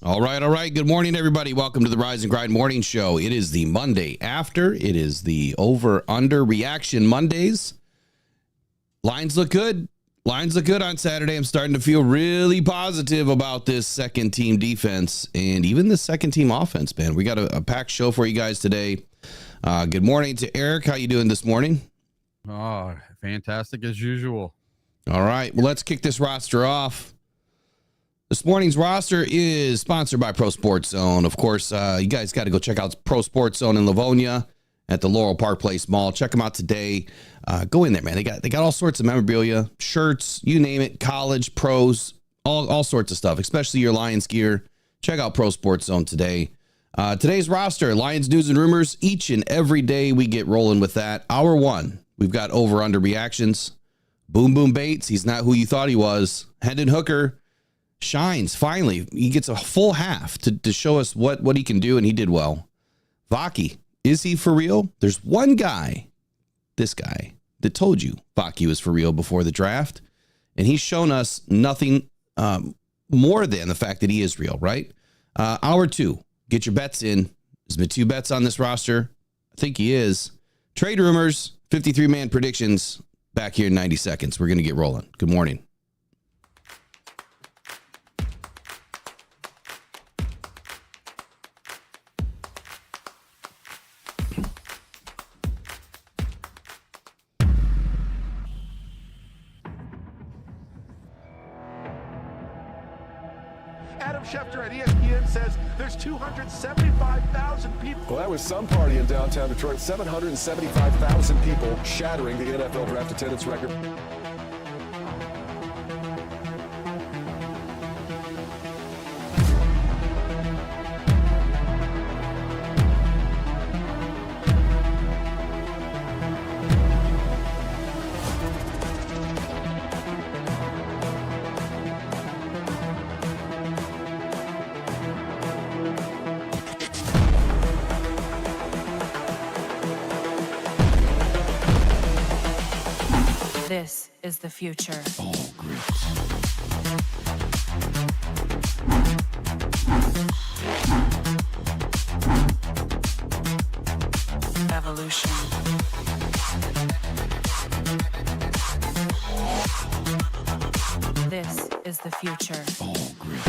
All right, all right. Good morning, everybody. Welcome to the Rise and Grind Morning Show. It is the Monday after. It is the over-under reaction Mondays. Lines look good. Lines look good on Saturday. I'm starting to feel really positive about this second-team defense and even the second-team offense, man. We got a packed show for you guys today. Good morning to Eric. How you doing this morning? Oh, fantastic as usual. All right. Well, let's kick this roster off. This morning's roster is sponsored by Pro Sports Zone. Of course, you guys got to go check out Pro Sports Zone in Livonia at the Laurel Park Place Mall. Check them out today. Go in there, man. They got all sorts of memorabilia, shirts, you name it, college, pros, all sorts of stuff, especially your Lions gear. Check out Pro Sports Zone today. Today's roster, Lions news and rumors. Each and every day we get rolling with that. Hour one, we've got over-under reactions. Boom Boom Bates, he's not who you thought he was. Hendon Hooker shines finally. He gets a full half to show us what he can do, and he did well. Vaki, is he for real? There's one guy, this guy, that told you Vaki was for real before the draft, and he's shown us nothing more than the fact that he is real, right? Hour two, get your bets in. There's been 2 bets on this roster. I think he is. Trade rumors, 53-man predictions, back here in 90 seconds. We're going to get rolling. Good morning. Adam Schefter at ESPN says there's 275,000 people. Well, that was some party in downtown Detroit. 775,000 people shattering the NFL draft attendance record. This is the future. Oh, great. Evolution. This is the future. Oh, great.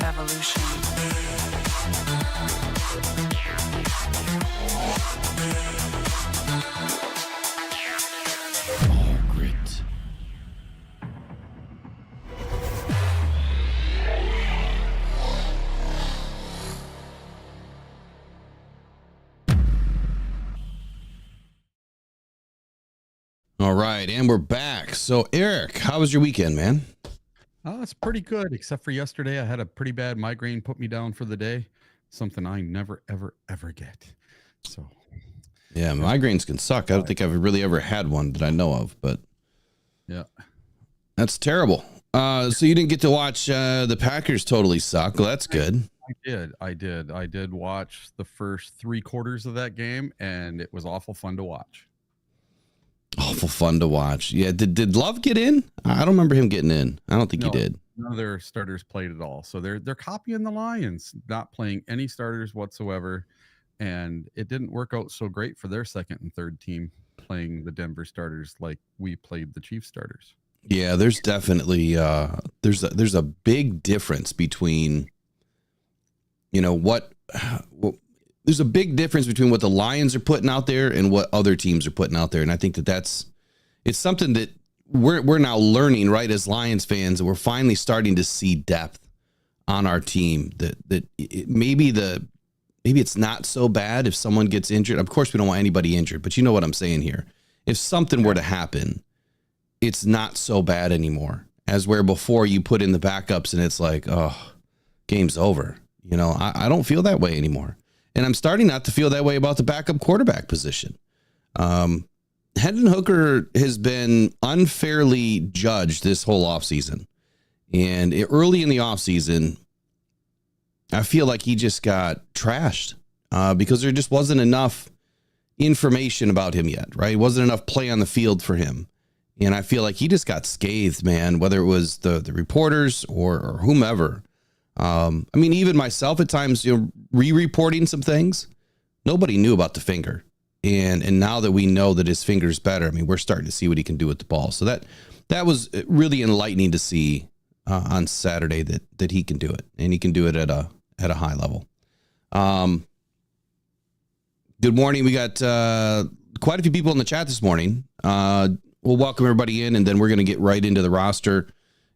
Evolution. Oh, grit. All right, and we're back. So, Eric, how was your weekend, man? Oh, it's pretty good, except for yesterday. I had a pretty bad migraine, put me down for the day. Something I never, ever, ever get. So, Yeah, migraines can suck. I don't think I've really ever had one that I know of, but yeah. that's terrible. So you didn't get to watch the Packers totally suck. Well, that's good. I did watch the first 3 quarters of that game, and it was awful fun to watch. Awful fun to watch. Yeah, did Love get in? I don't remember him getting in. I don't think he did. None of their starters played at all. So they're copying the Lions, not playing any starters whatsoever. And it didn't work out so great for their second and third team playing the Denver starters like we played the Chiefs starters. Yeah, there's definitely there's a big difference between there's a big difference between what the Lions are putting out there and what other teams are putting out there. And I think it's something that we're now learning, right, as Lions fans, and we're finally starting to see depth on our team maybe it's not so bad if someone gets injured. Of course, we don't want anybody injured, but you know what I'm saying here. If something were to happen, it's not so bad anymore, as where before you put in the backups and it's like, oh, game's over. I don't feel that way anymore. And I'm starting not to feel that way about the backup quarterback position. Hendon Hooker has been unfairly judged this whole offseason. And early in the offseason, I feel like he just got trashed because there just wasn't enough information about him yet, right? Wasn't enough play on the field for him. And I feel like he just got scathed, man, whether it was the reporters or whomever. I mean, even myself at times, re-reporting some things, nobody knew about the finger. And now that we know that his finger's better, I mean, we're starting to see what he can do with the ball. So that was really enlightening to see on Saturday that he can do it, and he can do it at a high level. Good morning. We got quite a few people in the chat this morning. We'll welcome everybody in, and then we're going to get right into the roster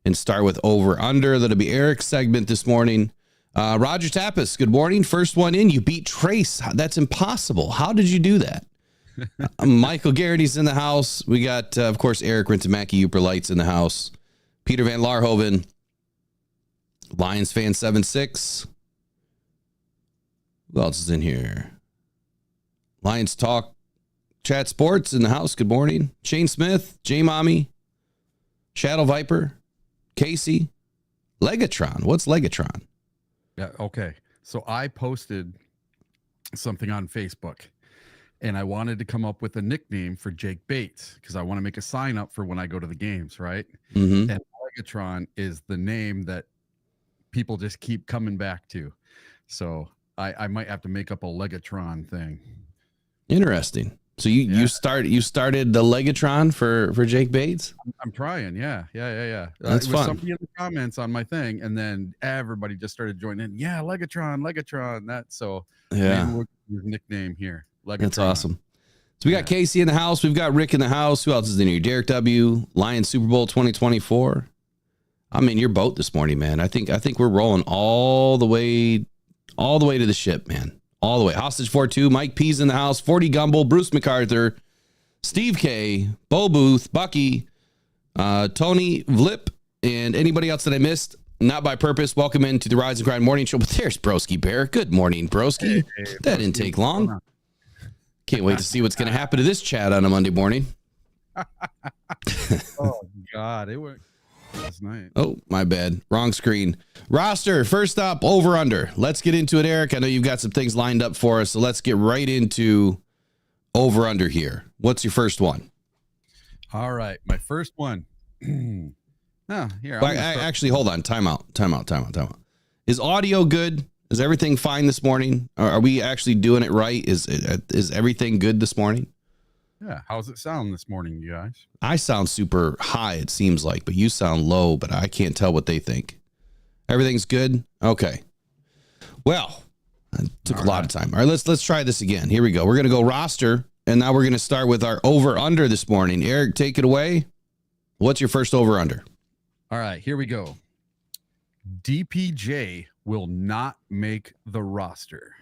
and start with over under. That'll be Eric's segment this morning. Roger Tapas, good morning. First one in. You beat Trace. That's impossible. How did you do that? Michael Garrity's in the house. We got, of course, Eric Rintamaki, Uper Lights in the house. Peter Van Larhoven, Lions fan 76. Who else is in here? Lions Talk Chat Sports in the house. Good morning. Shane Smith, J Mommy, Shadow Viper, Casey, Legatron. What's Legatron? Yeah. Okay. So I posted something on Facebook, and I wanted to come up with a nickname for Jake Bates because I want to make a sign up for when I go to the games, right? Mm-hmm. And Legatron is the name that people just keep coming back to. So I might have to make up a Legatron thing. Interesting. So you started the Legatron for Jake Bates? I'm trying. Yeah. That's it was fun. Somebody in the comments on my thing, and then everybody just started joining in. Yeah, Legatron. Yeah. Maybe we'll use his nickname here. Legatron. That's awesome. So we got Casey in the house. We've got Rick in the house. Who else is in here? Derek W. Lions Super Bowl 2024. I'm in your boat this morning, man. I think we're rolling all the way to the ship, man. All the way. Hostage 4-2, Mike P's in the house, 40 Gumble, Bruce MacArthur, Steve K, Bo Booth, Bucky, Tony Vlip, and anybody else that I missed, not by purpose. Welcome into the Rise and Grind Morning Show. But there's Broski Bear. Good morning, Broski. Hey, that didn't take long. Can't wait to see what's going to happen to this chat on a Monday morning. Oh, God. It went last night. Oh, my bad. Wrong screen. Roster, first up, over under. Let's get into it, Eric. I know you've got some things lined up for us, so let's get right into over under here. What's your first one? All right. My first one. Here. Actually, hold on. Time out. Is audio good? Is everything fine this morning? Are we actually doing it right? Is everything good this morning? Yeah. How's it sound this morning, you guys? I sound super high, it seems like, but you sound low, but I can't tell what they think. Everything's good? Okay. Well, it took a lot of time. All right, let's try this again. Here we go. We're going to go roster, and now we're going to start with our over-under this morning. Eric, take it away. What's your first over-under? All right, here we go. DPJ will not make the roster.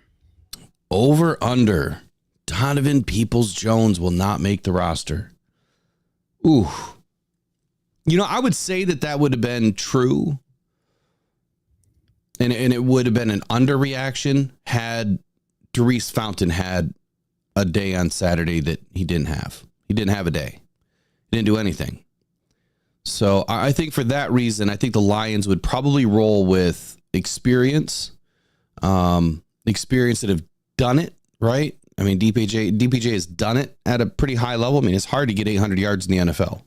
Over-under. Donovan Peoples-Jones will not make the roster. Ooh. I would say that would have been true. And it would have been an underreaction had Therese Fountain had a day on Saturday that he didn't have. He didn't have a day. He didn't do anything. So I think for that reason, I think the Lions would probably roll with experience that have done it, right? I mean, DPJ has done it at a pretty high level. I mean, it's hard to get 800 yards in the NFL.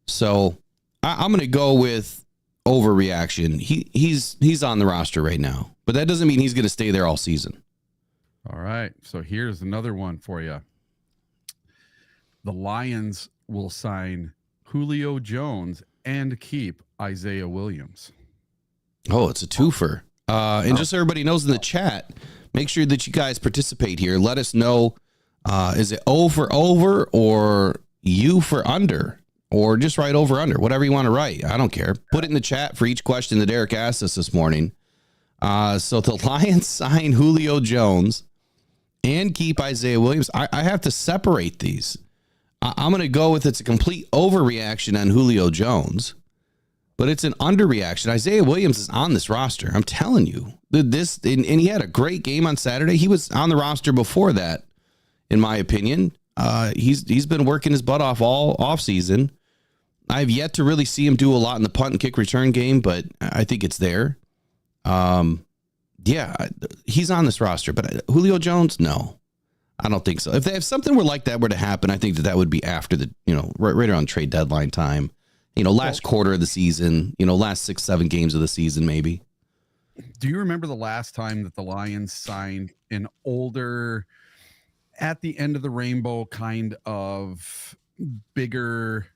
So I'm going to go with overreaction. He's on the roster right now, but that doesn't mean he's going to stay there all season. All right. So here's another one for you. The Lions will sign Julio Jones and keep Isaiah Williams. Oh, it's a twofer. And just so everybody knows in the chat, make sure that you guys participate here. Let us know, is it O for over or U for under? Or just write over under, whatever you want to write. I don't care. Put it in the chat for each question that Eric asked us this morning. So the Lions sign Julio Jones and keep Isaiah Williams. I have to separate these. I'm going to go with it's a complete overreaction on Julio Jones, but it's an underreaction. Isaiah Williams is on this roster. I'm telling you. And he had a great game on Saturday. He was on the roster before that, in my opinion. He's been working his butt off all offseason. I've yet to really see him do a lot in the punt and kick return game, but I think it's there. Yeah, he's on this roster, but Julio Jones, no. I don't think so. If something were like that were to happen, I think that would be after the, right around trade deadline time, last quarter of the season, last 6-7 games of the season, maybe. Do you remember the last time that the Lions signed an older, at the end of the rainbow kind of bigger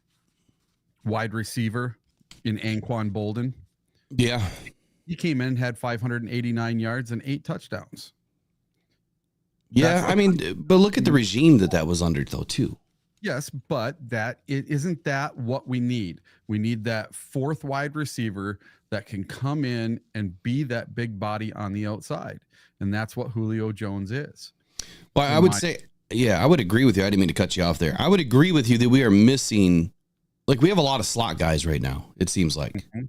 wide receiver in Anquan Bolden? Yeah. He came in, had 589 yards and 8 touchdowns. Yeah, but look at the regime that was under, though, too. Yes, but isn't that what we need? We need that fourth wide receiver that can come in and be that big body on the outside. And that's what Julio Jones is. Well, I would say, I would agree with you. I didn't mean to cut you off there. I would agree with you that we are missing, we have a lot of slot guys right now, it seems like. Mm-hmm.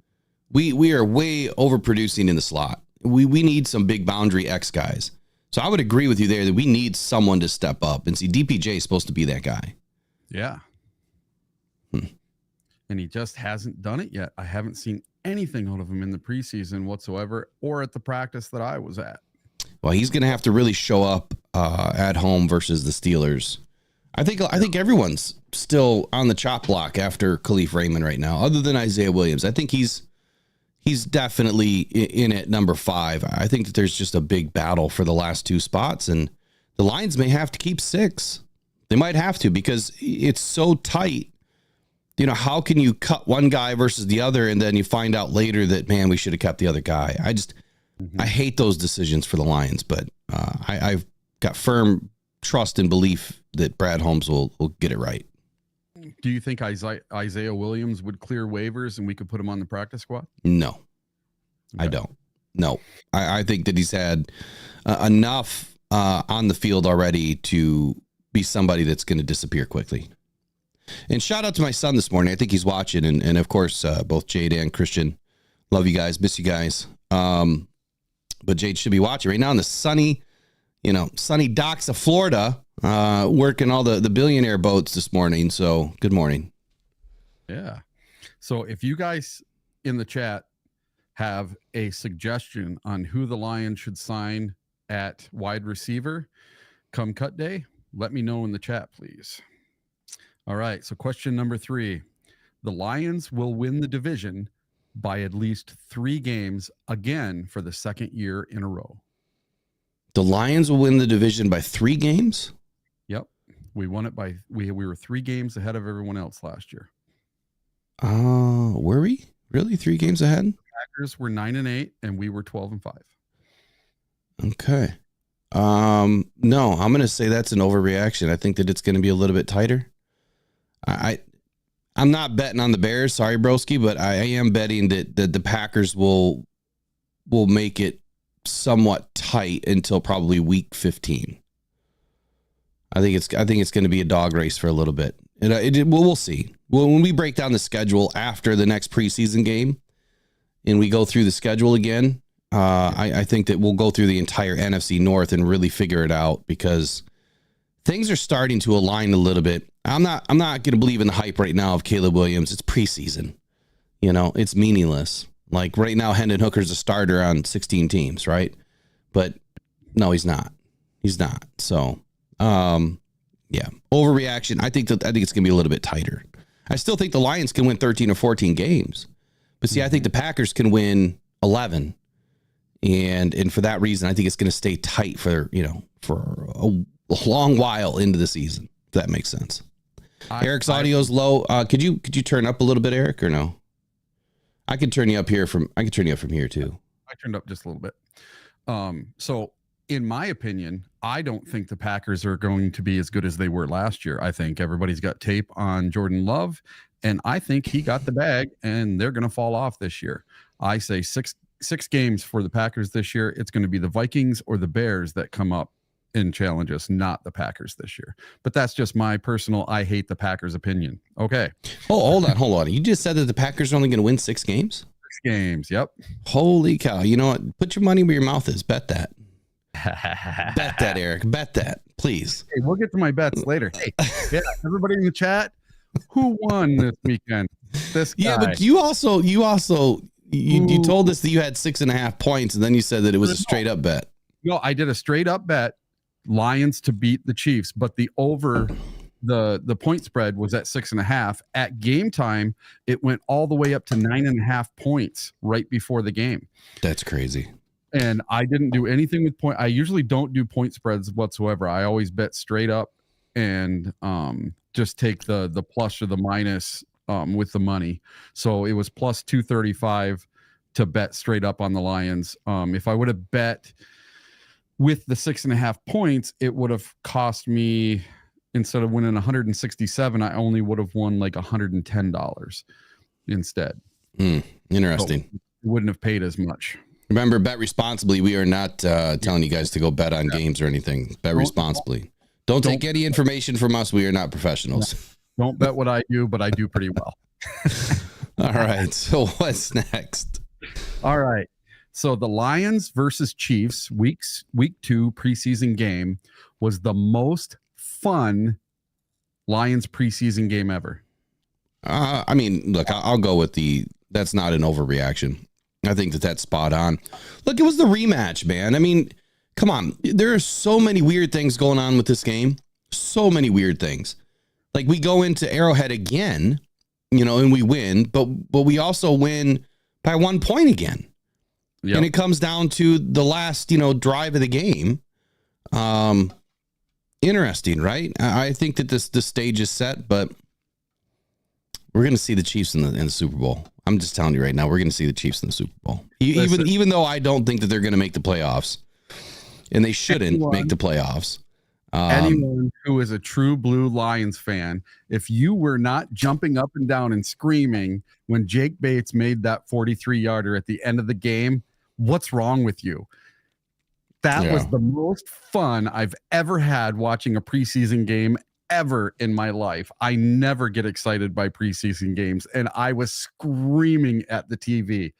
We are way overproducing in the slot. We need some big boundary X guys. So I would agree with you there that we need someone to step up. And see, DPJ is supposed to be that guy. Yeah. And he just hasn't done it yet. I haven't seen anything out of him in the preseason whatsoever or at the practice that I was at. Well, he's going to have to really show up at home versus the Steelers. I think everyone's still on the chop block after Khalif Raymond right now, other than Isaiah Williams. I think he's definitely in at number 5. I think that there's just a big battle for the last 2 spots, and the Lions may have to keep 6. They might have to because it's so tight. How can you cut one guy versus the other, and then you find out later that, man, we should have kept the other guy. I hate those decisions for the Lions, but I've got firm trust and belief that Brad Holmes will get it right. Do you think Isaiah Williams would clear waivers and we could put him on the practice squad? No, okay. I don't. No, I think that he's had enough on the field already to be somebody that's going to disappear quickly. And shout out to my son this morning. I think he's watching. And of course, both Jade and Christian, love you guys, miss you guys. But Jade should be watching right now in the sunny docks of Florida, working all the billionaire boats this morning. So good morning. Yeah. So if you guys in the chat have a suggestion on who the Lions should sign at wide receiver come cut day, let me know in the chat, please. All right. So question number 3, the Lions will win the division by at least 3 games again for the second year in a row. The Lions will win the division by 3 games? Yep. We won it by, we were 3 games ahead of everyone else last year. Were we really 3 games ahead? Packers were 9-8 and we were 12-5. Okay. No, I'm going to say that's an overreaction. I think that it's going to be a little bit tighter. I'm not betting on the Bears. Sorry, broski, but I am betting that the Packers will make it somewhat tight until probably week 15. I think it's going to be a dog race for a little bit. We'll see. Well, when we break down the schedule after the next preseason game and we go through the schedule again, I think that we'll go through the entire NFC North and really figure it out because things are starting to align a little bit. I'm not going to believe in the hype right now of Caleb Williams. It's preseason. It's meaningless. Like right now, Hendon Hooker's a starter on 16 teams, right? But no, he's not. He's not. So, yeah, overreaction. I think it's going to be a little bit tighter. I still think the Lions can win 13 or 14 games, but see, I think the Packers can win 11, and for that reason, I think it's going to stay tight for a long while into the season. If that makes sense. Eric's audio's low. Could you turn up a little bit, Eric, or no? I can turn you up from here too. I turned up just a little bit. So in my opinion, I don't think the Packers are going to be as good as they were last year. I think everybody's got tape on Jordan Love, and I think he got the bag, and they're going to fall off this year. I say six games for the Packers this year. It's going to be the Vikings or the Bears that come up and challenge us, not the Packers this year. But that's just my personal I hate the Packers opinion. Okay. Oh, hold on. You just said that the Packers are only going to win 6 games? 6 games, yep. Holy cow. You know what? Put your money where your mouth is. Bet that. Bet that, Eric. Bet that, please. Hey, we'll get to my bets later. Hey, yeah, everybody in the chat, who won this weekend? This guy. Yeah, but you told us that you had 6.5 points, and then you said that it was a straight up bet. No, I did a straight up bet Lions to beat the Chiefs, but the over the point spread was at 6.5. At game time, it went all the way up to 9.5 points right before the game. That's crazy. And I didn't do anything with point. I usually don't do point spreads whatsoever. I always bet straight up and just take the plus or the minus with the money. So it was plus 235 to bet straight up on the Lions. If I would have bet with the 6.5 points, it would have cost me, instead of winning 167, I only would have won like $110 instead. Interesting. So it wouldn't have paid as much. Remember, bet responsibly. We are not telling you guys to go bet on games or anything. Bet responsibly. Don't take any information from us. We are not professionals. Don't bet what I do, but I do pretty well. All right. So what's next? All right. So the Lions versus Chiefs week 2 preseason game was the most fun Lions preseason game ever. I mean, look, I'll go with that's not an overreaction. I think that's spot on. Look, it was the rematch, man. I mean, come on. There are so many weird things going on with this game. So many weird things. Like, we go into Arrowhead again, and we win, but we also win by 1 point again. Yep. And it comes down to the last, drive of the game. Interesting, right? I think that this stage is set, but we're going to see the Chiefs in the Super Bowl. I'm just telling you right now, we're going to see the Chiefs in the Super Bowl. Even though I don't think that they're going to make the playoffs, and they shouldn't make the playoffs. Anyone who is a true blue Lions fan, if you were not jumping up and down and screaming when Jake Bates made that 43-yarder at the end of the game, what's wrong with you? That was the most fun I've ever had watching a preseason game ever in my life. I never get excited by preseason games, and I was screaming at the TV,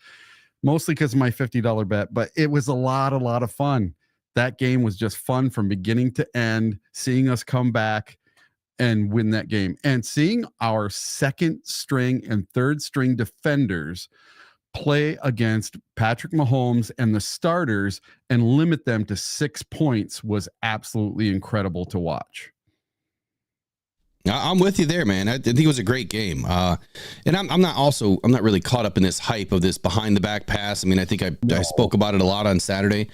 mostly because of my $50 bet, but it was a lot of fun. That game was just fun from beginning to end, seeing us come back and win that game, and seeing our second string and third string defenders play against Patrick Mahomes and the starters and limit them to 6 points was absolutely incredible to watch. I'm with you there, man. I think it was a great game. And I'm not really caught up in this hype of this behind the back pass. I mean, I think I spoke about it a lot on Saturday.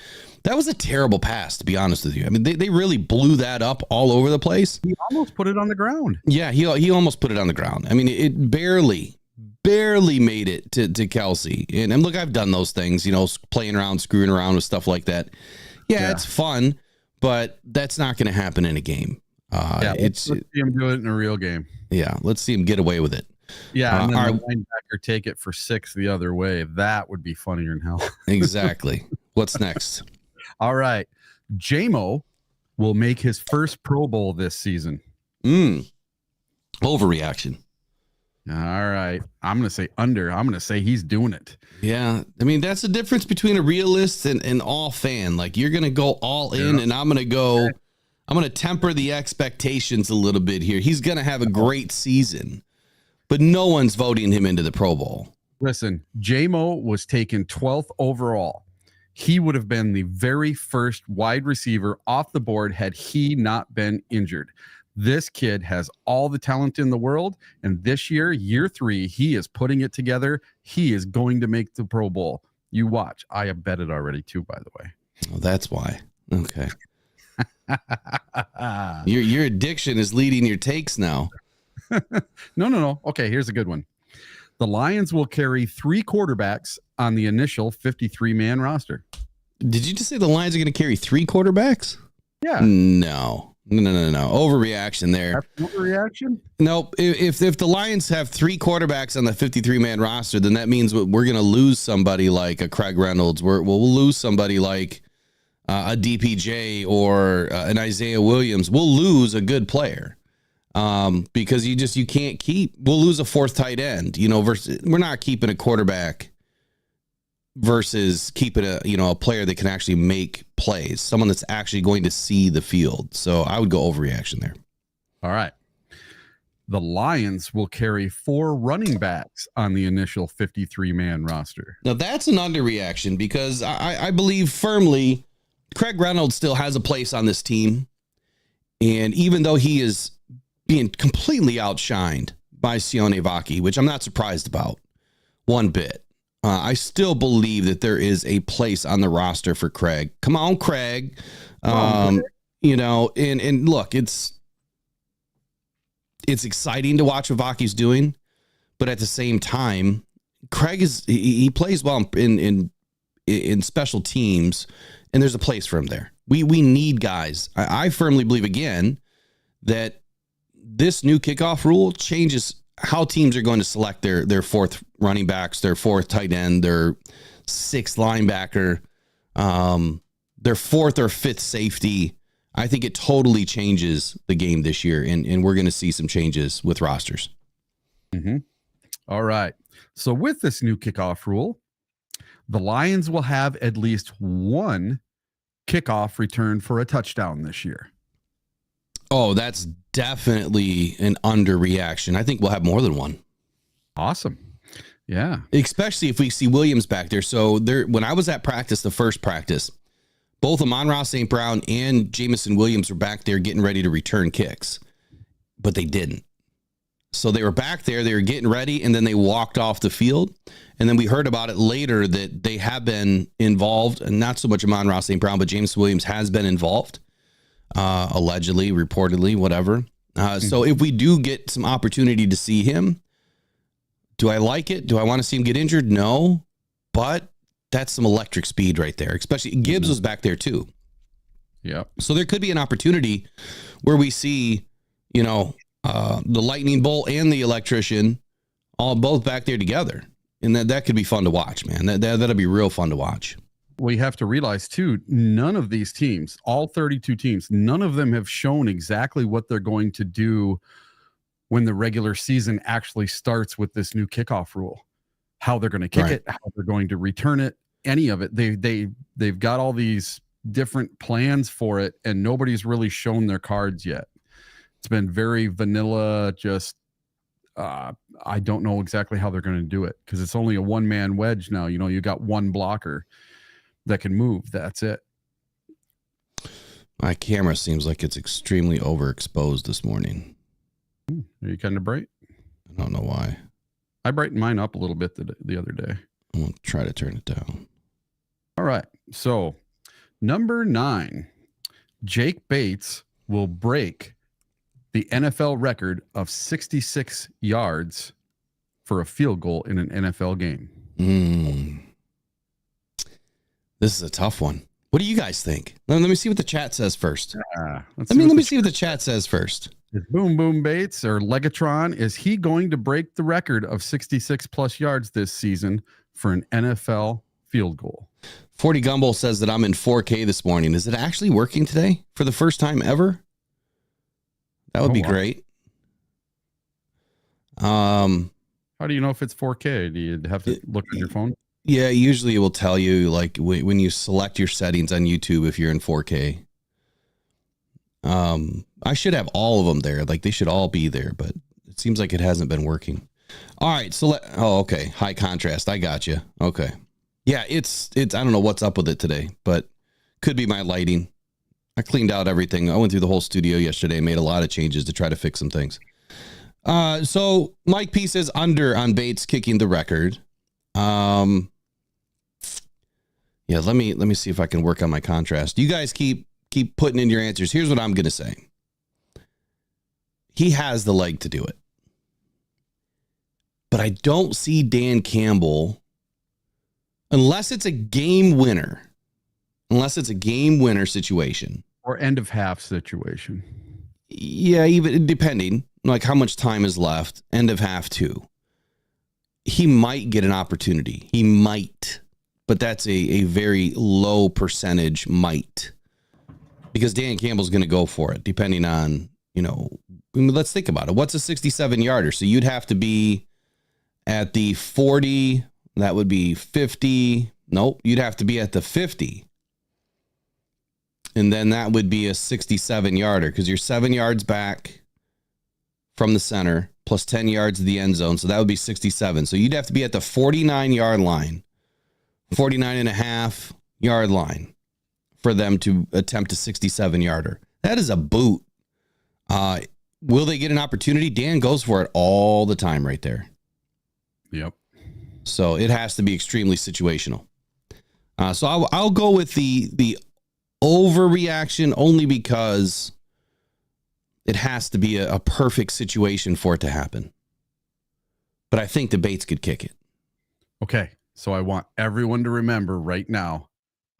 That was a terrible pass, to be honest with you. I mean, they really blew that up all over the place. He almost put it on the ground. Yeah, he almost put it on the ground. I mean, it barely made it to Kelsey. And look, I've done those things, playing around, screwing around with stuff like that. Yeah. It's fun, but that's not going to happen in a game. Let's see him do it in a real game. Yeah, let's see him get away with it. Yeah, and then the linebacker take it for 6 the other way. That would be funnier than hell. Exactly. What's next? All right. J-Mo will make his first Pro Bowl this season. Overreaction. All right. I'm going to say under. I'm going to say he's doing it. Yeah. I mean, that's the difference between a realist and all fan. Like, you're going to go all in, and I'm going to temper the expectations a little bit here. He's going to have a great season, but no one's voting him into the Pro Bowl. Listen, J-Mo was taken 12th overall. He would have been the very first wide receiver off the board had he not been injured. This kid has all the talent in the world, and this year, year 3, he is putting it together. He is going to make the Pro Bowl. You watch. I have bet it already too, by the way. Oh, that's why. Okay. Your addiction is leading your takes now. No. Okay, here's a good one. The Lions will carry 3 quarterbacks on the initial 53-man roster. Did you just say the Lions are going to carry 3 quarterbacks? Yeah. No. Overreaction there. That's overreaction? Nope. If the Lions have 3 quarterbacks on the 53-man roster, then that means we're going to lose somebody like a Craig Reynolds. We'll lose somebody like a DPJ or an Isaiah Williams. We'll lose a good player because you can't keep. We'll lose a 4th tight end. Versus we're not keeping a quarterback versus keeping a player that can actually make plays, someone that's actually going to see the field. So I would go overreaction there. All right. The Lions will carry 4 running backs on the initial 53-man roster. Now that's an underreaction because I believe firmly Craig Reynolds still has a place on this team. And even though he is being completely outshined by Sione Vaki, which I'm not surprised about one bit, I still believe that there is a place on the roster for Craig. Come on, Craig. You know, and look, it's exciting to watch what Vaki's doing, but at the same time, Craig he plays well in special teams, and there's a place for him there. We need guys. I firmly believe again that this new kickoff rule changes how teams are going to select their fourth running backs, their fourth tight end, their sixth linebacker, their fourth or fifth safety. I think it totally changes the game this year, and we're going to see some changes with rosters. Mm-hmm. All right. So with this new kickoff rule, the Lions will have at least one kickoff return for a touchdown this year. Oh, that's definitely an underreaction. I think we'll have more than one. Awesome. Yeah. Especially if we see Williams back there. So when I was at practice, the first practice, both Amon-Ra St. Brown and Jameson Williams were back there getting ready to return kicks, but they didn't. So they were back there, they were getting ready, and then they walked off the field. And then we heard about it later that they have been involved, and not so much Amon-Ra St. Brown, but Jameson Williams has been involved, allegedly, reportedly, whatever. So if we do get some opportunity to see him, do I like it? Do I want to see him get injured? No, but that's some electric speed right there, especially Gibbs was back there too. Yeah. So there could be an opportunity where we see, you know, the lightning bolt and the electrician all both back there together. And that could be fun to watch, man. That'll be real fun to watch. We have to realize too, none of these teams, all 32 teams, none of them have shown exactly what they're going to do when the regular season actually starts with this new kickoff rule, how they're going to kick it, how they're going to return it, any of it. They've got all these different plans for it, and nobody's really shown their cards yet. It's been very vanilla, just I don't know exactly how they're going to do it because it's only a one-man wedge now. You know, you got one blocker that can move. That's it. My camera seems like it's extremely overexposed this morning. Are you kind of bright? I don't know why. I brightened mine up a little bit the other day. I'm going to try to turn it down. All right. So, number 9, Jake Bates will break the NFL record of 66 yards for a field goal in an NFL game. This is a tough one. What do you guys think? Let me see what the chat says first. Let me see what the chat says first. Is Boom Boom Bates or Legatron, is he going to break the record of 66 plus yards this season for an NFL field goal? 40 Gumbel says that I'm in 4K this morning. Is it actually working today for the first time ever? That would be great. How do you know if it's 4K? Do you have to look at your phone? Yeah, usually it will tell you like when you select your settings on YouTube if you're in 4K. I should have all of them there. Like they should all be there, but it seems like it hasn't been working. All right, so okay, high contrast. I got you. Okay. Yeah, it's I don't know what's up with it today, but could be my lighting. I cleaned out everything. I went through the whole studio yesterday, made a lot of changes to try to fix some things. So Mike P says under on Bates kicking the record. Yeah, let me see if I can work on my contrast. You guys keep putting in your answers. Here's what I'm going to say. He has the leg to do it. But I don't see Dan Campbell unless it's a game winner. Unless it's a game winner situation. Or end of half situation. Yeah, even depending, like how much time is left, end of half too. He might get an opportunity. He might. But that's a very low percentage might. Because Dan Campbell's going to go for it, depending on, you know, I mean, let's think about it. What's a 67-yarder? So you'd have to be at the 40. That would be 50. Nope. You'd have to be at the 50. And then that would be a 67-yarder because you're 7 yards back from the center plus 10 yards of the end zone. So that would be 67. So you'd have to be at the 49-yard line, 49.5-yard line for them to attempt a 67-yarder. That is a boot. Will they get an opportunity? Dan goes for it all the time right there. Yep. So it has to be extremely situational. So I'll go with the overreaction only because it has to be a perfect situation for it to happen. But I think the Bates could kick it. Okay. So I want everyone to remember right now,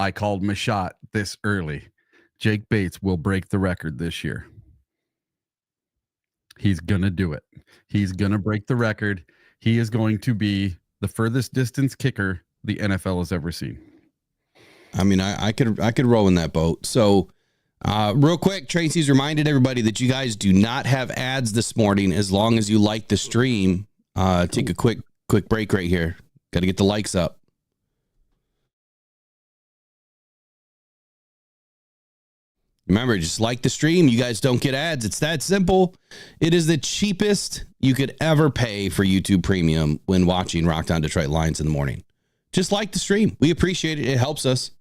I called my shot this early. Jake Bates will break the record this year. He's going to do it. He's going to break the record. He is going to be the furthest distance kicker the NFL has ever seen. I mean, I could row in that boat. So real quick, Tracy's reminded everybody that you guys do not have ads this morning as long as you like the stream. Take a quick break right here. Got to get the likes up. Remember, just like the stream, you guys don't get ads. It's that simple. It is the cheapest you could ever pay for YouTube Premium when watching Rocked On Detroit Lions in the morning. Just like the stream. We appreciate it. It helps us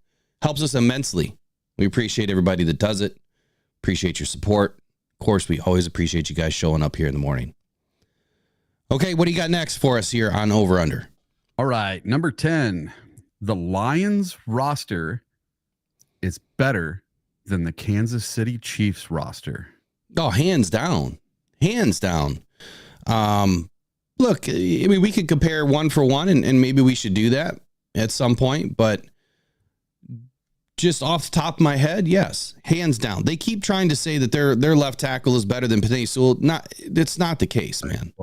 immensely. We appreciate everybody that does it. Appreciate your support. Of course, we always appreciate you guys showing up here in the morning. Okay, what do you got next for us here on Over Under? All right, number 10. The Lions roster is better than the Kansas City Chiefs roster. Oh, hands down. Hands down. Look, I mean, we could compare one for one, and maybe we should do that at some point, but just off the top of my head, yes, hands down. They keep trying to say that their left tackle is better than Penei Sewell. It's not the case, man.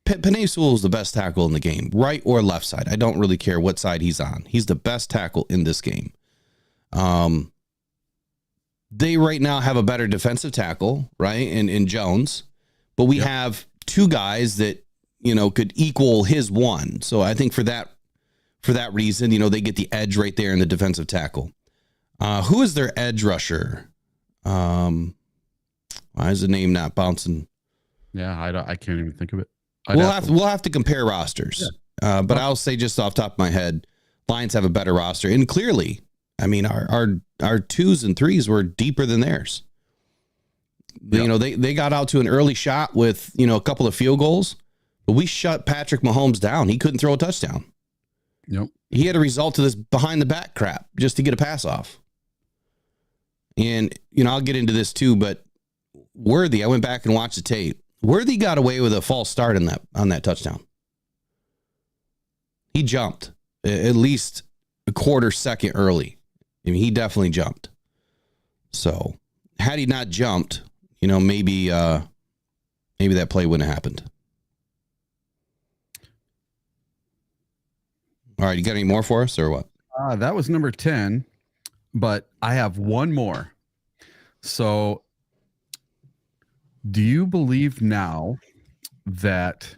Penei Sewell is the best tackle in the game, right or left side. I don't really care what side he's on. He's the best tackle in this game. They right now have a better defensive tackle, right, in Jones, but we have two guys that, you know, could equal his one. So I think for that reason, you know, they get the edge right there in the defensive tackle. Who is their edge rusher? Why is the name not bouncing? Yeah, I can't even think of it. We'll have to compare rosters. Yeah. But I'll say just off the top of my head, Lions have a better roster. And clearly, I mean, our twos and threes were deeper than theirs. Yep. You know, they got out to an early shot with, you know, a couple of field goals, but we shut Patrick Mahomes down. He couldn't throw a touchdown. Yep. He had a result of this behind the back crap just to get a pass off. And, you know, I'll get into this too, but Worthy, I went back and watched the tape. Worthy got away with a false start on that touchdown. He jumped at least a quarter second early. I mean, he definitely jumped. So had he not jumped, you know, maybe that play wouldn't have happened. All right, you got any more for us or what? That was number 10, but I have one more. So do you believe now that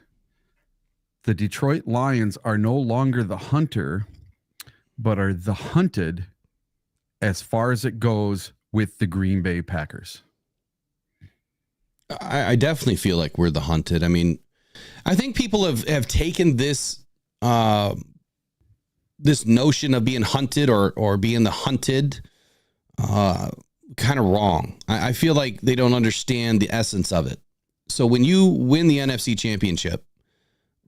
the Detroit Lions are no longer the hunter, but are the hunted as far as it goes with the Green Bay Packers? I definitely feel like we're the hunted. I mean, I think people have taken this this notion of being hunted or being the hunted kind of wrong. I feel like they don't understand the essence of it. So when you win the NFC Championship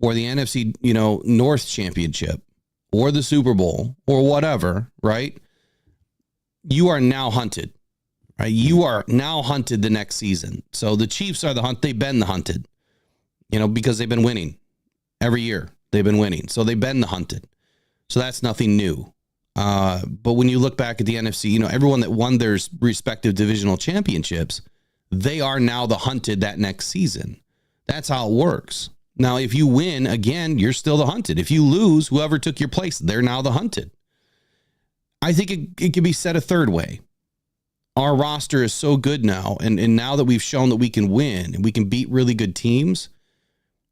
or the NFC, you know, North Championship or the Super Bowl or whatever, right? You are now hunted, right? You are now hunted the next season. So the Chiefs are the hunt. They've been the hunted, you know, because they've been winning every year. They've been winning. So they've been the hunted. So that's nothing new. But when you look back at the NFC, you know, everyone that won their respective divisional championships, they are now the hunted that next season. That's how it works. Now, if you win again, you're still the hunted. If you lose, whoever took your place, they're now the hunted. I think it can be said a third way. Our roster is so good now, and now that we've shown that we can win and we can beat really good teams,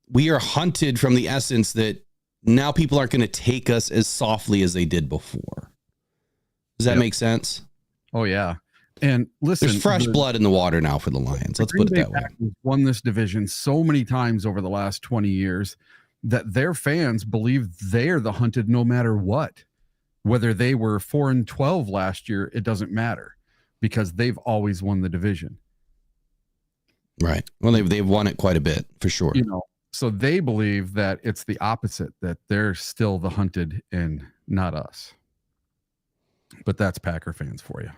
we are hunted from the essence that now people aren't going to take us as softly as they did before. Does that make sense? Oh, yeah. And listen, there's fresh blood in the water now for the Lions. Let's put it that way. Packers won this division so many times over the last 20 years that their fans believe they're the hunted no matter what. Whether they were 4-12 last year, it doesn't matter because they've always won the division. Right. Well, they've won it quite a bit for sure. You know, so they believe that it's the opposite, that they're still the hunted and not us. But that's Packer fans for you.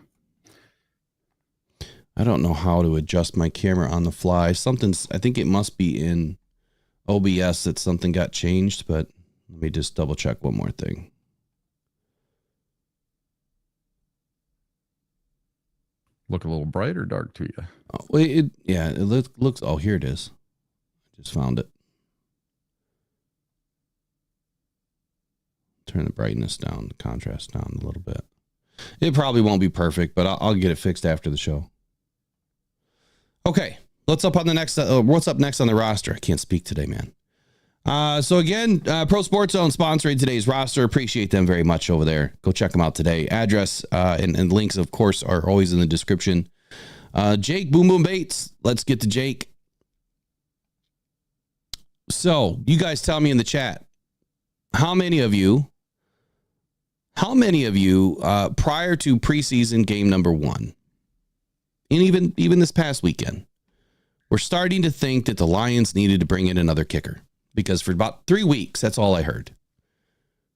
I don't know how to adjust my camera on the fly. I think it must be in OBS that something got changed, but let me just double check one more thing. Look a little bright or dark to you? Oh, it looks. Oh, here it is. I just found it. Turn the brightness down, the contrast down a little bit. It probably won't be perfect, but I'll get it fixed after the show. Okay, what's up on the next? What's up next on the roster? I can't speak today, man. So again, Pro Sports Zone sponsoring today's roster. Appreciate them very much over there. Go check them out today. Address and links, of course, are always in the description. Jake Boom Boom Bates. Let's get to Jake. So you guys tell me in the chat, how many of you prior to preseason game number 1, and even this past weekend, were starting to think that the Lions needed to bring in another kicker? Because for about 3 weeks, that's all I heard.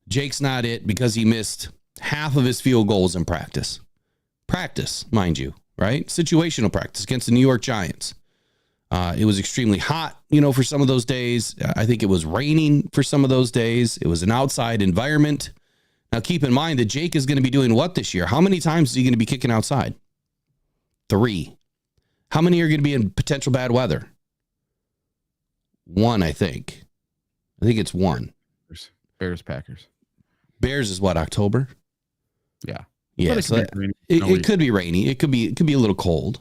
Jake's not it because he missed half of his field goals in practice. Practice, mind you, right? Situational practice against the New York Giants. It was extremely hot, for some of those days. I think it was raining for some of those days. It was an outside environment. Now, keep in mind that Jake is going to be doing what this year? How many times is he going to be kicking outside? 3. How many are going to be in potential bad weather? 1, I think. I think it's 1. Bears, Packers. Bears is what, October? Yeah. Yeah. It, So it could be rainy. It could be a little cold.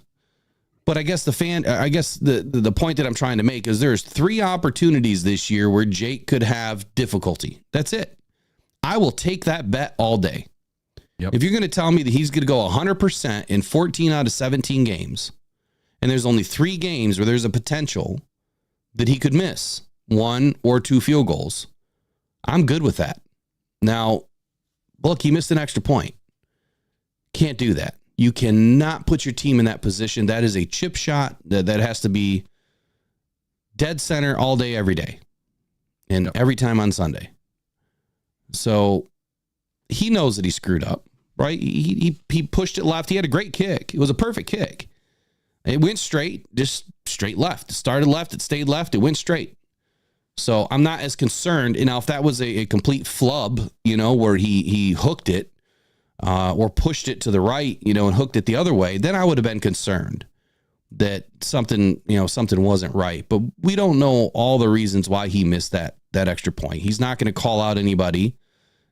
But I guess the point that I'm trying to make is there's 3 opportunities this year where Jake could have difficulty. That's it. I will take that bet all day. Yep. If you're going to tell me that he's going to go 100% in 14 out of 17 games, and there's only 3 games where there's a potential that he could miss 1 or 2 field goals, I'm good with that. Now, look, he missed an extra point. Can't do that. You cannot put your team in that position. That is a chip shot that has to be dead center all day, every day, and every time on Sunday. So he knows that he screwed up, right? He pushed it left. He had a great kick. It was a perfect kick. It went straight, just straight left. It started left. It stayed left. It went straight. So I'm not as concerned. And now if that was a complete flub, where he hooked it or pushed it to the right, and hooked it the other way, then I would have been concerned that something wasn't right. But we don't know all the reasons why he missed that extra point. He's not going to call out anybody.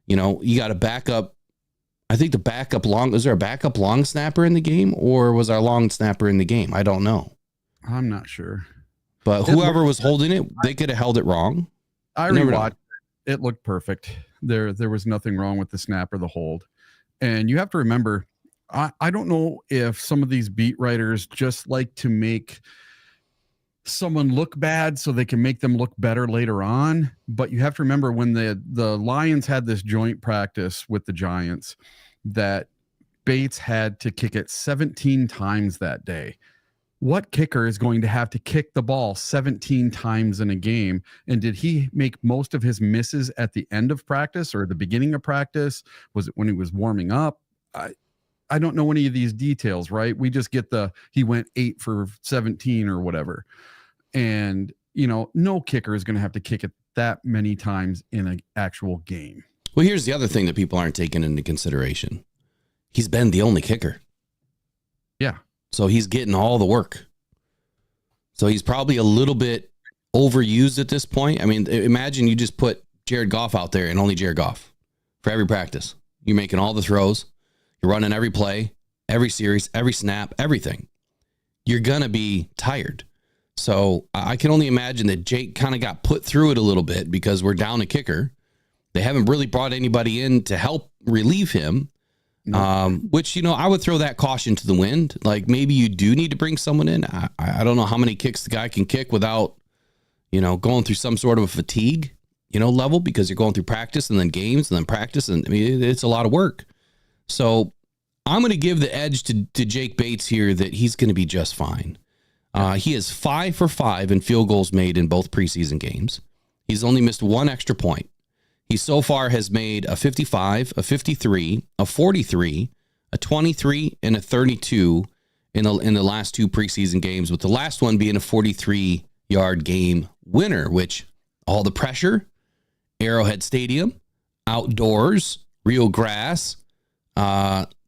You got a backup. I think is there a backup long snapper in the game, or was our long snapper in the game? I don't know. I'm not sure. But whoever was holding it, they could have held it wrong. I rewatched it. It looked perfect. There was nothing wrong with the snap or the hold. And you have to remember, I don't know if some of these beat writers just like to make someone look bad so they can make them look better later on. But you have to remember when the Lions had this joint practice with the Giants, that Bates had to kick it 17 times that day. What kicker is going to have to kick the ball 17 times in a game? And did he make most of his misses at the end of practice or the beginning of practice? Was it when he was warming up? I don't know any of these details, right? We just get he went 8 for 17 or whatever. And, no kicker is going to have to kick it that many times in an actual game. Well, here's the other thing that people aren't taking into consideration. He's been the only kicker. Yeah. So he's getting all the work. So he's probably a little bit overused at this point. I mean, imagine you just put Jared Goff out there and only Jared Goff for every practice. You're making all the throws. You're running every play, every series, every snap, everything. You're going to be tired. So I can only imagine that Jake kind of got put through it a little bit because we're down a kicker. They haven't really brought anybody in to help relieve him. Which, I would throw that caution to the wind. Like maybe you do need to bring someone in. I don't know how many kicks the guy can kick without, going through some sort of a fatigue. level because you're going through practice and then games and then practice. And I mean, it's a lot of work. So I'm going to give the edge to Jake Bates here that he's going to be just fine. He is 5 for 5 in field goals made in both preseason games. He's only missed one extra point. He so far has made a 55, a 53, a 43, a 23, and a 32 in the last 2 preseason games, with the last one being a 43-yard game winner, which all the pressure, Arrowhead Stadium, outdoors, real grass,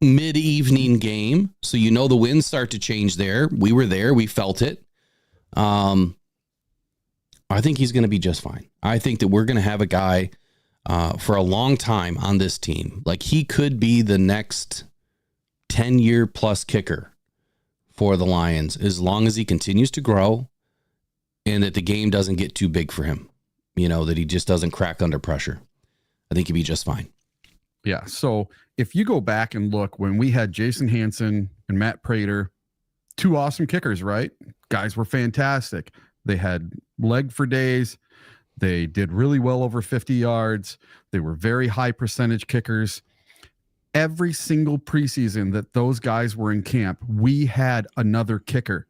mid-evening game. So the winds start to change there. We were there. We felt it. I think he's going to be just fine. I think that we're going to have a guy for a long time on this team. Like, he could be the next 10-year plus kicker for the Lions as long as he continues to grow and that the game doesn't get too big for him. That he just doesn't crack under pressure. I think he'd be just fine. Yeah. So if you go back and look, when we had Jason Hansen and Matt Prater, 2 awesome kickers, right? Guys were fantastic. They had leg for days. They did really well over 50 yards. They were very high percentage kickers. Every single preseason that those guys were in camp, we had another kicker.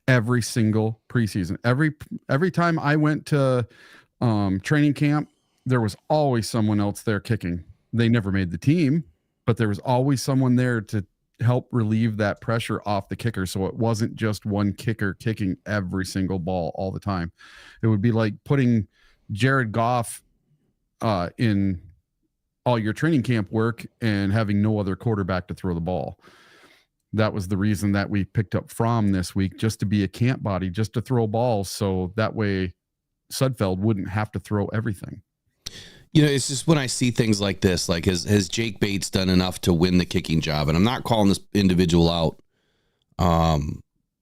Every single preseason. Every time I went to training camp, there was always someone else there kicking. They never made the team, but there was always someone there to help relieve that pressure off the kicker. So it wasn't just one kicker kicking every single ball all the time. It would be like putting Jared Goff in all your training camp work and having no other quarterback to throw the ball. That was the reason that we picked up Fromm this week, just to be a camp body, just to throw balls. So that way Sudfeld wouldn't have to throw everything. It's just when I see things like this, like has Jake Bates done enough to win the kicking job? And I'm not calling this individual out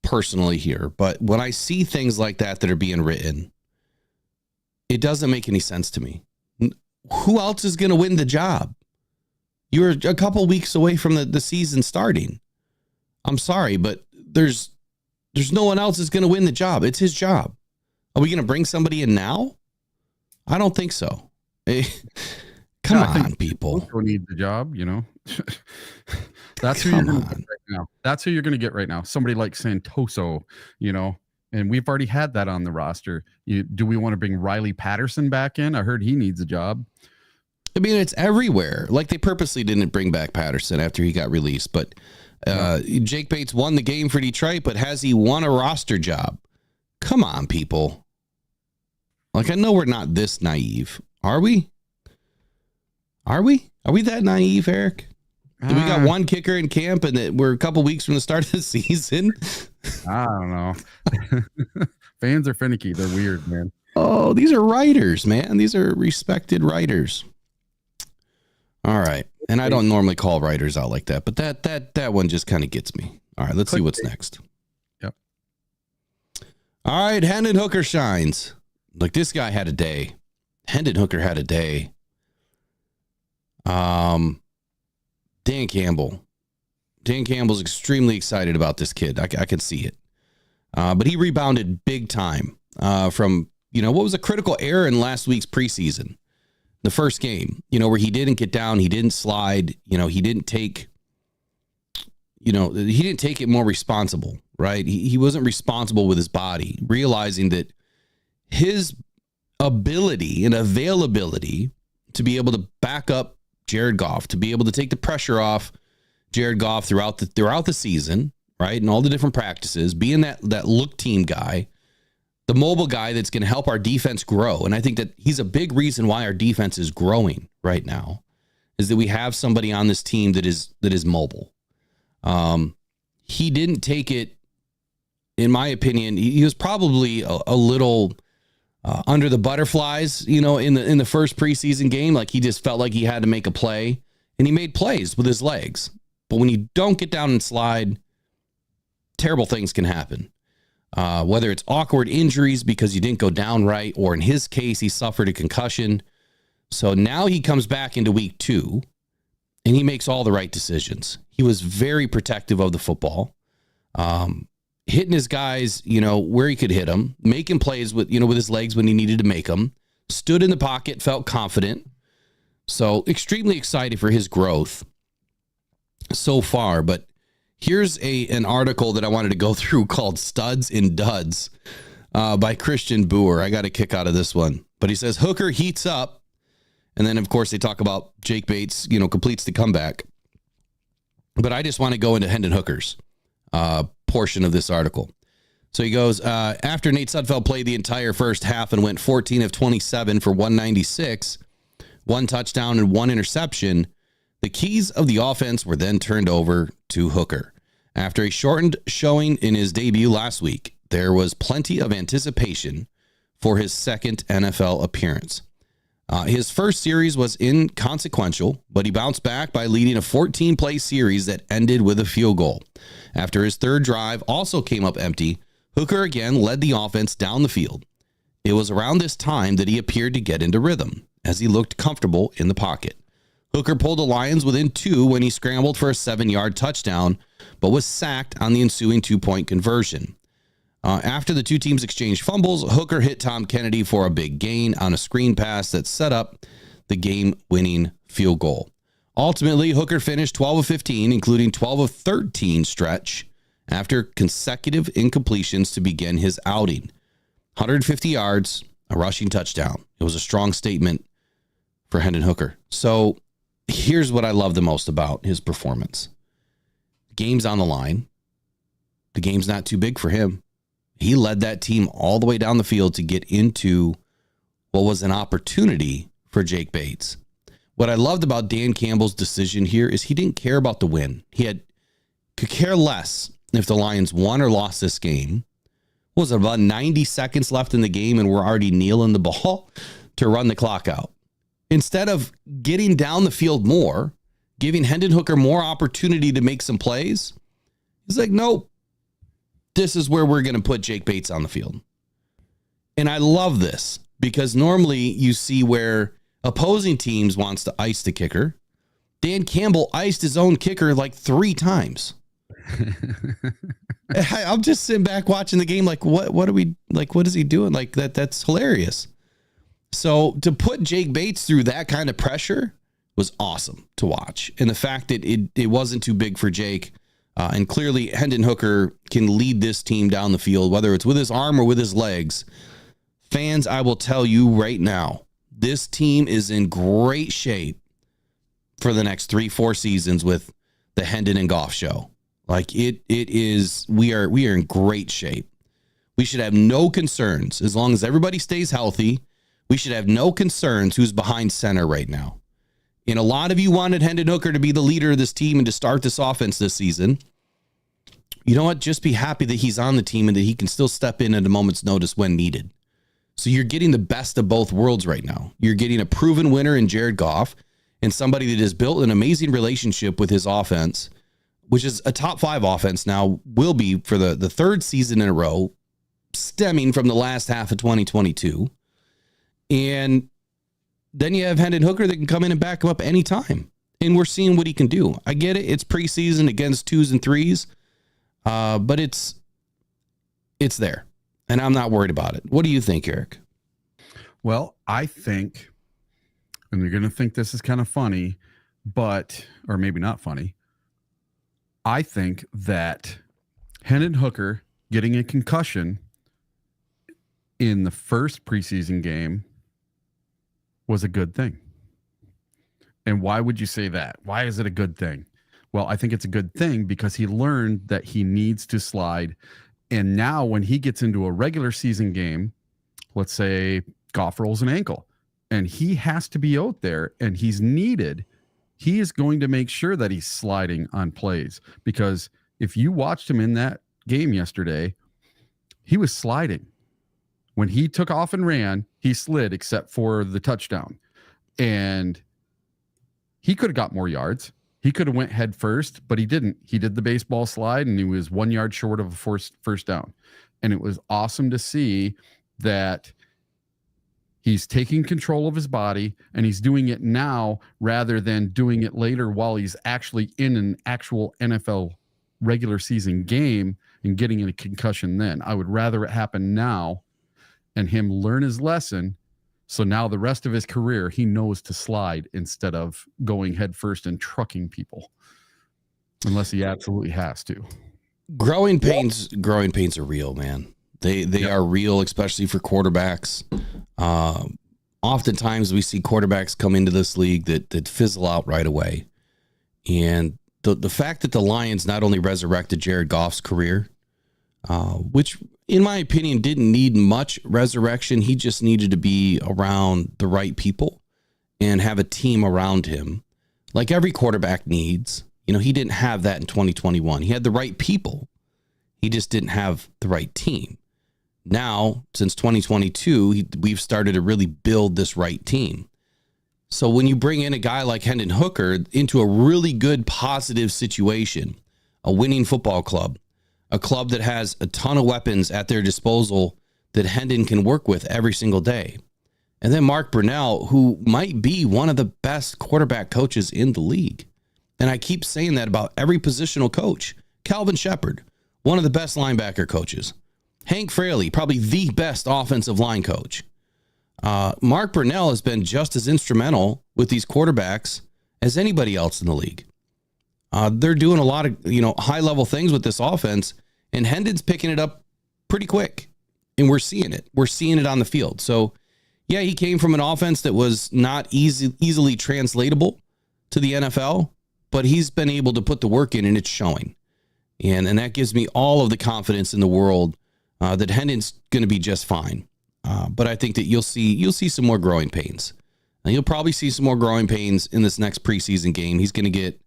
personally here, but when I see things like that are being written, it doesn't make any sense to me. Who else is going to win the job? You're a couple weeks away from the season starting. I'm sorry, but there's no one else is going to win the job. It's his job. Are we going to bring somebody in now? I don't think so. Come on, people. Who need the job? That's who you're going to get right now. That's who you're going to get right now. Somebody like Santoso, and we've already had that on the roster. Do we want to bring Riley Patterson back in? I heard he needs a job. I mean, it's everywhere. Like, they purposely didn't bring back Patterson after he got released, but Jake Bates won the game for Detroit, but has he won a roster job? Come on, people. Like, I know we're not this naive. Are we? Are we that naive, Eric? We got one kicker in camp and that we're a couple weeks from the start of the season. I don't know. Fans are finicky. They're weird, man. Oh, these are writers, man. These are respected writers. All right. And I don't normally call writers out like that, but that one just kind of gets me. All right, let's see what's next. Yep. All right, Hendon Hooker shines. Like, this guy had a day. Hendon Hooker had a day. Dan Campbell. Dan Campbell's extremely excited about this kid. I can see it. But he rebounded big time from, what was a critical error in last week's preseason. The first game, where he didn't get down, he didn't slide, he didn't take it more responsible, right? He wasn't responsible with his body, realizing that his ability and availability to be able to back up Jared Goff, to be able to take the pressure off Jared Goff throughout the season, right? And all the different practices, being that look team guy, the mobile guy that's going to help our defense grow. And I think that he's a big reason why our defense is growing right now, is that we have somebody on this team that is mobile. He didn't take it, in my opinion, he was probably a little under the butterflies, in the first preseason game. Like, he just felt like he had to make a play, and he made plays with his legs. But when you don't get down and slide, terrible things can happen. Whether it's awkward injuries because you didn't go down right, or in his case, he suffered a concussion. So now he comes back into week 2 and he makes all the right decisions. He was very protective of the football, hitting his guys, where he could hit them, making plays with his legs when he needed to make them, stood in the pocket, felt confident. So extremely excited for his growth so far. But here's an article that I wanted to go through called Studs and Duds by Christian Boer. I got a kick out of this one. But he says Hooker heats up. And then, of course, they talk about Jake Bates, completes the comeback. But I just want to go into Hendon Hooker's portion of this article. So he goes, after Nate Sudfeld played the entire first half and went 14 of 27 for 196, 1 touchdown and 1 interception, the keys of the offense were then turned over to Hooker. After a shortened showing in his debut last week, there was plenty of anticipation for his second NFL appearance. His first series was inconsequential, but he bounced back by leading a 14-play series that ended with a field goal. After his third drive also came up empty, Hooker again led the offense down the field. It was around this time that he appeared to get into rhythm, as he looked comfortable in the pocket. Hooker pulled the Lions within 2 when he scrambled for a 7-yard touchdown, but was sacked on the ensuing 2-point conversion. After the two teams exchanged fumbles, Hooker hit Tom Kennedy for a big gain on a screen pass that set up the game-winning field goal. Ultimately, Hooker finished 12 of 15, including 12 of 13 stretch, after consecutive incompletions to begin his outing. 150 yards, a rushing touchdown. It was a strong statement for Hendon Hooker. So here's what I love the most about his performance. Game's on the line. The game's not too big for him. He led that team all the way down the field to get into what was an opportunity for Jake Bates. What I loved about Dan Campbell's decision here is he didn't care about the win. Could care less if the Lions won or lost this game. What was it, about 90 seconds left in the game and we're already kneeling the ball to run the clock out? Instead of getting down the field more, giving Hendon Hooker more opportunity to make some plays, he's like, nope. This is where we're going to put Jake Bates on the field. And I love this because normally you see where opposing teams wants to ice the kicker. Dan Campbell iced his own kicker like 3 times. I'm just sitting back watching the game like, what are we, like, what is he doing? Like that's hilarious. So to put Jake Bates through that kind of pressure was awesome to watch. And the fact that it wasn't too big for Jake, and clearly Hendon Hooker can lead this team down the field, whether it's with his arm or with his legs. Fans, I will tell you right now, this team is in great shape for the next 3-4 seasons with the Hendon and Goff show. Like it is, we are in great shape. We should have no concerns as long as everybody stays healthy. We should have no concerns who's behind center right now. And a lot of you wanted Hendon Hooker to be the leader of this team and to start this offense this season. You know what? Just be happy that he's on the team and that he can still step in at a moment's notice when needed. So you're getting the best of both worlds right now. You're getting a proven winner in Jared Goff and somebody that has built an amazing relationship with his offense, which is a top 5 offense now, will be for the 3rd season in a row, stemming from the last half of 2022. And then you have Hendon Hooker that can come in and back him up anytime. And we're seeing what he can do. I get it. It's preseason against 2s and 3s. But it's there. And I'm not worried about it. What do you think, Eric? Well, I think, and you're going to think this is kind of funny, or maybe not funny. I think that Hendon Hooker getting a concussion in the first preseason game was a good thing. And why would you say that? Why is it a good thing? Well, I think it's a good thing because he learned that he needs to slide. And now when he gets into a regular season game, let's say Goff rolls an ankle and he has to be out there and he's needed, he is going to make sure that he's sliding on plays. Because if you watched him in that game yesterday, he was sliding. When he took off and ran, he slid except for the touchdown. And he could have got more yards. He could have went head first, but he didn't. He did the baseball slide, and he was 1 yard short of a first down. And it was awesome to see that he's taking control of his body, and he's doing it now rather than doing it later while he's actually in an actual NFL regular season game and getting a concussion then. I would rather it happen now and him learn his lesson So now the rest of his career, he knows to slide instead of going headfirst and trucking people, unless he absolutely has to. Growing pains are real, man. They are real, especially for quarterbacks. Oftentimes we see quarterbacks come into this league that fizzle out right away. And the fact that the Lions not only resurrected Jared Goff's career, which in my opinion didn't need much resurrection. He just needed to be around the right people and have a team around him like every quarterback needs. You know, he didn't have that in 2021. He had the right people. He just didn't have the right team. Now, since 2022, we've started to really build this right team. So when you bring in a guy like Hendon Hooker into a really good, positive situation, a winning football club, a club that has a ton of weapons at their disposal that Hendon can work with every single day, and then Mark Brunell, who might be one of the best quarterback coaches in the league. And I keep saying that about every positional coach. Calvin Shepard, one of the best linebacker coaches. Hank Fraley, probably the best offensive line coach. Mark Brunell has been just as instrumental with these quarterbacks as anybody else in the league. They're doing a lot of, high-level things with this offense, and Hendon's picking it up pretty quick, and we're seeing it. We're seeing it on the field. So, yeah, he came from an offense that was not easily translatable to the NFL, but he's been able to put the work in, and it's showing. And that gives me all of the confidence in the world that Hendon's going to be just fine. But I think that you'll see some more growing pains. And you'll probably see some more growing pains in this next preseason game. He's going to get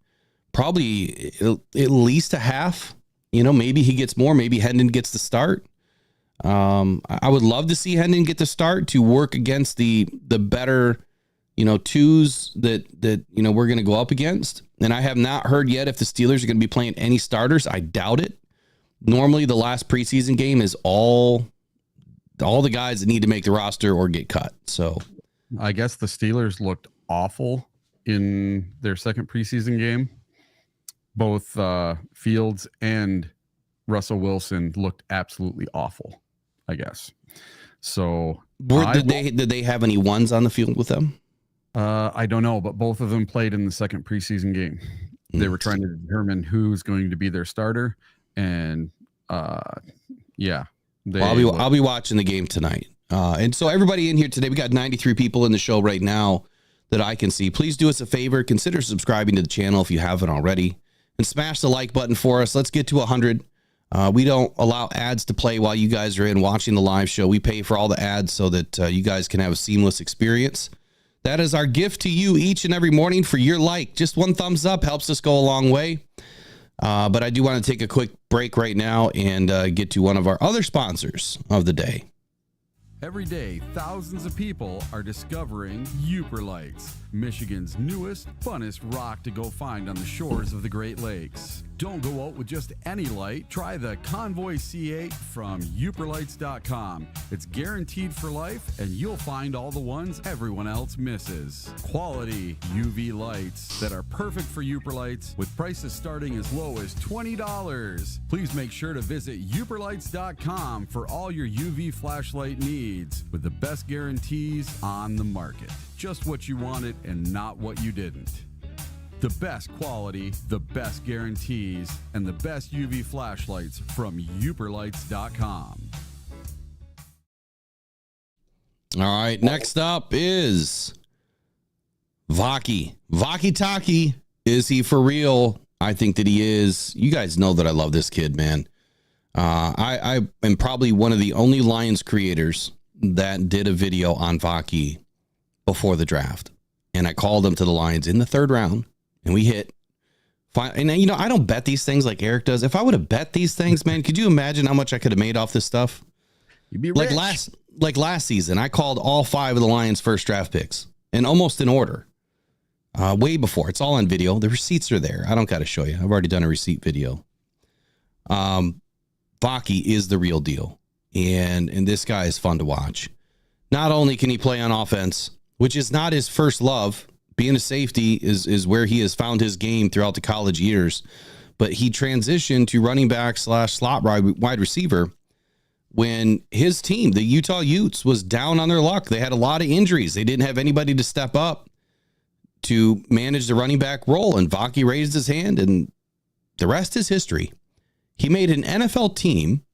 probably at least a half. Maybe he gets more. Maybe Hendon gets the start. I would love to see Hendon get the start to work against the better, twos that we're going to go up against. And I have not heard yet if the Steelers are going to be playing any starters. I doubt it. Normally, the last preseason game is all the guys that need to make the roster or get cut. So I guess the Steelers looked awful in their second preseason game. Both Fields and Russell Wilson looked absolutely awful, I guess. So did they have any ones on the field with them? I don't know, but both of them played in the second preseason game. They were trying to determine who's going to be their starter, and I'll be watching the game tonight. And so everybody in here today, we got 93 people in the show right now that I can see. Please do us a favor, consider subscribing to the channel if you haven't already, and smash the like button for us. Let's get to 100. We don't allow ads to play while you guys are in watching the live show. We pay for all the ads so that you guys can have a seamless experience. That is our gift to you each and every morning for your like. Just one thumbs up helps us go a long way. But I do want to take a quick break right now and get to one of our other sponsors of the day. Every day, thousands of people are discovering Uper Lights, Michigan's newest, funnest rock to go find on the shores of the Great Lakes. Don't go out with just any light. Try the Convoy C8 from uperlights.com. It's guaranteed for life, and you'll find all the ones everyone else misses. Quality UV lights that are perfect for Uper Lights with prices starting as low as $20. Please make sure to visit uperlights.com for all your UV flashlight needs with the best guarantees on the market. Just what you wanted and not what you didn't. The best quality, the best guarantees, and the best UV flashlights from uperlights.com. All right, next up is Vaki. Vaki Taki. Is he for real? I think that he is. You guys know that I love this kid, man. I am probably one of the only Lions creators that did a video on Vaki before the draft. And I called him to the Lions in the third round. And we hit. And, I don't bet these things like Eric does. If I would have bet these things, man, could you imagine how much I could have made off this stuff? You'd be rich. Last season, I called all 5 of the Lions' first draft picks, and almost in order. Way before. It's all on video. The receipts are there. I don't got to show you. I've already done a receipt video. Vaki is the real deal. And this guy is fun to watch. Not only can he play on offense, which is not his first love. Being a safety is where he has found his game throughout the college years. But he transitioned to running back / slot wide receiver when his team, the Utah Utes, was down on their luck. They had a lot of injuries. They didn't have anybody to step up to manage the running back role. And Vaki raised his hand, and the rest is history. He made an NFL team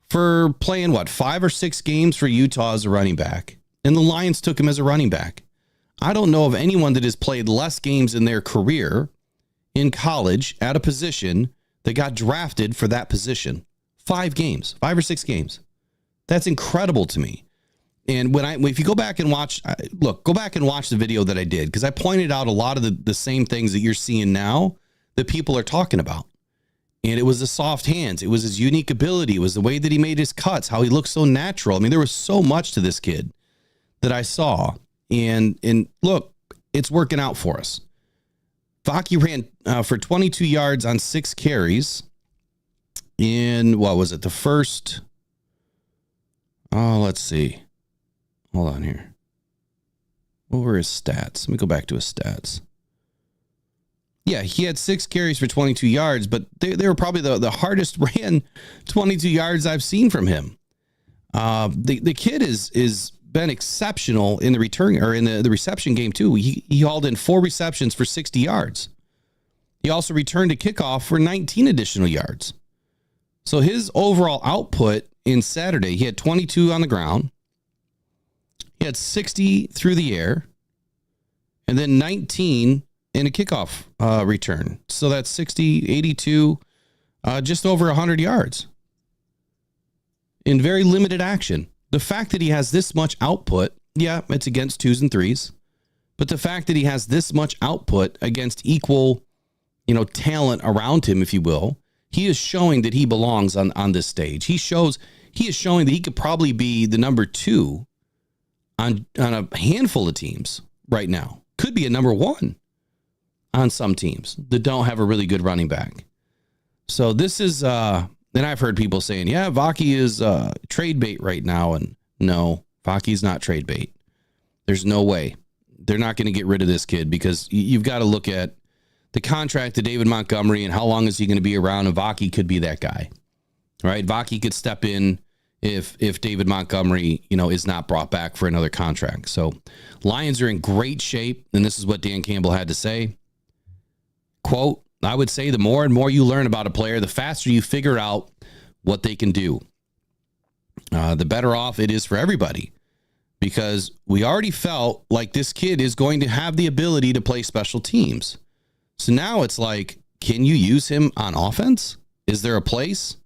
for playing, 5 or 6 games for Utah as a running back. And the Lions took him as a running back. I don't know of anyone that has played less games in their career in college at a position that got drafted for that position. 5 or 6 games. That's incredible to me. And if you go back and watch the video that I did, because I pointed out a lot of the same things that you're seeing now that people are talking about. And it was the soft hands. It was his unique ability. It was the way that he made his cuts, how he looked so natural. I mean, there was so much to this kid that I saw. And look, it's working out for us. Vaki ran for 22 yards on 6 carries in, the first? Oh, let's see. Hold on here. What were his stats? Let me go back to his stats. Yeah, he had 6 carries for 22 yards, but they were probably the hardest ran 22 yards I've seen from him. The kid is been exceptional in the return or in the reception game too. He hauled in 4 receptions for 60 yards. He also returned a kickoff for 19 additional yards. So his overall output in Saturday, he had 22 on the ground. He had 60 through the air, and then 19 in a kickoff return. So that's 60, 82, just over 100 yards in very limited action. The fact that he has this much output, yeah, it's against 2s and 3s, but the fact that he has this much output against equal, talent around him, if you will, he is showing that he belongs on this stage. He is showing that he could probably be the number 2 on a handful of teams right now. Could be a number 1 on some teams that don't have a really good running back. So this is, and I've heard people saying, yeah, Vaki is trade bait right now. And no, Vaki's not trade bait. There's no way. They're not going to get rid of this kid because you've got to look at the contract to David Montgomery and how long is he going to be around, and Vaki could be that guy, right? Vaki could step in if David Montgomery, is not brought back for another contract. So Lions are in great shape, and this is what Dan Campbell had to say. Quote, I would say the more and more you learn about a player, the faster you figure out what they can do. The better off it is for everybody, because we already felt like this kid is going to have the ability to play special teams. So now it's like, can you use him on offense? Is there a place?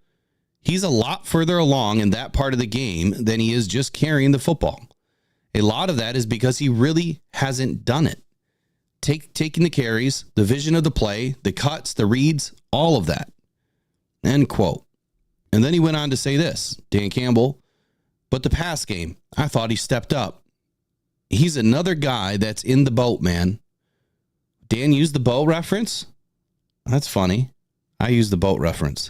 He's a lot further along in that part of the game than he is just carrying the football. A lot of that is because he really hasn't done it. Taking the carries, the vision of the play, the cuts, the reads, all of that. End quote. And then he went on to say this, Dan Campbell, but the pass game, I thought he stepped up. He's another guy that's in the boat, man. Dan used the boat reference. That's funny. I used the boat reference.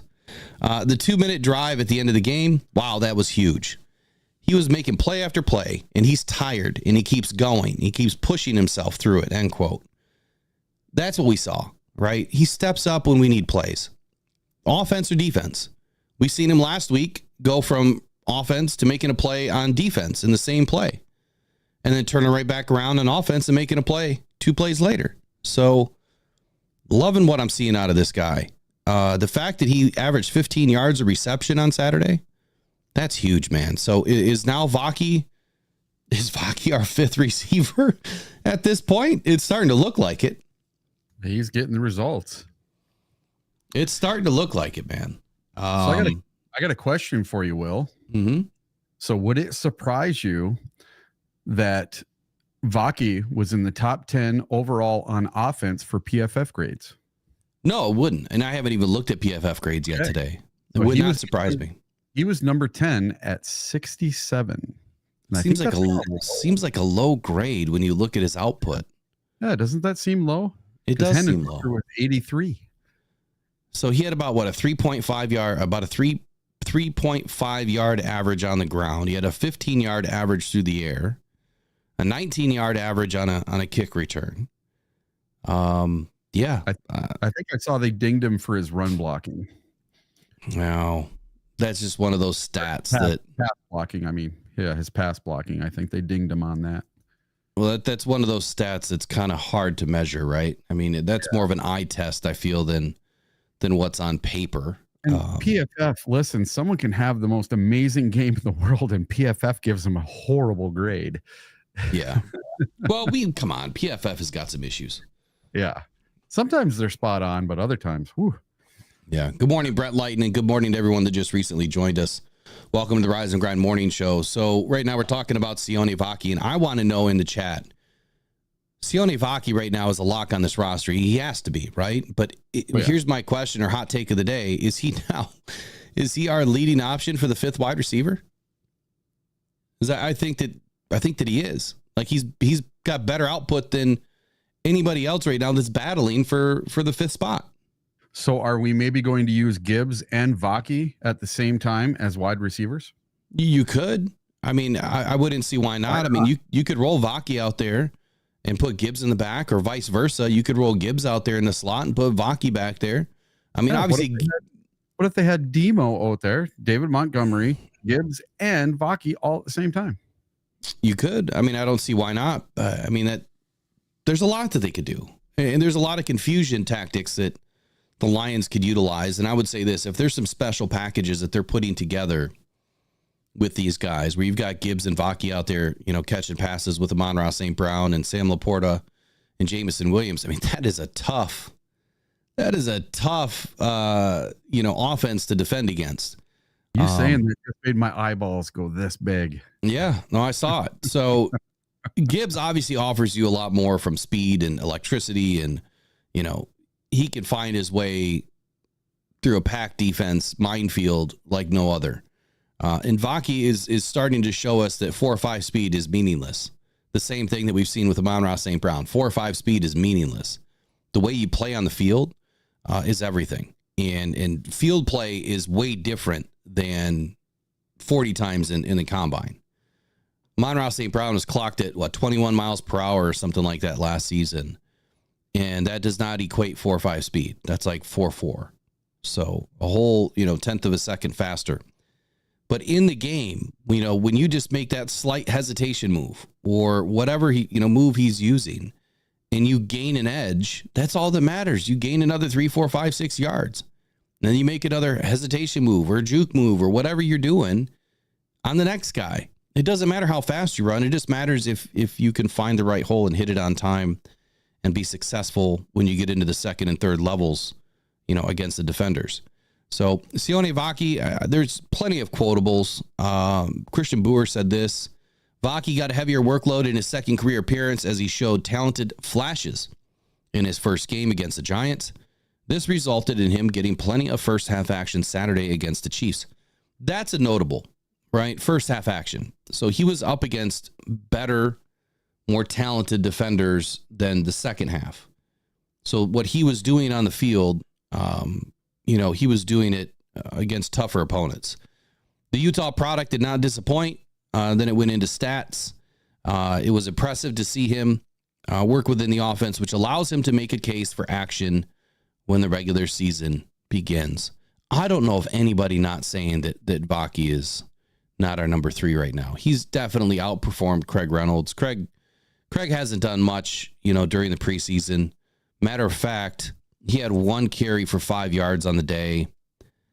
The 2-minute drive at the end of the game, wow, that was huge. He was making play after play, and he's tired, and he keeps going. He keeps pushing himself through it, end quote. That's what we saw, right? He steps up when we need plays. Offense or defense. We seen him last week go from offense to making a play on defense in the same play, and then turning right back around on offense and making a play 2 plays later. So, loving what I'm seeing out of this guy. The fact that he averaged 15 yards of reception on Saturday, that's huge, man. So is Vaki our 5th receiver at this point? It's starting to look like it. He's getting the results. It's starting to look like it, man. So I got a question for you, Will. Mm-hmm. So would it surprise you that Vaki was in the top 10 overall on offense for PFF grades? No, it wouldn't. And I haven't even looked at PFF grades yet today. It So would not surprise me. He was number 10 at 67. And Seems like a low grade when you look at his output. Yeah, doesn't that seem low? It does seem low. With 83. So he had about a 3.5 yard average on the ground. He had a 15-yard average through the air, a 19-yard average on a kick return. Yeah. I think I saw they dinged him for his run blocking. Now, That's just one of those stats pass blocking. I mean, yeah, his pass blocking. I think they dinged him on that. Well, that's one of those stats that's kind of hard to measure, right? I mean, that's more of an eye test, I feel, than what's on paper. And PFF, listen, someone can have the most amazing game in the world, and PFF gives them a horrible grade. Yeah. Well, come on. PFF has got some issues. Yeah. Sometimes they're spot on, but other times, whew. Yeah. Good morning, Brett Lighton, and good morning to everyone that just recently joined us. Welcome to the Rise and Grind Morning Show. So right now we're talking about Sione Vaki, and I want to know in the chat, Sione Vaki right now is a lock on this roster. He has to be, right? But here's my question or hot take of the day. Is he our leading option for the fifth wide receiver? I think that he is. Like he's got better output than anybody else right now that's battling for the fifth spot. So are we maybe going to use Gibbs and Vaki at the same time as wide receivers? You could. I mean, I wouldn't see why not. I mean, you could roll Vaki out there and put Gibbs in the back, or vice versa. You could roll Gibbs out there in the slot and put Vaki back there. I mean, obviously. What if they had Demo out there, David Montgomery, Gibbs, and Vaki all at the same time? You could. I mean, I don't see why not. I mean, there's a lot that they could do. And there's a lot of confusion tactics that the Lions could utilize. And I would say this, if there's some special packages that they're putting together with these guys, where you've got Gibbs and Vaki out there, catching passes with Amon-Ra St. Brown and Sam Laporta and Jamison Williams. I mean, that is a tough, offense to defend against. You saying that just made my eyeballs go this big. Yeah, no, I saw it. So Gibbs obviously offers you a lot more from speed and electricity, and, he can find his way through a packed defense minefield like no other. And Vaki is starting to show us that 4.5 speed is meaningless. The same thing that we've seen with Amon-Ra St. Brown. 4.5 speed is meaningless. The way you play on the field is everything. And field play is way different than 40 times in the combine. Amon-Ra St. Brown was clocked at 21 miles per hour or something like that last season. And that does not equate 4.5 speed. That's like 4.4. So a whole, tenth of a second faster. But in the game, when you just make that slight hesitation move or whatever move he's using, and you gain an edge, that's all that matters. You gain another 3, 4, 5, 6 yards. And then you make another hesitation move or a juke move or whatever you're doing on the next guy. It doesn't matter how fast you run. It just matters if you can find the right hole and hit it on time and be successful when you get into the second and third levels, against the defenders. So Sione Vaki, there's plenty of quotables. Christian Boer said this: Vaki got a heavier workload in his second career appearance as he showed talented flashes in his first game against the Giants. This resulted in him getting plenty of first half action Saturday against the Chiefs. That's a notable, right? First half action. So he was up against better, more talented defenders than the second half. So what he was doing on the field, he was doing it against tougher opponents. The Utah product did not disappoint. Then it went into stats. It was impressive to see him work within the offense, which allows him to make a case for action when the regular season begins. I don't know of anybody not saying that Vaki is not our number 3 right now. He's definitely outperformed Craig Reynolds. Craig hasn't done much, during the preseason. Matter of fact, he had 1 carry for 5 yards on the day.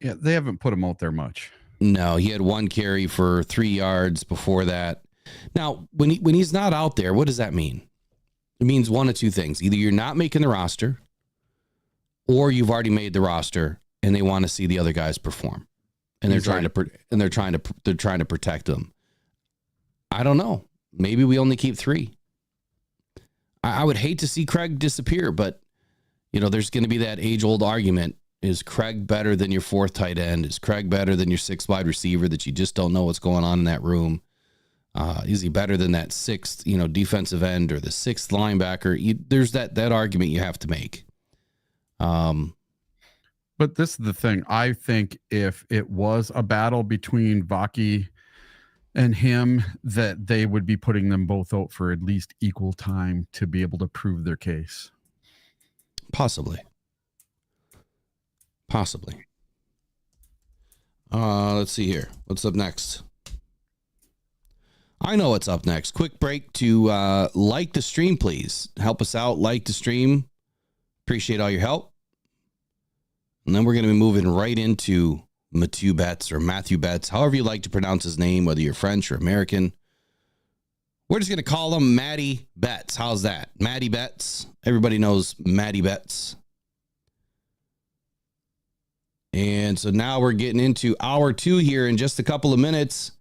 Yeah, they haven't put him out there much. No, he had 1 carry for 3 yards before that. Now, when he's not out there, what does that mean? It means one of two things. Either you're not making the roster, or you've already made the roster and they want to see the other guys perform. And they're trying to protect them. I don't know. Maybe we only keep 3. I would hate to see Craig disappear, but there's going to be that age-old argument. Is Craig better than your 4th tight end? Is Craig better than your 6th wide receiver that you just don't know what's going on in that room? Is he better than that 6th, defensive end or the 6th linebacker? There's that argument you have to make. But this is the thing. I think if it was a battle between Vaki and him, that they would be putting them both out for at least equal time to be able to prove their case. Possibly. Let's see here. What's up next? I know what's up next. Quick break to like the stream, please. Help us out. Like the stream. Appreciate all your help. And then we're going to be moving right into Matthew Betts or Matthew Betts, however you like to pronounce his name, whether you're French or American. We're just going to call him Matty Betts. How's that? Matty Betts. Everybody knows Matty Betts. And so now we're getting into hour 2 here in just a couple of minutes.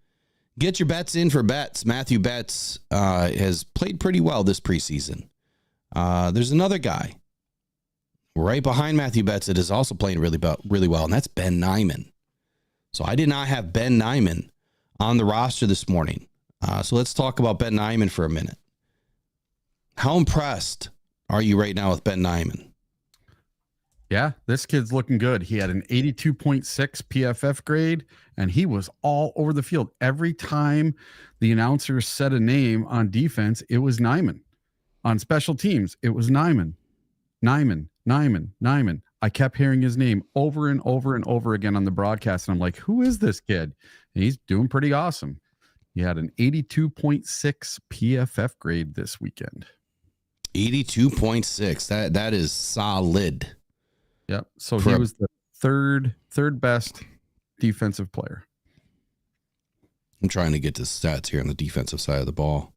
Get your bets in for Betts. Matthew Betts has played pretty well this preseason. There's another guy right behind Matthew Betts that is also playing really well, and that's Ben Nyman. So I did not have Ben Nyman on the roster this morning. So let's talk about Ben Nyman for a minute. How impressed are you right now with Ben Nyman? Yeah, this kid's looking good. He had an 82.6 PFF grade, and he was all over the field. Every time the announcer said a name on defense, it was Nyman. On special teams, it was Nyman. I kept hearing his name over and over and over again on the broadcast, and I'm like, who is this kid? And he's doing pretty awesome. He had an 82.6 PFF grade this weekend. 82.6. That is solid. Yep. So he was the third best defensive player. I'm trying to get to stats here on the defensive side of the ball.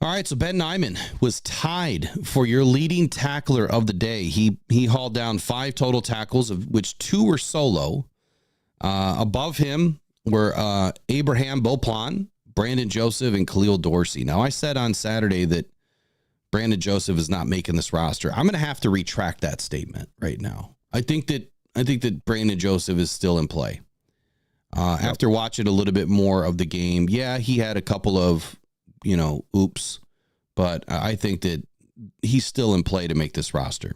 All right, so Ben Nyman was tied for your leading tackler of the day. He hauled down 5 total tackles, of which 2 were solo. Above him were Abraham Beauplan, Brandon Joseph, and Khalil Dorsey. Now, I said on Saturday that Brandon Joseph is not making this roster. I'm going to have to retract that statement right now. I think that Brandon Joseph is still in play. After watching a little bit more of the game, yeah, he had a couple of, oops, but I think that he's still in play to make this roster.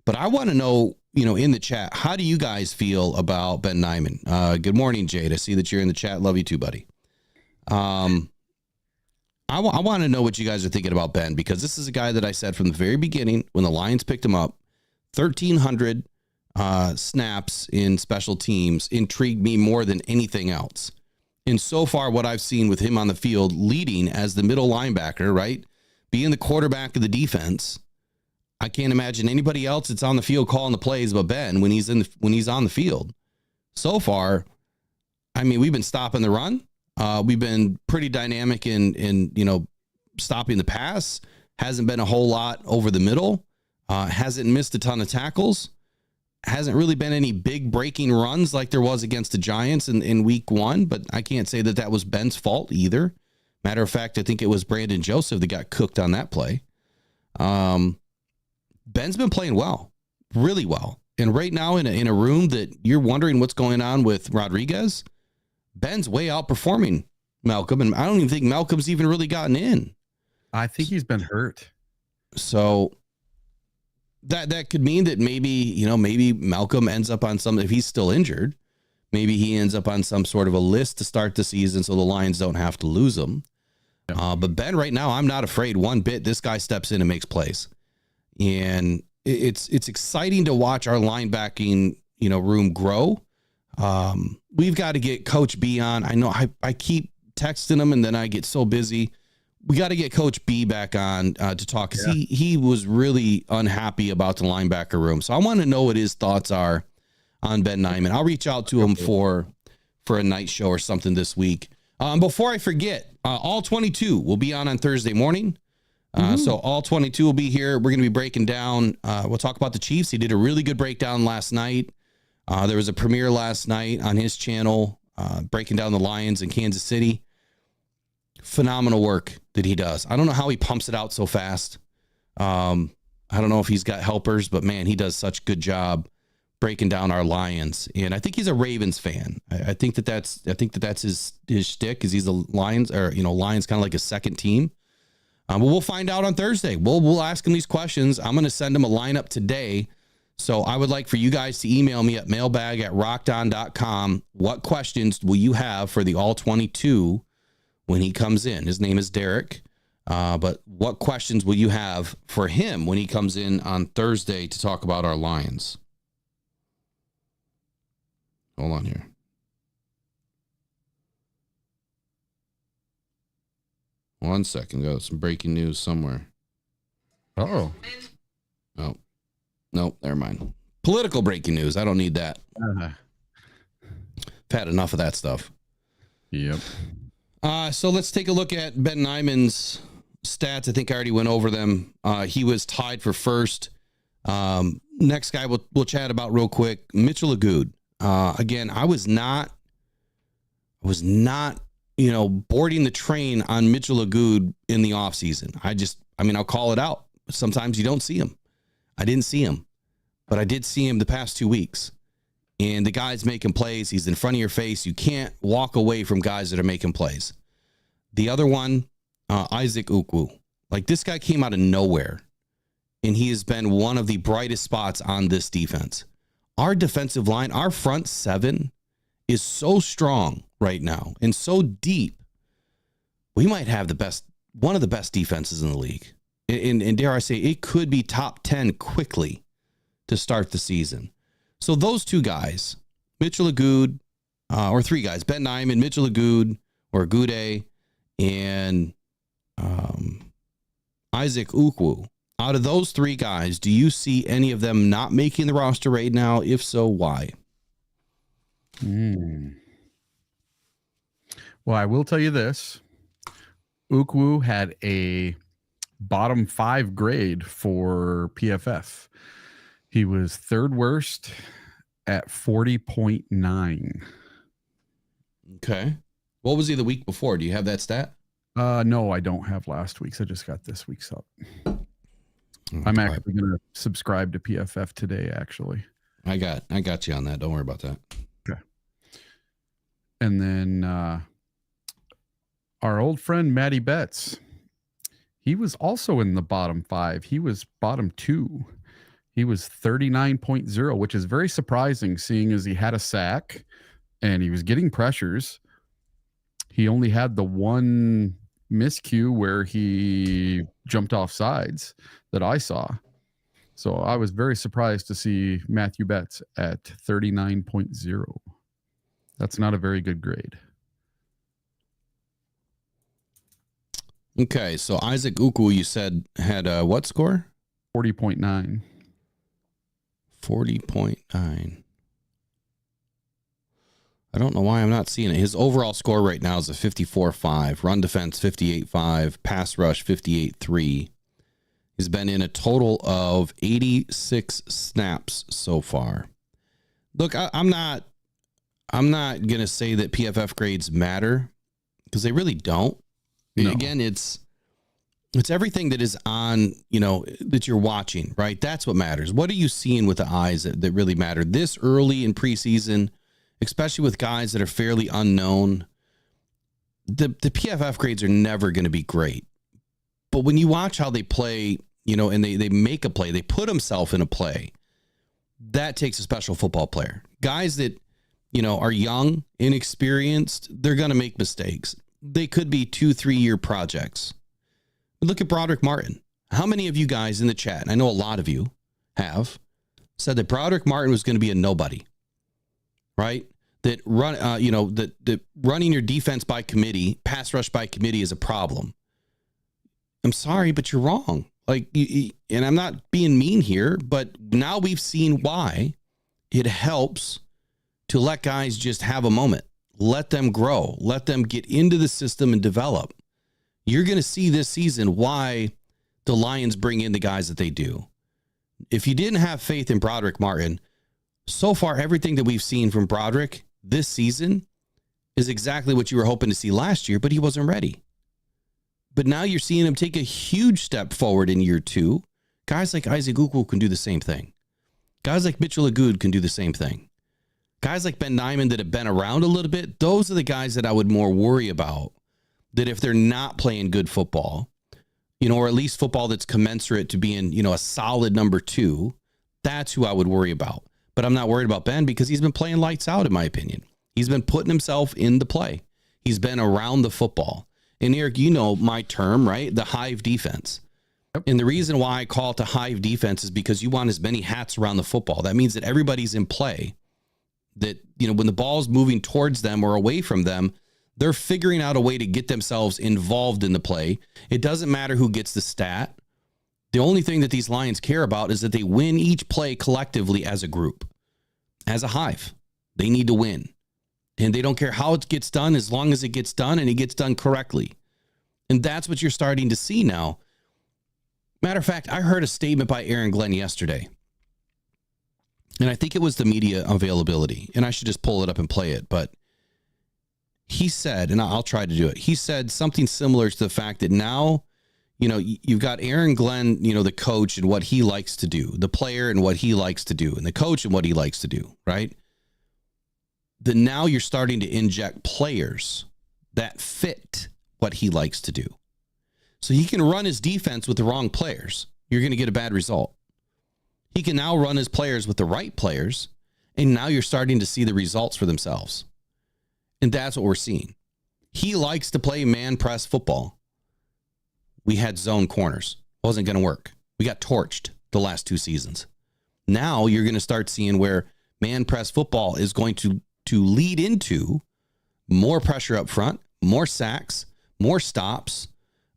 But I want to know, in the chat, how do you guys feel about Ben Nyman? Good morning, Jade. I see that you're in the chat. Love you too, buddy. I want to know what you guys are thinking about Ben, because this is a guy that I said from the very beginning when the Lions picked him up, 1,300 snaps in special teams intrigued me more than anything else. And so far, what I've seen with him on the field, leading as the middle linebacker, right, being the quarterback of the defense, I can't imagine anybody else that's on the field calling the plays but Ben when he's on the field. So far, I mean, we've been stopping the run. We've been pretty dynamic in stopping the pass. Hasn't been a whole lot over the middle. Hasn't missed a ton of tackles. Hasn't really been any big breaking runs like there was against the Giants in week 1, but I can't say that was Ben's fault either. Matter of fact, I think it was Brandon Joseph that got cooked on that play. Ben's been playing well, really well. And right now in a room that you're wondering what's going on with Rodriguez, Ben's way outperforming Malcolm, and I don't even think Malcolm's even really gotten in. I think he's been hurt. So that could mean that maybe Malcolm ends up on some, if he's still injured, maybe he ends up on some sort of a list to start the season so the Lions don't have to lose him. But Ben, right now, I'm not afraid one bit. This guy steps in and makes plays. And it's exciting to watch our linebacking, room grow. We've got to get Coach B on. I know I keep texting him and then I get so busy. We got to get Coach B back on to talk, because he was really unhappy about the linebacker room. So I want to know what his thoughts are on Ben Nyman. I'll reach out to him for a night show or something this week. Before I forget, All 22 will be on Thursday morning. So All 22 will be here. We're going to be breaking down. We'll talk about the Chiefs. He did a really good breakdown last night. There was a premiere last night on his channel breaking down the Lions in Kansas City. Phenomenal work that he does. I don't know how he pumps it out so fast. I don't know if he's got helpers, but man, he does such a good job breaking down our Lions. And I think he's a Ravens fan. I think that's his shtick, because he's a Lions, or Lions kind of like a second team. But we'll find out on Thursday. We'll ask him these questions. I'm going to send him a lineup today. So I would like for you guys to email me at mailbag@rockedon.com. What questions will you have for the All 22 when he comes in? His name is Derek. But what questions will you have for him when he comes in on Thursday to talk about our Lions? Hold on here. One second. Got some breaking news somewhere. Oh. Oh. Nope, never mind. Political breaking news. I don't need that. I've had enough of that stuff. Yep. So let's take a look at Ben Nyman's stats. I think I already went over them. He was tied for first. Next guy we'll chat about real quick. Mitchell Agood. Again, I was not, boarding the train on Mitchell Agood in the offseason. I'll call it out. Sometimes you don't see him. I didn't see him, but I did see him the past 2 weeks. And the guy's making plays. He's in front of your face. You can't walk away from guys that are making plays. The other one, Isaac Ukwu. Like, this guy came out of nowhere, and he has been one of the brightest spots on this defense. Our defensive line, our front seven is so strong right now and so deep. We might have one of the best defenses in the league. And dare I say, it could be top 10 quickly to start the season. So those two guys, Mitchell Agood, or three guys, Ben Nyman, Mitchell Agood, or Agude, and Isaac Ukwu. Out of those three guys, do you see any of them not making the roster right now? If so, why? Well, I will tell you this. Ukwu had a bottom 5 grade for PFF. He was third worst at 40.9. Okay. What was he the week before? Do you have that stat? No, I don't have last week's. I just got this week's up. I'm actually going to subscribe to PFF today, actually. I got you on that. Don't worry about that. Okay. And then our old friend Matty Betts, he was also in the bottom 5. He was bottom 2. He was 39.0, which is very surprising, seeing as he had a sack and he was getting pressures. He only had the one miscue where he jumped off sides that I saw. So I was very surprised to see Matthew Betts at 39.0. That's not a very good grade. Okay, so Isaac Ukwu, you said, had a what score? 40.9. 40.9. I don't know why I'm not seeing it. His overall score right now is a 54.5. Run defense, 58.5. Pass rush, 58.3. He's been in a total of 86 snaps so far. Look, I'm not going to say that PFF grades matter, because they really don't. No. Again, it's everything that is on, that you're watching, right? That's what matters. What are you seeing with the eyes that really matter this early in preseason, especially with guys that are fairly unknown? The PFF grades are never going to be great. But when you watch how they play, and they make a play, they put themselves in a play, that takes a special football player. Guys that, are young, inexperienced, they're going to make mistakes. They could be 2-3 year projects. Look at Broderick Martin. How many of you guys in the chat, and I know a lot of you have, said that Broderick Martin was going to be a nobody, right? That that running your defense by committee, pass rush by committee is a problem. I'm sorry, but you're wrong. And I'm not being mean here, but now we've seen why it helps to let guys just have a moment. Let them grow. Let them get into the system and develop. You're going to see this season why the Lions bring in the guys that they do. If you didn't have faith in Broderick Martin, so far everything that we've seen from Broderick this season is exactly what you were hoping to see last year, but he wasn't ready. But now you're seeing him take a huge step forward in year 2. Guys like Isaac Ukwu can do the same thing. Guys like Mitchell Agood can do the same thing. Guys like Ben Nyman that have been around a little bit, those are the guys that I would more worry about, that if they're not playing good football, or at least football that's commensurate to being, a solid number 2, that's who I would worry about. But I'm not worried about Ben because he's been playing lights out, in my opinion. He's been putting himself in the play. He's been around the football. And Eric, my term, right? The hive defense. Yep. And the reason why I call it the hive defense is because you want as many hats around the football. That means that everybody's in play. that, when the ball's moving towards them or away from them, they're figuring out a way to get themselves involved in the play. It doesn't matter who gets the stat. The only thing that these Lions care about is that they win each play collectively as a group, as a hive. They need to win. And they don't care how it gets done as long as it gets done and it gets done correctly. And that's what you're starting to see now. Matter of fact, I heard a statement by Aaron Glenn yesterday. And I think it was the media availability. And I should just pull it up and play it. But he said, and I'll try to do it. He said something similar to the fact that now, you've got Aaron Glenn, the coach and what he likes to do, the player and what he likes to do, and the coach and what he likes to do, right? That now you're starting to inject players that fit what he likes to do. So he can run his defense with the wrong players. You're going to get a bad result. He can now run his players with the right players, and now you're starting to see the results for themselves. And that's what we're seeing. He likes to play man press football. We had zone corners. Wasn't going to work. We got torched the last 2 seasons. Now you're going to start seeing where man press football is going to lead into more pressure up front, more sacks, more stops,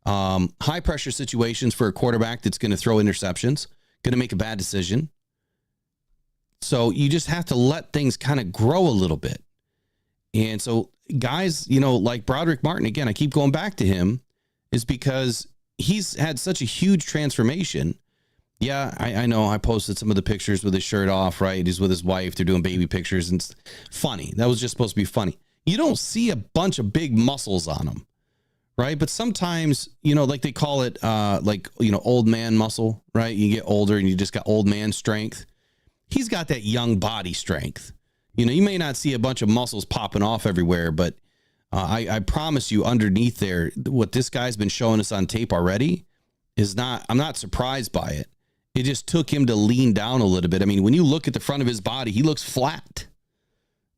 high pressure situations for a quarterback that's going to throw interceptions, going to make a bad decision. So you just have to let things kind of grow a little bit. And so guys, like Broderick Martin, again, I keep going back to him, is because he's had such a huge transformation. Yeah, I know I posted some of the pictures with his shirt off, right? He's with his wife. They're doing baby pictures, and it's funny. That was just supposed to be funny. You don't see a bunch of big muscles on him, right? But sometimes, like they call it, old man muscle, right? You get older and you just got old man strength. He's got that young body strength. You may not see a bunch of muscles popping off everywhere, but I promise you underneath there, what this guy's been showing us on tape already I'm not surprised by it. It just took him to lean down a little bit. I mean, when you look at the front of his body, he looks flat.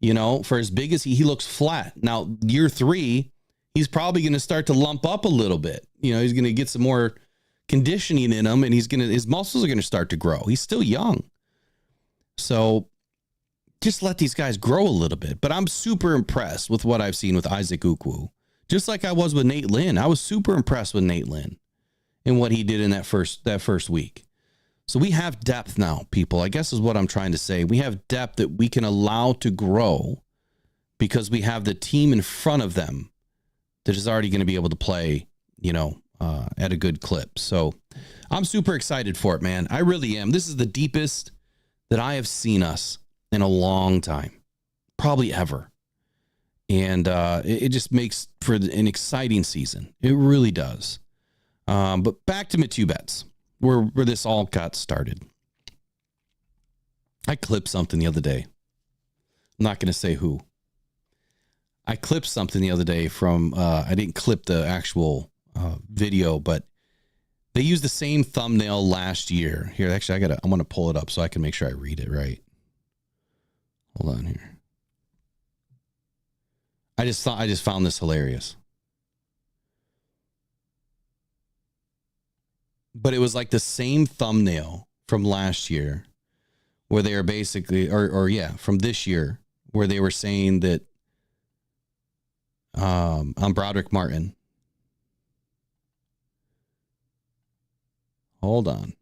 For as big as he looks flat. Now, year 3, he's probably going to start to lump up a little bit. He's going to get some more conditioning in him, and his muscles are going to start to grow. He's still young. So just let these guys grow a little bit. But I'm super impressed with what I've seen with Isaac Ukwu. Just like I was with Nate Lynn. I was super impressed with Nate Lynn and what he did in that first week. So we have depth now, people, I guess is what I'm trying to say. We have depth that we can allow to grow because we have the team in front of them that is already going to be able to play, at a good clip. So I'm super excited for it, man. I really am. This is the deepest that I have seen us in a long time, probably ever. And it just makes for an exciting season. It really does. But back to my 2 bets. Where this all got started. I clipped something the other day. I'm not going to say who. I clipped something the other day from, I didn't clip the actual video, but they used the same thumbnail last year. Here, actually, I'm going to pull it up so I can make sure I read it right. Hold on here. I just found this hilarious. But it was like the same thumbnail from last year where they are basically, from this year, where they were saying that I'm Broderick Martin. Hold on.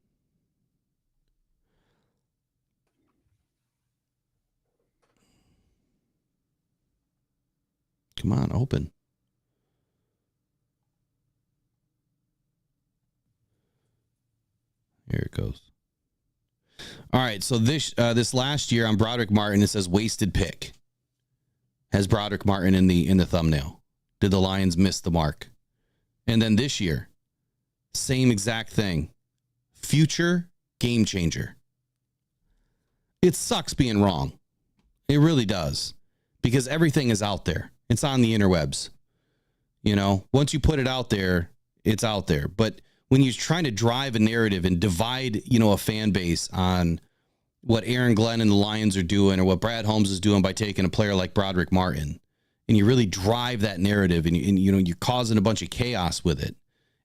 Come on, open. Here it goes. All right, so this last year on Broderick Martin, it says wasted pick. Has Broderick Martin in the thumbnail. Did the Lions miss the mark? And then this year, same exact thing. Future game changer. It sucks being wrong. It really does. Because everything is out there. It's on the interwebs. Once you put it out there, it's out there. But when you're trying to drive a narrative and divide, a fan base on what Aaron Glenn and the Lions are doing or what Brad Holmes is doing by taking a player like Broderick Martin, and you really drive that narrative and you're causing a bunch of chaos with it.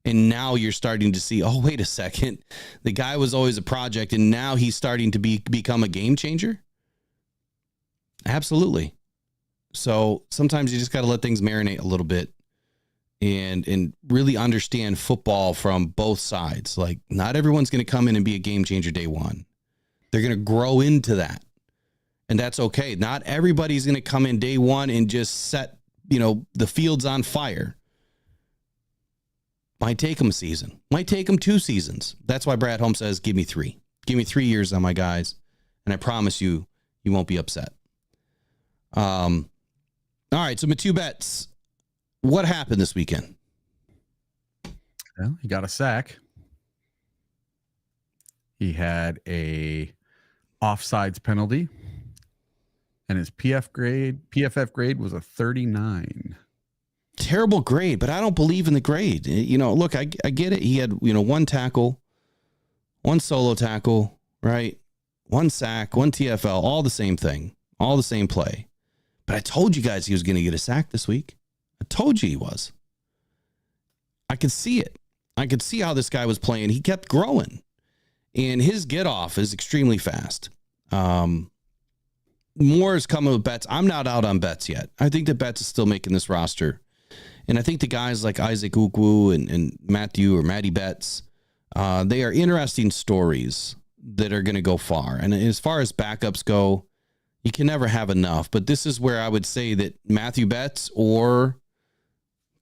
And now you're starting to see, oh, wait a second. The guy was always a project and now he's starting to become a game changer. Absolutely. So sometimes you just got to let things marinate a little bit and really understand football from both sides. Like, not everyone's going to come in and be a game changer day one. They're going to grow into that. And that's okay. Not everybody's going to come in day one and just set, the fields on fire. Might take them a season. Might take them 2 seasons. That's why Brad Holmes says, give me 3. Give me 3 years on my guys. And I promise you, you won't be upset. All right. So my 2 bets. What happened this weekend? Well, he got a sack. He had a offsides penalty. And his PFF grade was a 39. Terrible grade, but I don't believe in the grade. Look, I get it. He had, 1 tackle, 1 solo tackle, right? 1 sack, 1 TFL, all the same thing, all the same play. But I told you guys he was going to get a sack this week. I told you he was. I could see it. I could see how this guy was playing. He kept growing, and his get off is extremely fast. More is coming with Betts. I'm not out on Betts yet. I think that Betts is still making this roster. And I think the guys like Isaac Ukwu and Matty Betts, they are interesting stories that are going to go far. And as far as backups go, you can never have enough. But this is where I would say that Matthew Betts or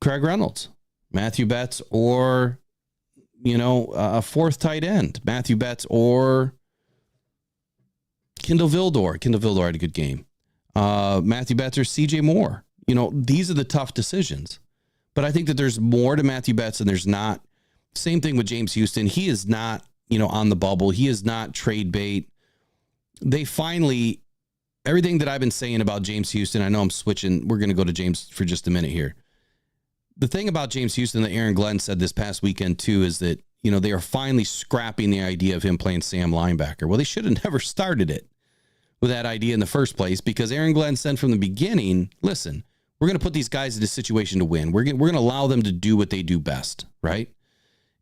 Craig Reynolds. Matthew Betts or, a 4th tight end. Matthew Betts or Kindle Vildor. Kindle Vildor had a good game. Matthew Betts or CJ Moore. These are the tough decisions. But I think that there's more to Matthew Betts than there's not. Same thing with James Houston. He is not, on the bubble. He is not trade bait. They finally, everything that I've been saying about James Houston, I know I'm switching. We're going to go to James for just a minute here. The thing about James Houston that Aaron Glenn said this past weekend too is that, they are finally scrapping the idea of him playing Sam linebacker. Well, they should have never started it with that idea in the first place, because Aaron Glenn said from the beginning, listen, we're going to put these guys in a situation to win. We're going to allow them to do what they do best, right?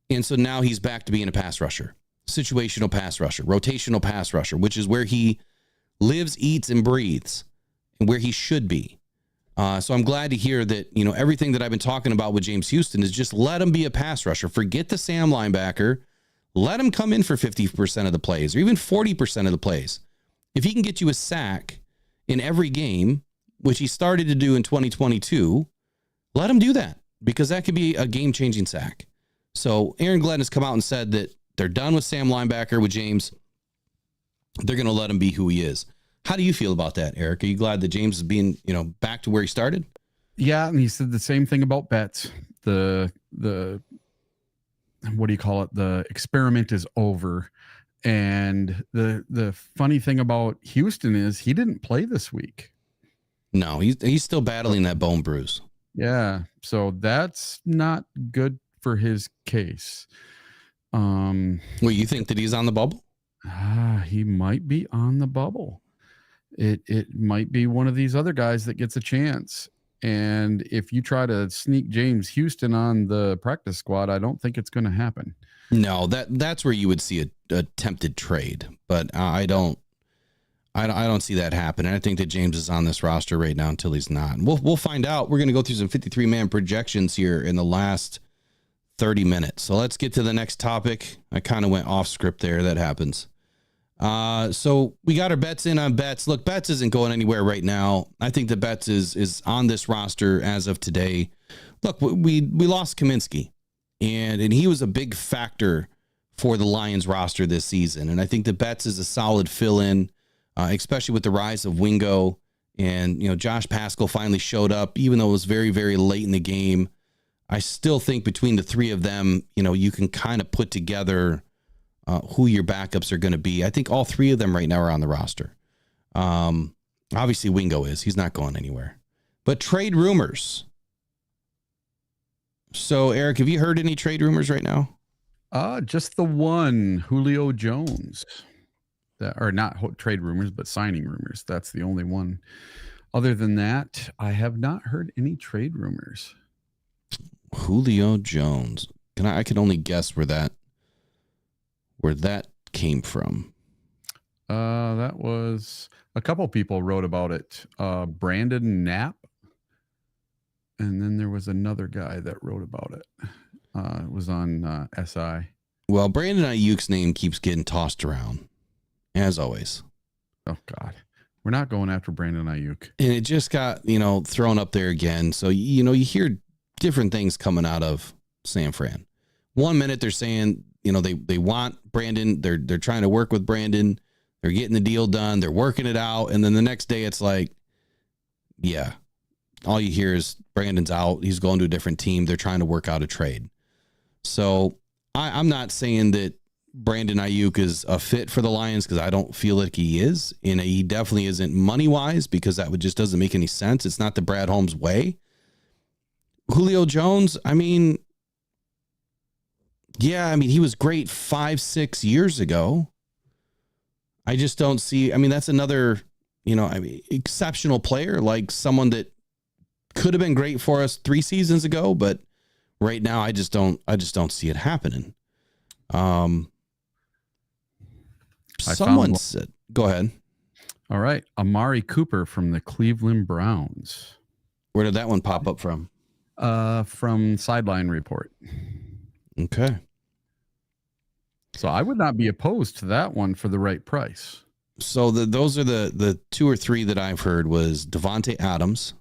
And so now he's back to being a pass rusher, situational pass rusher, rotational pass rusher, which is where he lives, eats, and breathes, and where he should be. So I'm glad to hear that, everything that I've been talking about with James Houston is just let him be a pass rusher. Forget the Sam linebacker. Let him come in for 50% of the plays or even 40% of the plays. If he can get you a sack in every game, which he started to do in 2022, let him do that, because that could be a game-changing sack. So Aaron Glenn has come out and said that they're done with Sam linebacker with James. They're going to let him be who he is. How do you feel about that, Eric? Are you glad that James is being, back to where he started? Yeah, and he said the same thing about Betts. The what do you call it? The experiment is over. And the funny thing about Houston is he didn't play this week. No, he's still battling that bone bruise. Yeah, so that's not good for his case. Well, you think that he's on the bubble? He might be on the bubble. It might be one of these other guys that gets a chance. And if you try to sneak James Houston on the practice squad, I don't think it's going to happen. No, that's where you would see a attempted trade, but I don't see that happen. And I think that James is on this roster right now until he's not. We'll find out. We're going to go through some 53-man projections here in the last 30 minutes. So let's get to the next topic. I kind of went off script there. That happens. So we got our bets in on Betts. Look, Betts isn't going anywhere right now. I think that Betts is on this roster as of today. Look, we lost Kaminsky, and he was a big factor for the Lions roster this season. And I think that Betts is a solid fill-in, especially with the rise of Wingo. And, Josh Paschal finally showed up, even though it was very, very late in the game. I still think between the three of them, you can kind of put together who your backups are going to be. I think all three of them right now are on the roster. Obviously, Wingo is. He's not going anywhere. But trade rumors. So, Eric, have you heard any trade rumors right now? Just the one, Julio Jones. That are not trade rumors, but signing rumors. That's the only one. Other than that, I have not heard any trade rumors. Julio Jones. I can only guess where that came from. That was a couple people wrote about it. Brandon Knapp. And then there was another guy that wrote about it. It was on SI. Well, Brandon Ayuk's name keeps getting tossed around, as always. Oh, God. We're not going after Brandon Ayuk. And it just got, thrown up there again. So, you hear different things coming out of San Fran. 1 minute they're saying, they want Brandon. They're trying to work with Brandon. They're getting the deal done. They're working it out. And then the next day it's like, yeah, all you hear is Brandon's out. He's going to a different team. They're trying to work out a trade. So I'm not saying that Brandon Ayuk is a fit for the Lions because I don't feel like he is. And he definitely isn't money-wise because that just doesn't make any sense. It's not the Brad Holmes way. Julio Jones, he was great 5-6 years ago. I just don't see, that's another, exceptional player, like someone that could have been great for us 3 seasons ago, but right now I just don't see it happening. Someone said, go ahead. All right. Amari Cooper from the Cleveland Browns. Where did that one pop up from? From Sideline Report. Okay. So I would not be opposed to that one for the right price. So those are the 2 or 3 that I've heard was Devontae Adams.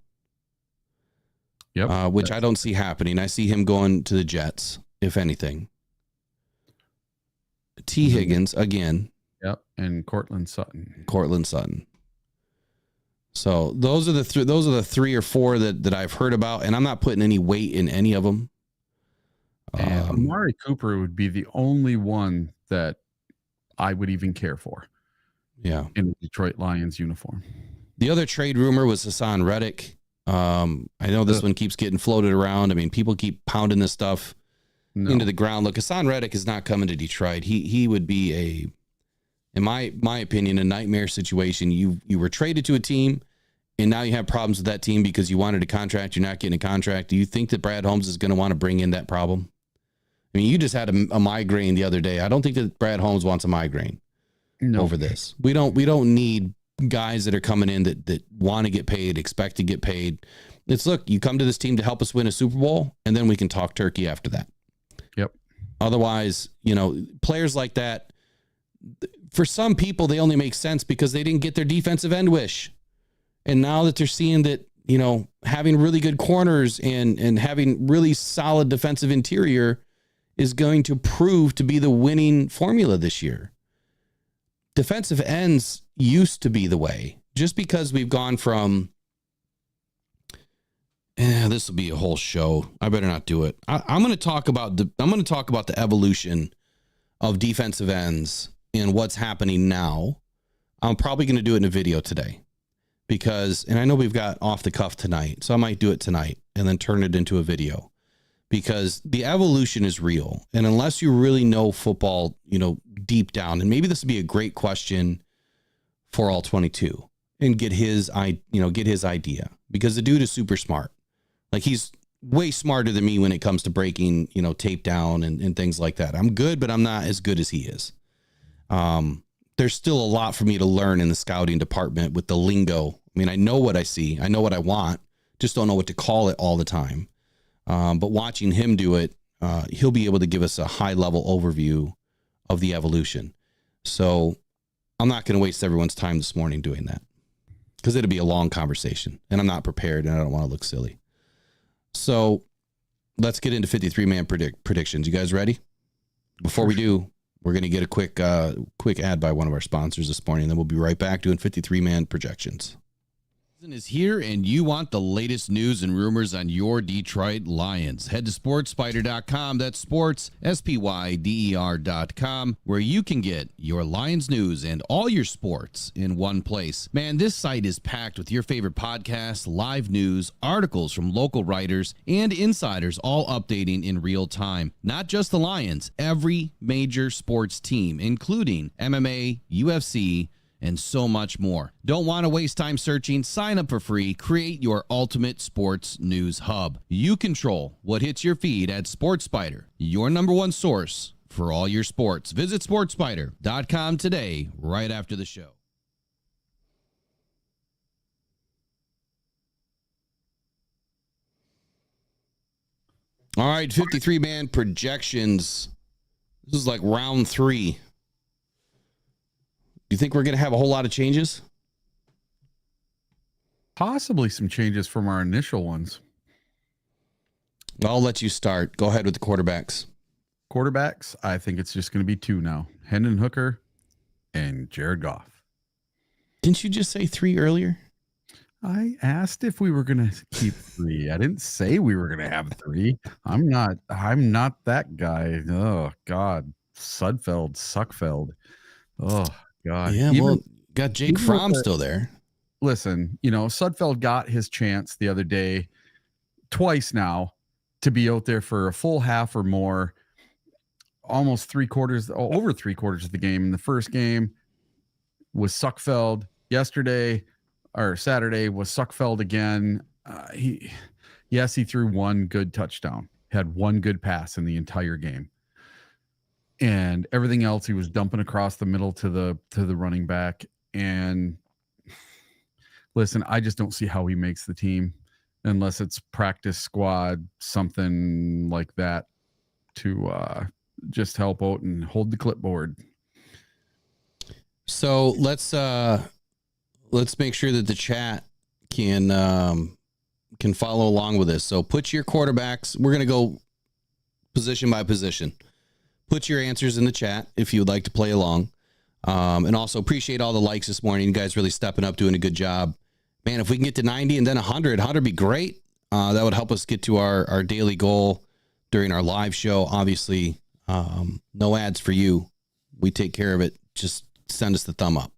Yep. Which I don't see happening. I see him going to the Jets, if anything. T. Higgins again. Yep. And Cortland Sutton. So those are the 3 or 4 that I've heard about, and I'm not putting any weight in any of them. And Amari Cooper would be the only one that I would even care for. Yeah. In the Detroit Lions uniform. The other trade rumor was Hassan Reddick. I know this one keeps getting floated around. People keep pounding this stuff into the ground. Look, Hassan Reddick is not coming to Detroit. He would be in my opinion, a nightmare situation. You were traded to a team, and now you have problems with that team because you wanted a contract. You're not getting a contract. Do you think that Brad Holmes is going to want to bring in that problem? You just had a migraine the other day. I don't think that Brad Holmes wants a migraine over this. We don't need guys that are coming in that want to get paid, expect to get paid. It's look, you come to this team to help us win a Super Bowl, and then we can talk turkey after that. Yep. Otherwise, players like that, for some people, they only make sense because they didn't get their defensive end wish. And now that they're seeing that, having really good corners and having really solid defensive interior is going to prove to be the winning formula this year. Defensive ends used to be the way. Just because we've gone from, this will be a whole show. I better not do it. I'm going to talk about the evolution of defensive ends and what's happening now. I'm probably going to do it in a video today and I know we've got off the cuff tonight, so I might do it tonight and then turn it into a video because the evolution is real. And unless you really know football, deep down, and maybe this would be a great question for all 22 and get his idea, because the dude is super smart. Like, he's way smarter than me when it comes to breaking, tape down and things like that. I'm good, but I'm not as good as he is. There's still a lot for me to learn in the scouting department with the lingo. I know what I see. I know what I want. Just don't know what to call it all the time. But watching him do it, he'll be able to give us a high level overview of the evolution. So I'm not going to waste everyone's time this morning doing that because it'll be a long conversation and I'm not prepared and I don't want to look silly. So let's get into 53-man predictions. You guys ready? Before we do, we're going to get a quick ad by one of our sponsors this morning. Then we'll be right back doing 53-man projections. Is here and you want the latest news and rumors on your Detroit Lions. Head to sportspider.com. That's sports, SPYDER.com, where you can get your Lions news and all your sports in one place. Man, this site is packed with your favorite podcasts, live news, articles from local writers, and insiders, all updating in real time. Not just the Lions, every major sports team, including MMA, UFC, and so much more. Don't want to waste time searching? Sign up for free. Create your ultimate sports news hub. You control what hits your feed at SportsSpider, your number one source for all your sports. Visit sportspider.com today, right after the show. All right, 53-man projections. This is like round 3. Do you think we're going to have a whole lot of changes? Possibly some changes from our initial ones. I'll let you start. Go ahead with the quarterbacks. Quarterbacks, I think it's just going to be 2 now. Hendon Hooker and Jared Goff. Didn't you just say 3 earlier? I asked if we were going to keep 3. I didn't say we were going to have 3. I'm not that guy. Oh, God. Suckfeld. Oh, God. Yeah, well, got Jake Fromm still there. Listen, Sudfeld got his chance the other day twice now to be out there for a full half or more, almost over 3/4 of the game. In the first game was Suckfeld. Saturday was Suckfeld again. He threw 1 good touchdown, had 1 good pass in the entire game. And everything else he was dumping across the middle to the running back. And listen, I just don't see how he makes the team unless it's practice squad, something like that, to just help out and hold the clipboard. So let's make sure that the chat can follow along with this. So put your quarterbacks. We're going to go position by position. Put your answers in the chat if you would like to play along. And also appreciate all the likes this morning. You guys really stepping up, doing a good job. Man, if we can get to 90 and then 100 would be great. That would help us get to our daily goal during our live show. Obviously, no ads for you. We take care of it. Just send us the thumb up.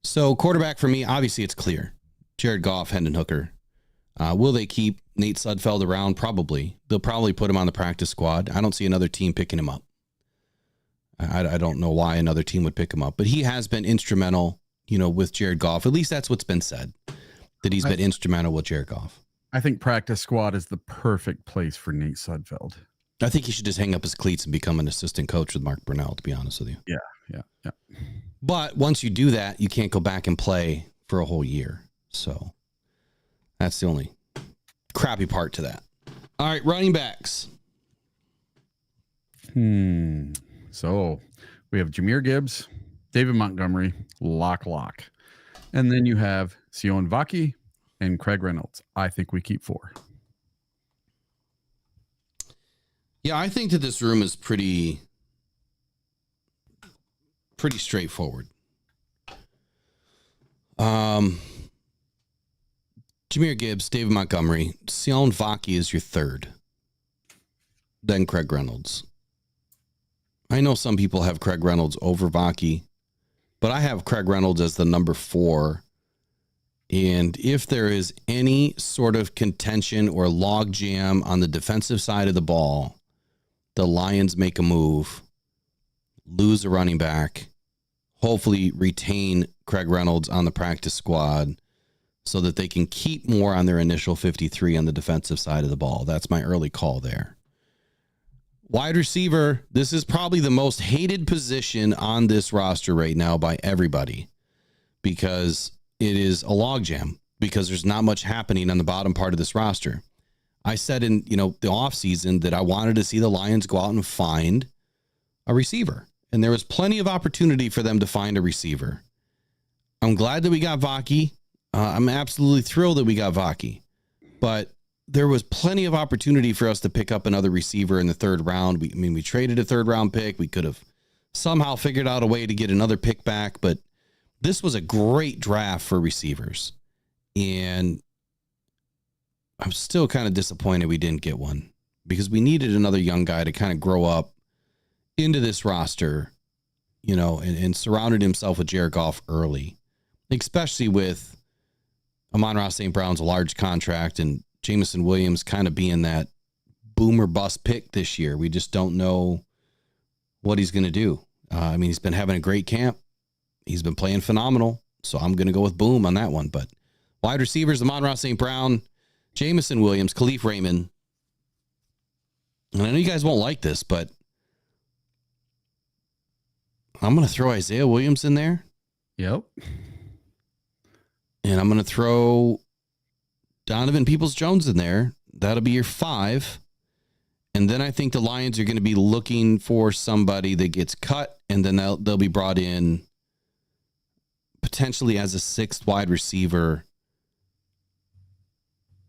So quarterback for me, obviously it's clear. Jared Goff, Hendon Hooker. Will they keep Nate Sudfeld around? Probably. They'll probably put him on the practice squad. I don't see another team picking him up. I don't know why another team would pick him up, but he has been instrumental, with Jared Goff. At least that's what's been said, that he's been instrumental with Jared Goff. I think practice squad is the perfect place for Nate Sudfeld. I think he should just hang up his cleats and become an assistant coach with Mark Brunell, to be honest with you. Yeah. But once you do that, you can't go back and play for a whole year. So that's the only crappy part to that. All right, running backs. So we have Jahmyr Gibbs, David Montgomery, lock. And then you have Sion Vaki and Craig Reynolds. I think we keep 4. Yeah, I think that this room is pretty straightforward. Jahmyr Gibbs, David Montgomery, Sion Vaki is your 3rd. Then Craig Reynolds. I know some people have Craig Reynolds over Vaki, but I have Craig Reynolds as the number 4. And if there is any sort of contention or log jam on the defensive side of the ball, the Lions make a move, lose a running back, hopefully retain Craig Reynolds on the practice squad so that they can keep more on their initial 53 on the defensive side of the ball. That's my early call there. Wide receiver, this is probably the most hated position on this roster right now by everybody because it is a logjam, because there's not much happening on the bottom part of this roster. I said in the offseason that I wanted to see the Lions go out and find a receiver, and there was plenty of opportunity for them to find a receiver. I'm glad that we got Vaki. I'm absolutely thrilled that we got Vaki, but there was plenty of opportunity for us to pick up another receiver in the 3rd round. We traded a 3rd round pick. We could have somehow figured out a way to get another pick back, but this was a great draft for receivers. And I'm still kind of disappointed we didn't get one, because we needed another young guy to kind of grow up into this roster, and surrounded himself with Jared Goff early, especially with Amon-Ra St. Brown's a large contract and Jameson Williams kind of being that boomer bust pick this year. We just don't know what he's going to do. He's been having a great camp. He's been playing phenomenal. So I'm going to go with boom on that one. But wide receivers, Amon-Ra St. Brown, Jameson Williams, Khalif Raymond. And I know you guys won't like this, but I'm going to throw Isaiah Williams in there. Yep. And I'm going to throw Donovan Peoples-Jones in there. That'll be your 5. And then I think the Lions are going to be looking for somebody that gets cut, and then they'll be brought in potentially as a 6th wide receiver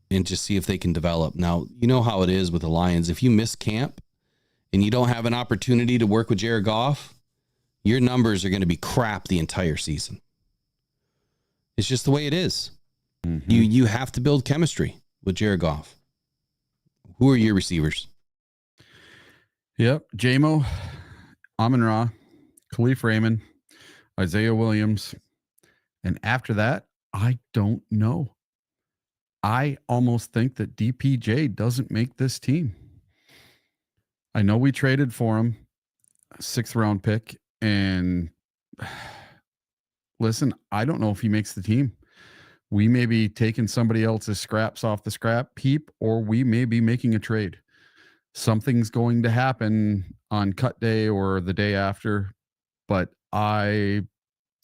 and just see if they can develop. Now, you know how it is with the Lions. If you miss camp and you don't have an opportunity to work with Jared Goff, your numbers are going to be crap the entire season. It's just the way it is. Mm-hmm. You have to build chemistry with Jared Goff. Who are your receivers? Yep. J-Mo, Amon-Ra, Khalif Raymond, Isaiah Williams. And after that, I don't know. I almost think that DPJ doesn't make this team. I know we traded for him, a 6th round pick. And listen, I don't know if he makes the team. We may be taking somebody else's scraps off the scrap heap, or we may be making a trade. Something's going to happen on cut day or the day after, but I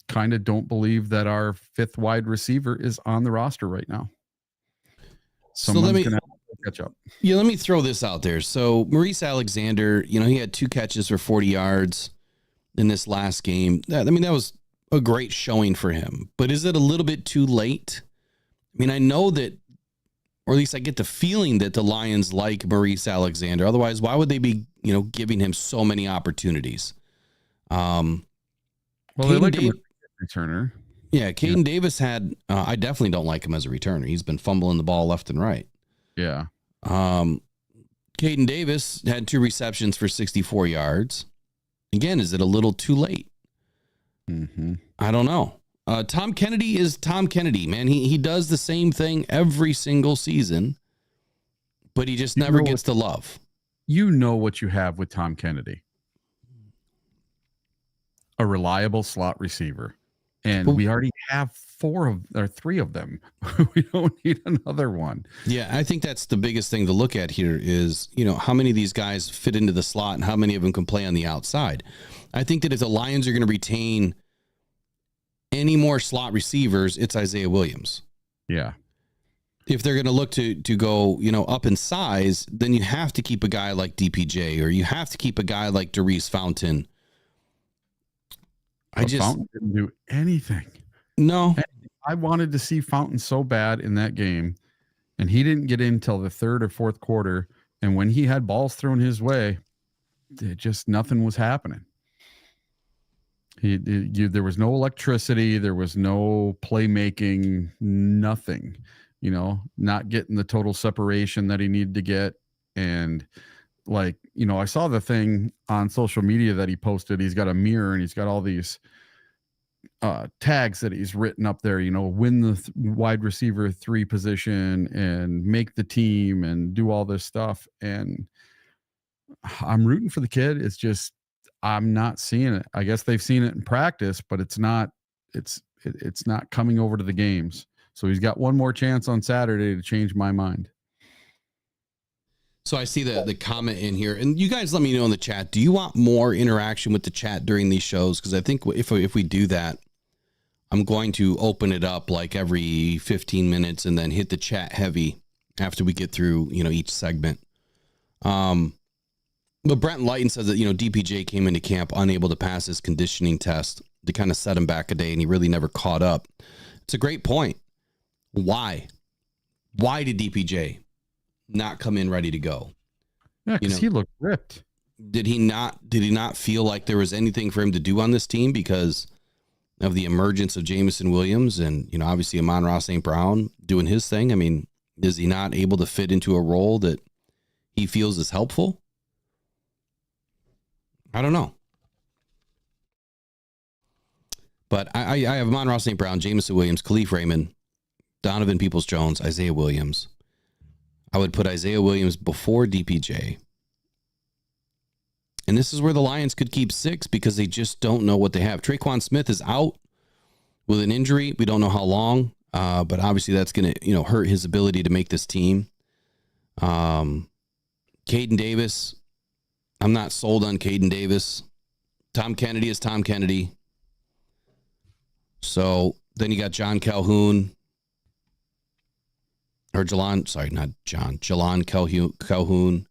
kind of don't believe that our 5th wide receiver is on the roster right now. Someone's going to have to catch up. Yeah, let me throw this out there. So Maurice Alexander, he had 2 catches for 40 yards in this last game. That was a great showing for him. But is it a little bit too late? I know that, or at least I get the feeling that the Lions like Maurice Alexander. Otherwise, why would they be, giving him so many opportunities? Well, they like him as a returner. Yeah, Caden Davis had. I definitely don't like him as a returner. He's been fumbling the ball left and right. Yeah. Caden Davis had 2 receptions for 64 yards. Again, is it a little too late? Mm-hmm. I don't know. Tom Kennedy is Tom Kennedy, man. He does the same thing every single season, but he just never gets the love. You know what you have with Tom Kennedy. A reliable slot receiver. And we already have 3 of them. We don't need another one. Yeah, I think that's the biggest thing to look at here is, how many of these guys fit into the slot and how many of them can play on the outside. I think that if the Lions are going to retain any more slot receivers, it's Isaiah Williams. Yeah. If they're going to look to go, up in size, then you have to keep a guy like DPJ, or you have to keep a guy like Darius Fountain. Fountain didn't do anything. No. I wanted to see Fountain so bad in that game, and he didn't get in till the 3rd or 4th quarter. And when he had balls thrown his way, nothing was happening. There was no electricity. There was no playmaking, nothing, not getting the total separation that he needed to get. And I saw the thing on social media that he posted. He's got a mirror and he's got all these tags that he's written up there, win the wide receiver 3 position and make the team and do all this stuff. And I'm rooting for the kid. It's just, I'm not seeing it. I guess they've seen it in practice, but it's not coming over to the games. So he's got one more chance on Saturday to change my mind. So I see the comment in here, and you guys let me know in the chat. Do you want more interaction with the chat during these shows? Because I think if we do that, I'm going to open it up like every 15 minutes and then hit the chat heavy after we get through, each segment. But Brent Lighton says that, DPJ came into camp unable to pass his conditioning test to kind of set him back a day, and he really never caught up. It's a great point. Why? Why did DPJ not come in ready to go? Yeah, because he looked ripped. Did he not feel like there was anything for him to do on this team because of the emergence of Jameson Williams and, obviously Amon-Ra St. Brown doing his thing? Is he not able to fit into a role that he feels is helpful? I don't know. But I have Amon-Ra St. Brown, Jameson Williams, Khalif Raymond, Donovan Peoples-Jones, Isaiah Williams. I would put Isaiah Williams before DPJ. And this is where the Lions could keep 6 because they just don't know what they have. Traquan Smith is out with an injury. We don't know how long, but obviously that's going to hurt his ability to make this team. Caden Davis, I'm not sold on Caden Davis. Tom Kennedy is Tom Kennedy. So then you got John Calhoun. Or Jalon, sorry, not John. Jalon Calhoun.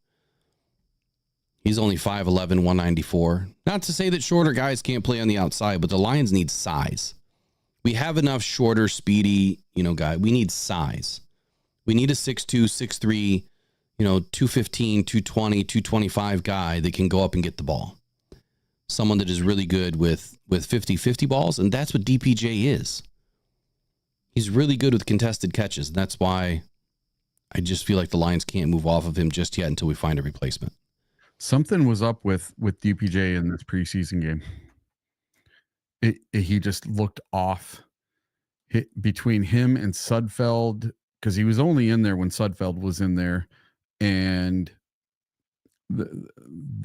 He's only 5'11", 194. Not to say that shorter guys can't play on the outside, but the Lions need size. We have enough shorter, speedy, guy. We need size. We need a 6'2", 6'3", 215, 220, 225 guy that can go up and get the ball. Someone that is really good with 50-50 balls, and that's what DPJ is. He's really good with contested catches, and that's why I just feel like the Lions can't move off of him just yet until we find a replacement. Something was up with DPJ in this preseason game. He just looked off. Between him and Sudfeld, because he was only in there when Sudfeld was in there, and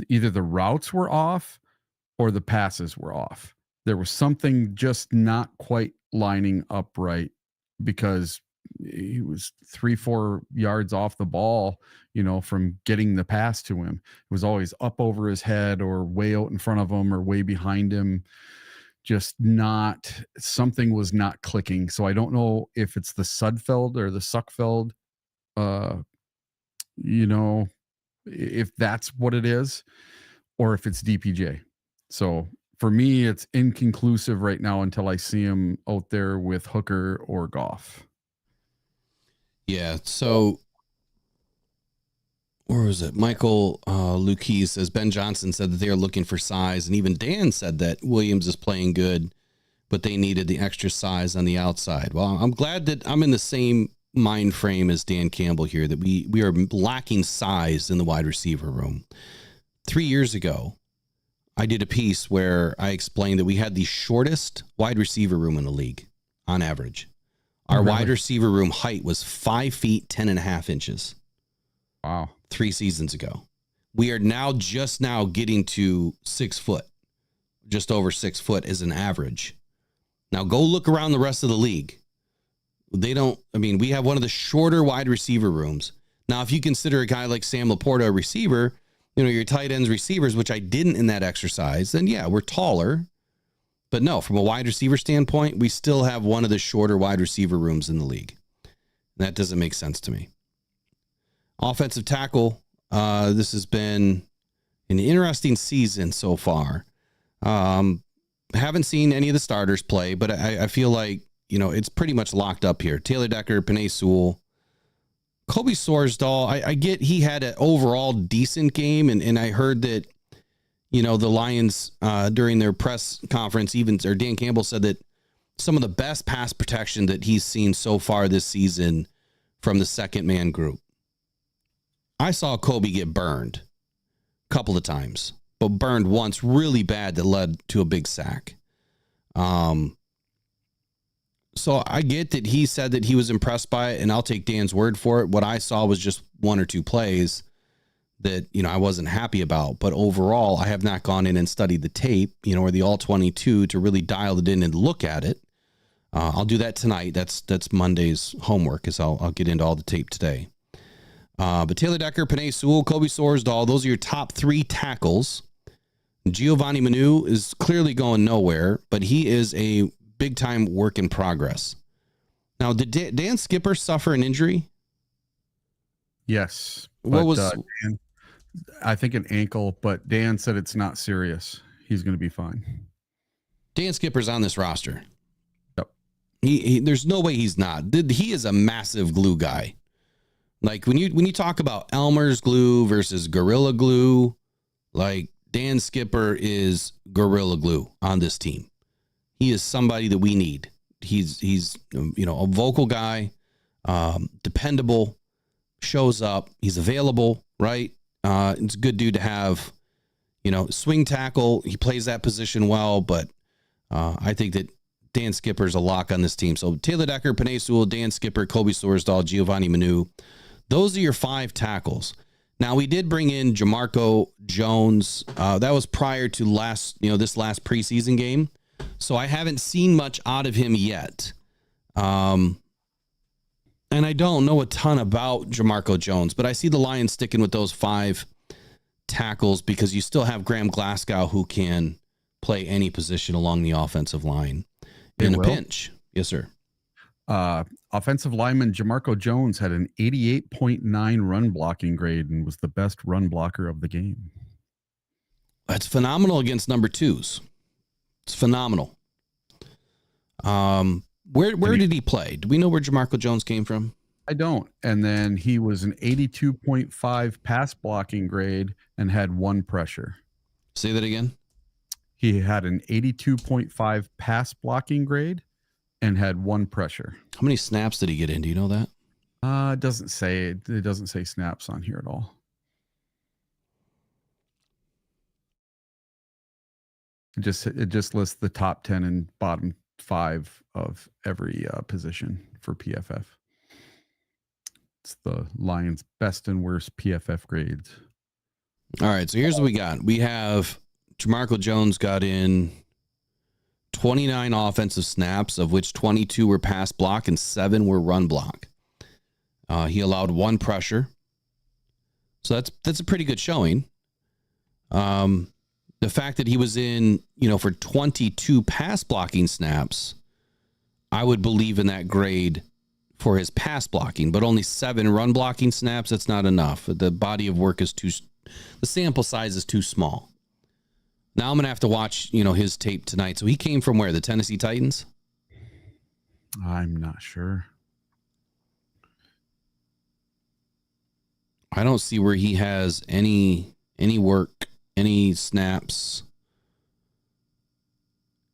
either the routes were off or the passes were off. There was something just not quite lining up right, because he was 3-4 yards off the ball, from getting the pass to him. It was always up over his head or way out in front of him or way behind him. Something was not clicking. So I don't know if it's the Sudfeld or the Suckfeld, if that's what it is, or if it's DPJ. So for me, it's inconclusive right now until I see him out there with Hooker or Goff. Yeah. So where was it? Michael Lukey says Ben Johnson said that they are looking for size, and even Dan said that Williams is playing good, but they needed the extra size on the outside. Well, I'm glad that I'm in the same mind frame as Dan Campbell here, that we are lacking size in the wide receiver room. 3 years ago, I did a piece where I explained that we had the shortest wide receiver room in the league on average. Our wide receiver room height was 5 feet, 10 and a half inches. Wow. 3 seasons ago. We are now just now getting to 6 foot, just over 6 foot as an average. Now go look around the rest of the league. We have one of the shorter wide receiver rooms. Now, if you consider a guy like Sam Laporta a receiver, your tight ends receivers, which I didn't in that exercise, then yeah, we're taller. But no, from a wide receiver standpoint, we still have one of the shorter wide receiver rooms in the league. That doesn't make sense to me. Offensive tackle, this has been an interesting season so far. Haven't seen any of the starters play, but I feel like, it's pretty much locked up here. Taylor Decker, Penei Sewell, Kobe Sorsdahl. I get he had an overall decent game, and I heard that, the Lions during their press conference, Dan Campbell said that some of the best pass protection that he's seen so far this season from the second man group. I saw Kobe get burned a couple of times, but burned once really bad that led to a big sack. So I get that he said that he was impressed by it, and I'll take Dan's word for it. What I saw was just 1 or 2 plays that, I wasn't happy about. But overall, I have not gone in and studied the tape, or the all 22 to really dial it in and look at it. I'll do that tonight. That's Monday's homework, is I'll get into all the tape today. But Taylor Decker, Penei Sewell, Kobe Sorsdahl, those are your top 3 tackles. Giovanni Manu is clearly going nowhere, but he is a big-time work in progress. Now, did Dan Skipper suffer an injury? Yes. What was... Dan, I think an ankle, but Dan said it's not serious. He's going to be fine. Dan Skipper's on this roster. Yep. He there's no way he's not. He is a massive glue guy. Like when you talk about Elmer's glue versus Gorilla Glue, like Dan Skipper is Gorilla Glue on this team. He is somebody that we need. He's a vocal guy, dependable, shows up, he's available, right? It's a good dude to have. Swing tackle, he plays that position well, but I think that Dan Skipper's a lock on this team. So Taylor Decker, Penei Sewell, Dan Skipper, Kobe Sorsdahl, Giovanni Manu. Those are your 5 tackles. Now, we did bring in Jamarco Jones. That was prior to this last preseason game. So I haven't seen much out of him yet. And I don't know a ton about Jamarco Jones, but I see the Lions sticking with those 5 tackles because you still have Graham Glasgow who can play any position along the offensive line They in a will. pinch. Yes, sir. Offensive lineman Jamarco Jones had an 88.9 run blocking grade and was the best run blocker of the game. That's phenomenal against number twos. It's phenomenal. Where did he play? Do we know where Jamarco Jones came from? I don't. And then he was an 82.5 pass blocking grade and had 1 pressure. Say that again. He had an 82.5 pass blocking grade and had 1 pressure. How many snaps did he get in? Do you know that? It doesn't say snaps on here at all. It just lists the top 10 and bottom 5 of every position for PFF. It's the Lions' best and worst PFF grades. All right, so here's what we got. We have Jamarco Jones got in 29 offensive snaps, of which 22 were pass block and 7 were run block. He allowed 1 pressure. So that's a pretty good showing. The fact that he was in, for 22 pass blocking snaps, I would believe in that grade for his pass blocking, but only 7 run blocking snaps, that's not enough. The body of work is the sample size is too small. Now I'm going to have to watch, his tape tonight. So he came from where? The Tennessee Titans? I'm not sure. I don't see where he has any work, any snaps.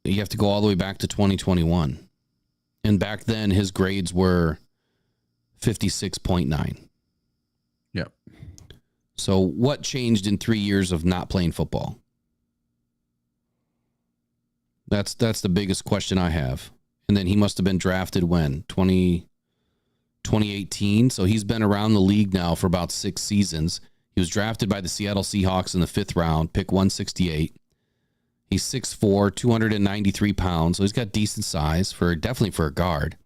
You have to go all the way back to 2021. And back then his grades were 56.9. Yep. So what changed in 3 years of not playing football? That's the biggest question I have. And then he must have been drafted when? 2018. So he's been around the league now for about 6 seasons. He was drafted by the Seattle Seahawks in the 5th round, pick 168. He's 6'4", 293 pounds. So he's got decent size definitely for a guard.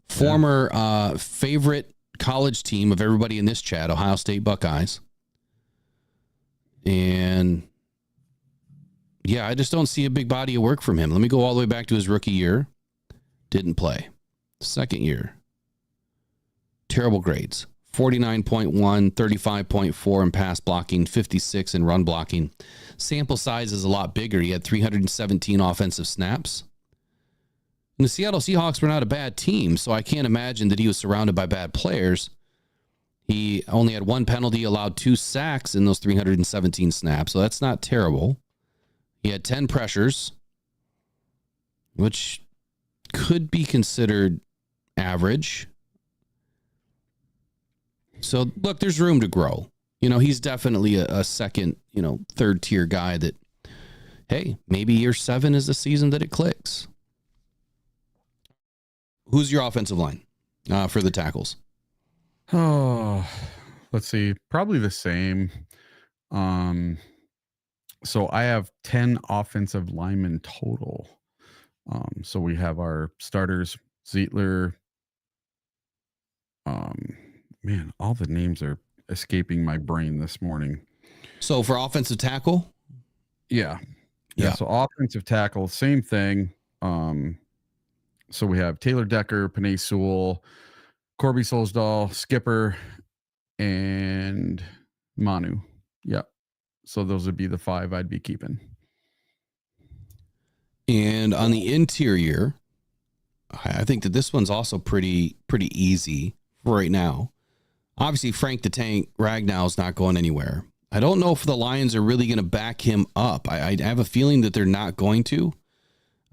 Former favorite college team of everybody in this chat, Ohio State Buckeyes. And yeah, I just don't see a big body of work from him. Let me go all the way back to his rookie year. Didn't play. Second year. Terrible grades. 49.1, 35.4 in pass blocking, 56 in run blocking. Sample size is a lot bigger. He had 317 offensive snaps. And the Seattle Seahawks were not a bad team, so I can't imagine that he was surrounded by bad players. He only had 1 penalty, allowed 2 sacks in those 317 snaps, so that's not terrible. He had 10 pressures, which could be considered average. So, look, there's room to grow. He's definitely a second, 3rd tier guy that, hey, maybe year 7 is the season that it clicks. Who's your offensive line for the tackles? Oh, let's see. Probably the same. So I have 10 offensive linemen total. So we have our starters, Zietler. Man, all the names are escaping my brain this morning. So for offensive tackle? Yeah. Yeah. So offensive tackle, same thing. So we have Taylor Decker, Penei Sewell, Corby Solsdahl, Skipper, and Manu. Yep. So those would be the 5 I'd be keeping. And on the interior, I think that this one's also pretty easy for right now. Obviously, Frank the Tank Ragnow is not going anywhere. I don't know if the Lions are really going to back him up. I have a feeling that they're not going to.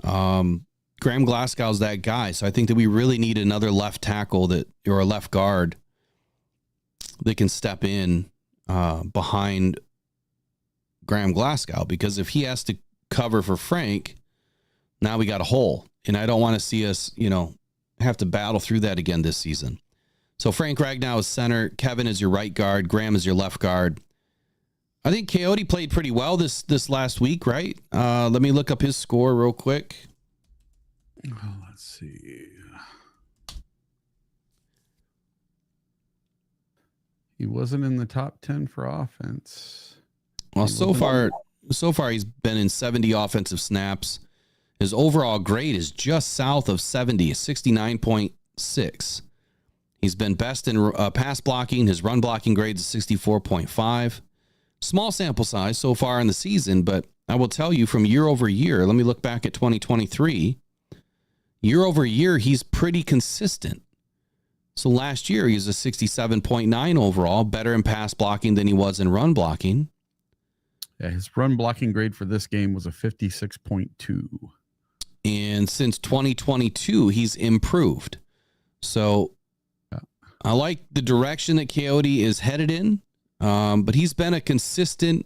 Graham Glasgow's that guy, so I think that we really need another left tackle or a left guard that can step in behind Graham Glasgow, because if he has to cover for Frank, now we got a hole, and I don't want to see us, have to battle through that again this season. So Frank Ragnow is center, Kevin is your right guard, Graham is your left guard. I think Coyote played pretty well this last week, right? Let me look up his score real quick. Oh, let's see. He wasn't in the top 10 for offense. Well, so far, So far, he's been in 70 offensive snaps. His overall grade is just south of 70, 69.6. He's been best in pass blocking. His run blocking grade is 64.5. Small sample size so far in the season, but I will tell you from year over year, let me look back at 2023. Year over year, he's pretty consistent. So last year, he was a 67.9 overall, better in pass blocking than he was in run blocking. Yeah, his run blocking grade for this game was a 56.2. And since 2022, he's improved. So I like the direction that Coyote is headed in, but he's been a consistent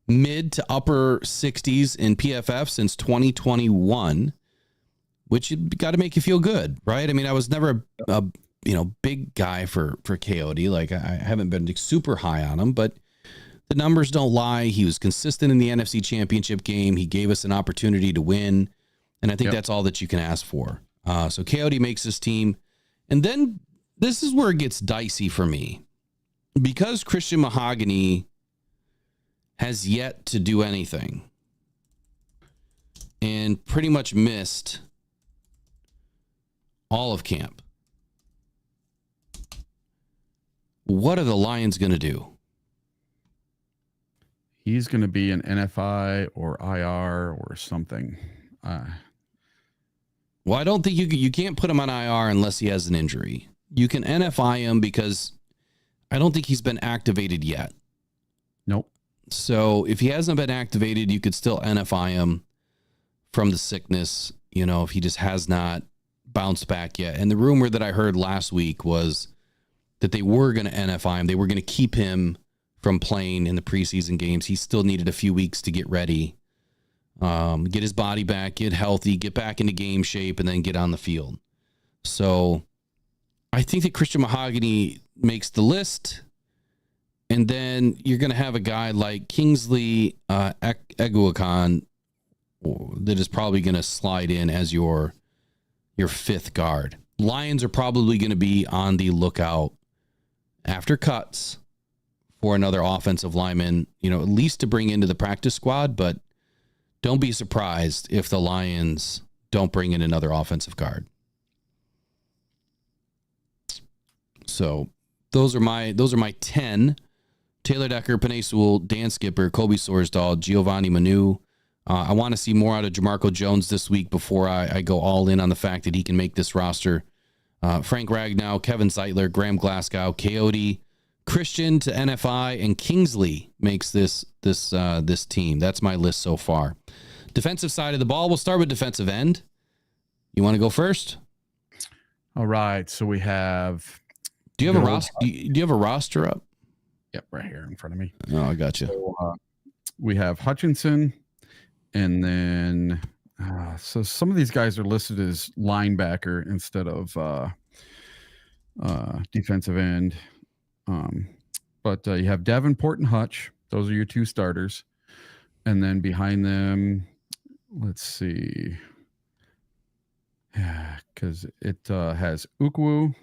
mid to upper 60s in PFF since 2021, which got to make you feel good, right? I mean, I was never a big guy for Coyote. Like, I haven't been super high on him, but the numbers don't lie. He was consistent in the NFC Championship game. He gave us an opportunity to win, and I think that's all that you can ask for. So Coyote makes this team, and then this is where it gets dicey for me. Because Christian Mahogany has yet to do anything and pretty much missed all of camp. What are the Lions going to do? He's going to be an NFI or IR or something. Well, I don't think you can't put him on IR unless he has an injury. You can NFI him because I don't think he's been activated yet. Nope. So if he hasn't been activated, you could still NFI him from the sickness, if he just has not bounced back yet. And the rumor that I heard last week was that they were going to NFI him. They were going to keep him from playing in the preseason games. He still needed a few weeks to get ready, get his body back, get healthy, get back into game shape, and then get on the field. So I think that Christian Mahogany makes the list, and then you're going to have a guy like Kingsley Eguakon that is probably going to slide in as your fifth guard. Lions are probably going to be on the lookout after cuts for another offensive lineman, at least to bring into the practice squad, but don't be surprised if the Lions don't bring in another offensive guard. So those are my 10. Taylor Decker, Penei Sewell, Dan Skipper, Kobe Sorsdahl, Giovanni Manu. I want to see more out of Jamarco Jones this week before I go all in on the fact that he can make this roster. Frank Ragnow, Kevin Zeitler, Graham Glasgow, Coyote, Christian to NFI, and Kingsley makes this team. That's my list so far. Defensive side of the ball, we'll start with defensive end. You want to go first? All right. So we have. Do you have a roster? Do you have a roster up? Yep, right here in front of me. Oh, I got you. So, we have Hutchinson, and then so some of these guys are listed as linebacker instead of defensive end. But you have Davenport and Hutch. Those are your two starters. And then behind them, let's see. Yeah, because it has Ukwu.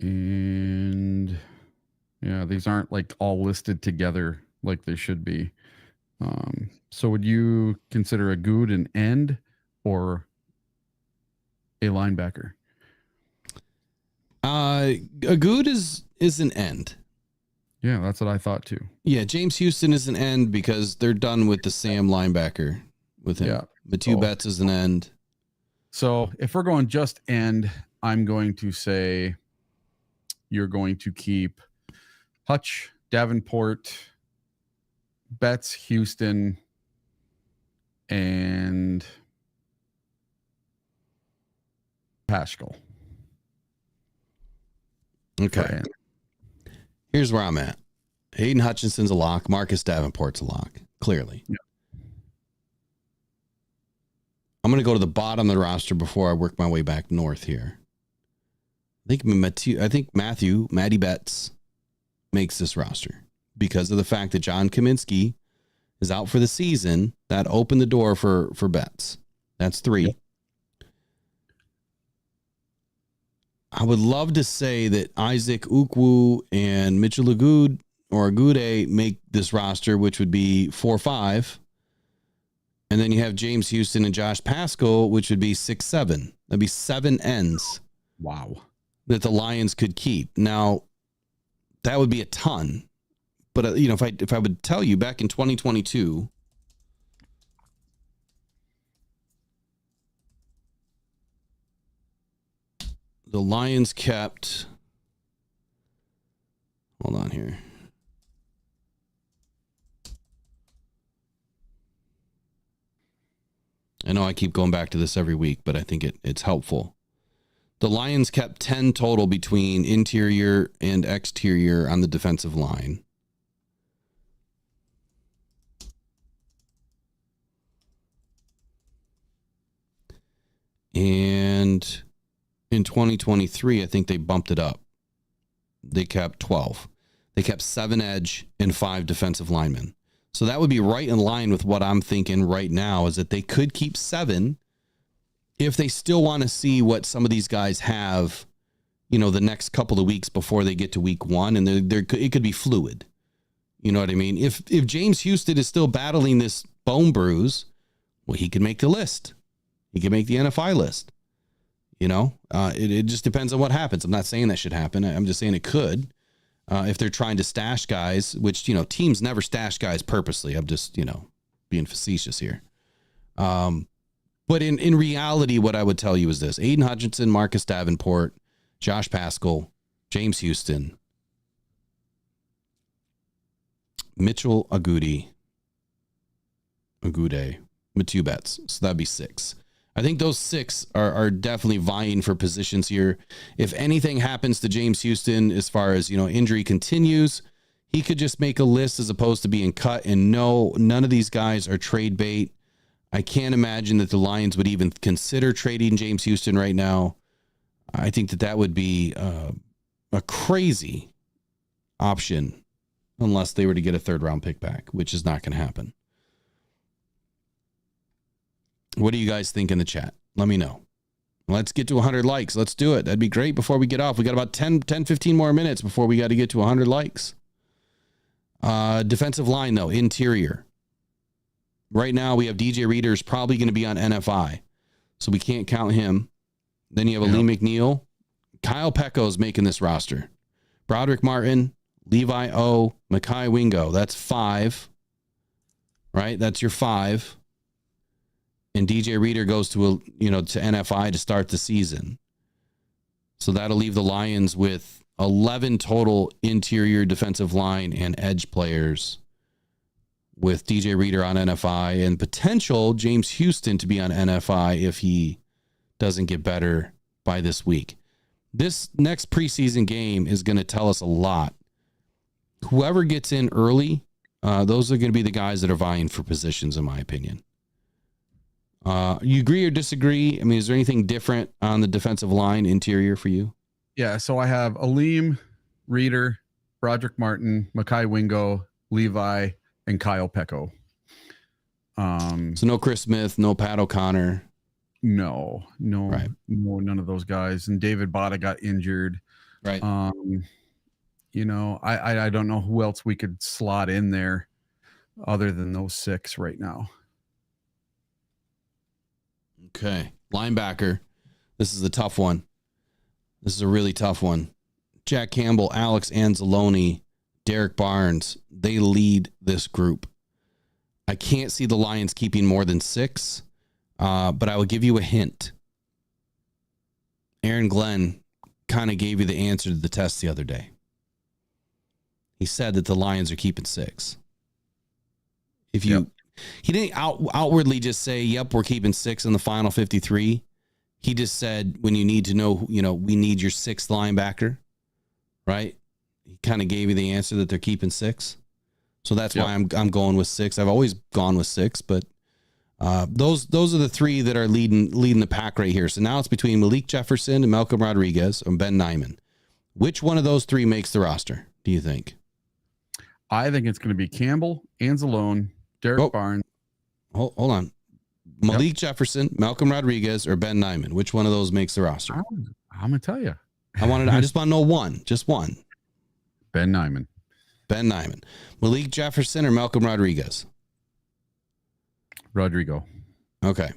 And yeah, these aren't like all listed together like they should be. So would you consider a good an end or a linebacker? A good is an end. Yeah, that's what I thought too. Yeah, James Houston is an end because they're done with the Sam linebacker with him. Yeah. Matthew Betts is an end. So if we're going just end, I'm going to say you're going to keep Hutch, Davenport, Betts, Houston, and Paschal. Okay. Here's where I'm at. Hayden Hutchinson's a lock. Marcus Davenport's a lock. Clearly. Yeah. I'm going to go to the bottom of the roster before I work my way back north here. I think Matty Betts makes this roster because of the fact that John Kaminsky is out for the season. That opened the door for Betts. That's 3. Yep. I would love to say that Isaac Ukwu and Mitchell Agood or Agude make this roster, which would be 4-5. And then you have James Houston and Josh Pascal, which would be 6-7. That'd be 7 ends. Wow. That the Lions could keep. Now, that would be a ton. But, if I would tell you back in 2022, the Lions kept, hold on here. I know I keep going back to this every week, but I think it's helpful. The Lions kept 10 total between interior and exterior on the defensive line. And in 2023, I think they bumped it up. They kept 12. They kept 7 edge and 5 defensive linemen. So that would be right in line with what I'm thinking right now, is that they could keep 7 if they still want to see what some of these guys have, the next couple of weeks before they get to week 1. And it could be fluid. You know what I mean? If James Houston is still battling this bone bruise, well, he could make the list. He could make the NFI list. It just depends on what happens. I'm not saying that should happen. I'm just saying it could. If they're trying to stash guys, which, teams never stash guys purposely. I'm just, being facetious here. But in reality, what I would tell you is this: Aiden Hutchinson, Marcus Davenport, Josh Pascal, James Houston, Mitchell Agude, Matthew Betts. So that'd be 6. I think those 6 are definitely vying for positions here. If anything happens to James Houston, as far as, injury continues, he could just make a list as opposed to being cut. And no, none of these guys are trade bait. I can't imagine that the Lions would even consider trading James Houston right now. I think that would be a crazy option unless they were to get a 3rd round pick back, which is not going to happen. What do you guys think in the chat? Let me know. Let's get to 100 likes. Let's do it. That'd be great before we get off. We got about 15 more minutes before we got to get to 100 likes. Defensive line, though, interior. Right now, we have DJ Reader's probably going to be on NFI, so we can't count him. Then you have Lee McNeil. Kyle Pecco's making this roster. Broderick Martin, Levi O, Mekhi Wingo. That's 5. Right? That's your 5. And DJ Reader goes to NFI to start the season. So that'll leave the Lions with 11 total interior defensive line and edge players, with DJ Reader on NFI and potential James Houston to be on NFI if he doesn't get better by this week. This next preseason game is going to tell us a lot. Whoever gets in early, those are going to be the guys that are vying for positions, in my opinion. You agree or disagree? I mean, is there anything different on the defensive line interior for you? Yeah, so I have Aleem, Reader, Broderick Martin, Mekhi Wingo, Levi, and Kyle Pecco. So no Chris Smith, no Pat O'Connor. No, none of those guys. And David Botta got injured. Right. I don't know who else we could slot in there other than those 6 right now. Okay. Linebacker. This is a tough one. This is a really tough one. Jack Campbell, Alex Anzalone, Derek Barnes, they lead this group. I can't see the Lions keeping more than 6, but I will give you a hint. Aaron Glenn kind of gave you the answer to the test the other day. He said that the Lions are keeping 6. He didn't outwardly just say, yep, we're keeping 6 in the final 53. He just said, when you need to know, we need your 6th linebacker, right? He kind of gave you the answer that they're keeping 6. So that's why I'm going with 6. I've always gone with 6, but those are the 3 that are leading the pack right here. So now it's between Malik Jefferson and Malcolm Rodriguez and Ben Nyman. Which one of those 3 makes the roster, do you think? I think it's going to be Campbell, Anzalone, Derek Barnes. Hold on. Malik Jefferson, Malcolm Rodriguez, or Ben Nyman. Which one of those makes the roster? I'm going to tell you. I just want to know one. Just one. Ben Nyman. Ben Nyman. Malik Jefferson or Malcolm Rodriguez? Rodrigo. Okay.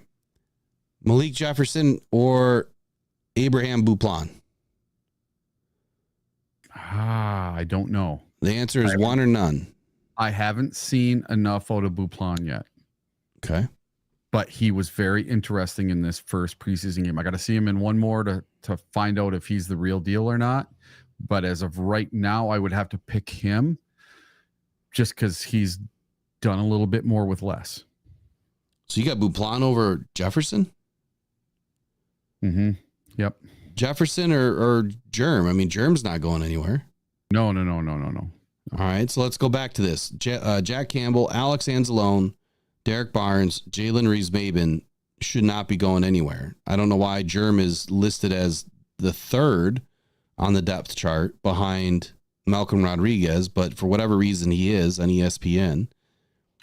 Malik Jefferson or Abraham Buplon? I don't know. The answer is one or none. I haven't seen enough out of Buplon yet. Okay. But he was very interesting in this first preseason game. I got to see him in one more to find out if he's the real deal or not. But as of right now, I would have to pick him just because he's done a little bit more with less. So you got Buplon over Jefferson? Mm-hmm. Yep. Jefferson or Germ? I mean, Germ's not going anywhere. No. All right, so let's go back to this. Jack Campbell, Alex Anzalone, Derek Barnes, Jalen Reeves-Maben should not be going anywhere. I don't know why Germ is listed as the third on the depth chart behind Malcolm Rodriguez, but for whatever reason he is on ESPN.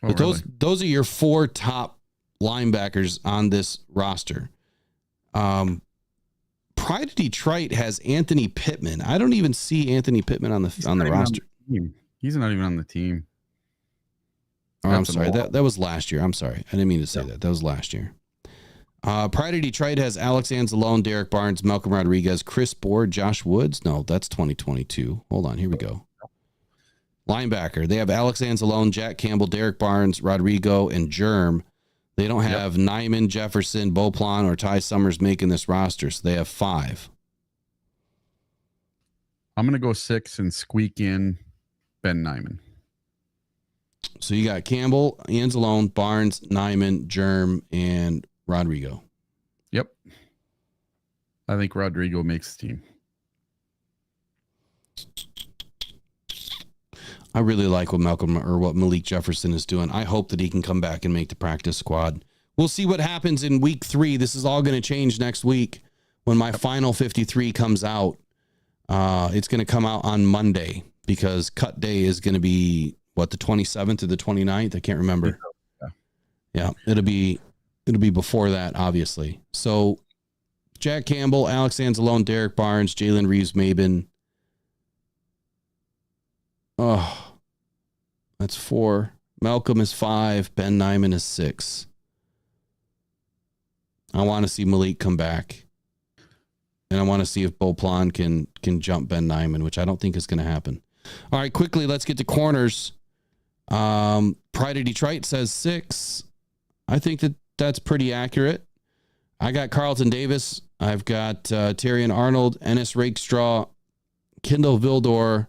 But those are your four top linebackers on this roster. Pride of Detroit has Anthony Pittman. I don't even see Anthony Pittman on the roster. He's not even on the team. Oh, I'm sorry. That was last year. I'm sorry. I didn't mean to say that. That was last year. Pride of Detroit has Alex Anzalone, Derek Barnes, Malcolm Rodriguez, Chris Board, Josh Woods. No, that's 2022. Hold on. Here we go. Linebacker. They have Alex Anzalone, Jack Campbell, Derek Barnes, Rodrigo, and Germ. They don't have Nyman, Jefferson, Beauplan, or Ty Summers making this roster, so they have 5. I'm going to go 6 and squeak in Ben Nyman. So you got Campbell, Anzalone, Barnes, Nyman, Germ, and Rodrigo. Yep. I think Rodrigo makes the team. I really like what what Malik Jefferson is doing. I hope that he can come back and make the practice squad. We'll see what happens in week 3. This is all going to change next week when my final 53 comes out. It's going to come out on Monday because cut day is going to be the 27th or the 29th. I can't remember. Yeah, it'll be before that, obviously. So Jack Campbell, Alex Anzalone, Derek Barnes, Jalen Reeves-Maben. Oh, that's 4. Malcolm is 5. Ben Nyman is 6. I want to see Malik come back. And I want to see if Beauplan can jump Ben Nyman, which I don't think is going to happen. All right, quickly, let's get to corners. Pride of Detroit says 6. I think that's pretty accurate. I got Carlton Davis. I've got Terrion Arnold, Ennis Rakestraw, Kendall Vildor.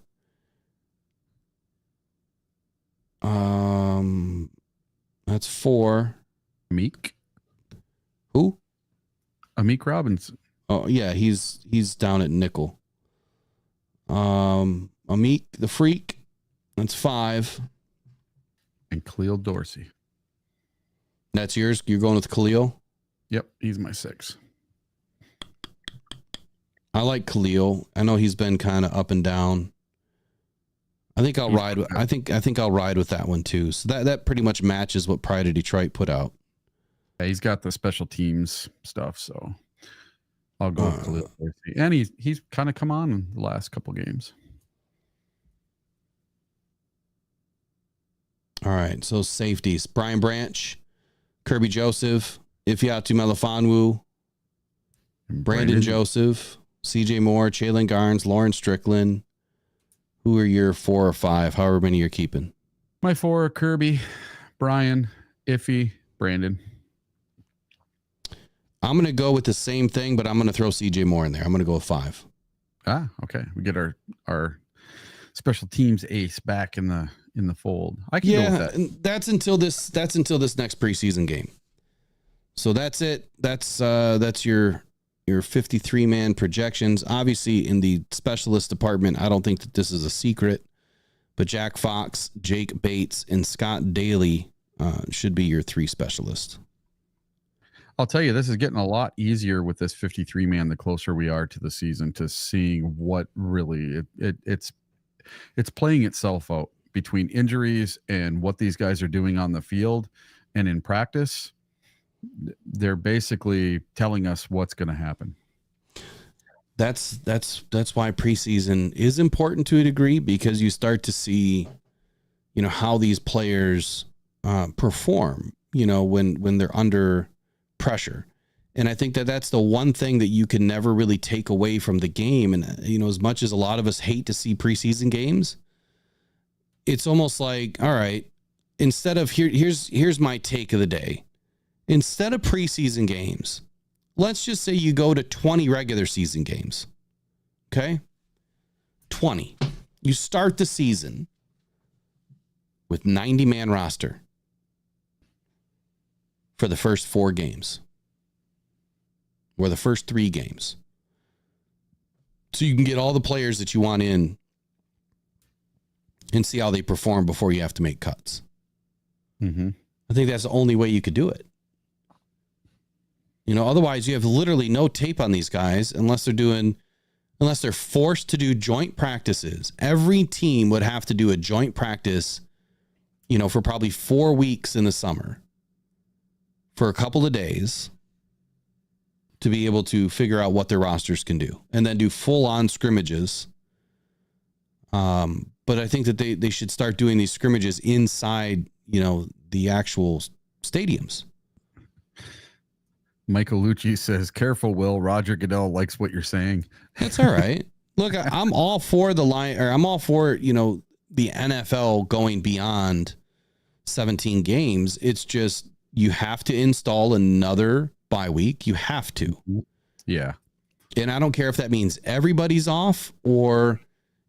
That's 4. Amik. Who? Amik Robinson. Oh yeah, he's down at nickel. Amik the Freak. That's 5. And Khalil Dorsey. That's yours. You're going with Khalil. Yep, he's my 6. I like Khalil. I know he's been kind of up and down. I think I'll ride. I think I'll ride with that one too. So that pretty much matches what Pride of Detroit put out. Yeah, he's got the special teams stuff, so I'll go with Khalil Dorsey. And he's kind of come on in the last couple games. All right, so safeties: Brian Branch, Kirby Joseph, Ifeatu Melifonwu, Brandon Joseph, C.J. Moore, Jalen Garnes, Lauren Strickland. Who are your 4 or 5? However many you're keeping. My 4 are Kirby, Brian, Iffy, Brandon. I'm going to go with the same thing, but I'm going to throw C.J. Moore in there. I'm going to go with 5. Okay. We get our special teams ace back in the fold. I can go with that. And that's until this next preseason game. So that's it. That's your 53-man projections. Obviously, in the specialist department, I don't think that this is a secret, but Jack Fox, Jake Bates, and Scott Daly should be your 3 specialists. I'll tell you, this is getting a lot easier with this 53-man the closer we are to the season, to seeing what really it's playing itself out between injuries and what these guys are doing on the field and in practice. They're basically telling us what's going to happen. that's why preseason is important to a degree, because you start to see, how these players perform, when they're under pressure. And I think that that's the one thing that you can never really take away from the game. And, as much as a lot of us hate to see preseason games, it's almost like, all right, instead of here's my take of the day. Instead of preseason games, let's just say you go to 20 regular season games. Okay? 20. You start the season with 90-man roster for the first 4 games. Or the first 3 games. So you can get all the players that you want in and see how they perform before you have to make cuts. Mm-hmm. I think that's the only way you could do it. Otherwise you have literally no tape on these guys unless they're forced to do joint practices. Every team would have to do a joint practice, for probably 4 weeks in the summer for a couple of days to be able to figure out what their rosters can do, and then do full on scrimmages. But I think that they should start doing these scrimmages inside, the actual stadiums. Michael Lucci says, careful, Will. Roger Goodell likes what you're saying. That's all right. Look, I'm all for I'm all for, the NFL going beyond 17 games. It's just, you have to install another bye week. You have to. Yeah. And I don't care if that means everybody's off or,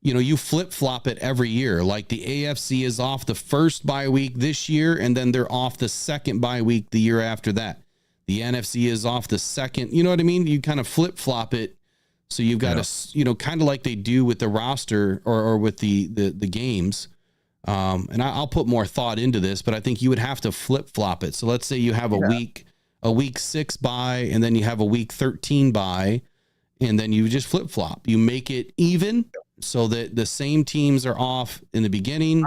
you flip flop it every year. Like the AFC is off the first bye week this year, and then they're off the second bye week the year after that. The NFC is off the second, you know what I mean? You kind of flip flop it. So you've got to, kind of like they do with the roster or with the games. And I'll put more thought into this, but I think you would have to flip flop it. So let's say you have a week 6 bye, and then you have a week 13 bye, and then you just flip flop. You make it even so that the same teams are off in the beginning.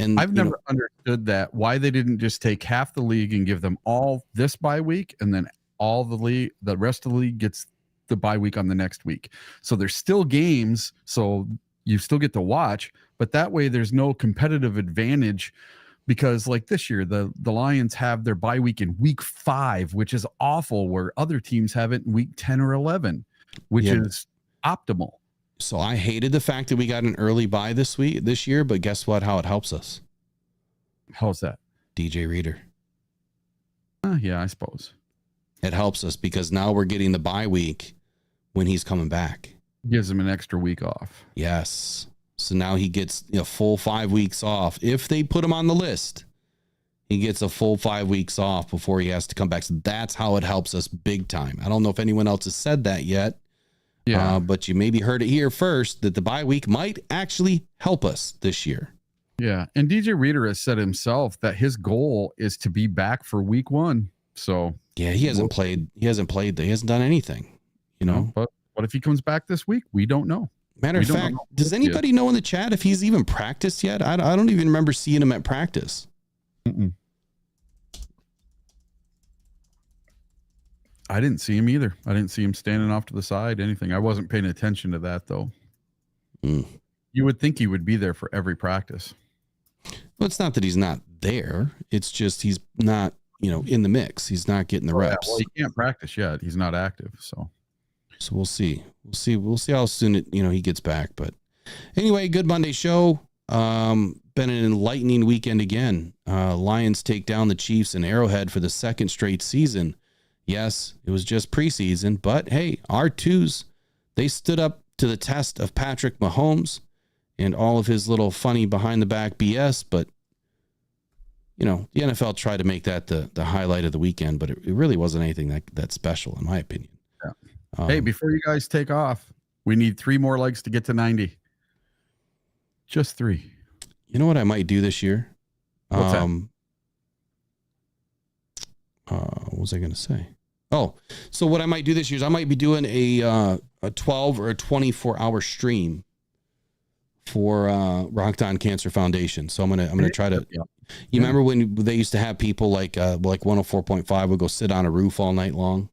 And I've never understood that, why they didn't just take half the league and give them all this bye week, and then all the rest of the league gets the bye week on the next week. So there's still games, so you still get to watch, but that way there's no competitive advantage, because like this year, the Lions have their bye week in week 5, which is awful, where other teams have it in week 10 or 11, which is optimal. So I hated the fact that we got an early bye this year, but guess what? How it helps us. How's that? DJ Reader. Yeah, I suppose. It helps us because now we're getting the bye week when he's coming back. Gives him an extra week off. Yes. So now he gets a full 5 weeks off. If they put him on the list, he gets a full 5 weeks off before he has to come back. So that's how it helps us big time. I don't know if anyone else has said that yet. Yeah. But you maybe heard it here first that the bye week might actually help us this year. Yeah. And DJ Reader has said himself that his goal is to be back for week 1. So yeah, he hasn't played. He hasn't done anything, But what if he comes back this week? We don't know. Matter of fact, does anybody know in the chat if he's even practiced yet? I don't even remember seeing him at practice. Mm-mm. I didn't see him either. I didn't see him standing off to the side, anything. I wasn't paying attention to that, though. You would think he would be there for every practice. Well, it's not that he's not there. It's just he's not, in the mix. He's not getting the reps. Well, he can't practice yet. He's not active, so we'll see. We'll see how soon he gets back. But anyway, good Monday show. Been an enlightening weekend again. Lions take down the Chiefs in Arrowhead for the second straight season. Yes, it was just preseason, but hey, our twos, they stood up to the test of Patrick Mahomes and all of his little funny behind the back BS. But, the NFL tried to make that the highlight of the weekend, but it really wasn't anything that special, in my opinion. Yeah. Hey, before you guys take off, we need 3 more legs to get to 90. Just 3. You know what I might do this year? What's that? What was I going to say? Oh, so what I might do this year is I might be doing a 12 or a 24-hour stream for Rocked On Cancer Foundation. So I'm gonna try to. Yeah. You remember when they used to have people like 104.5 would go sit on a roof all night long?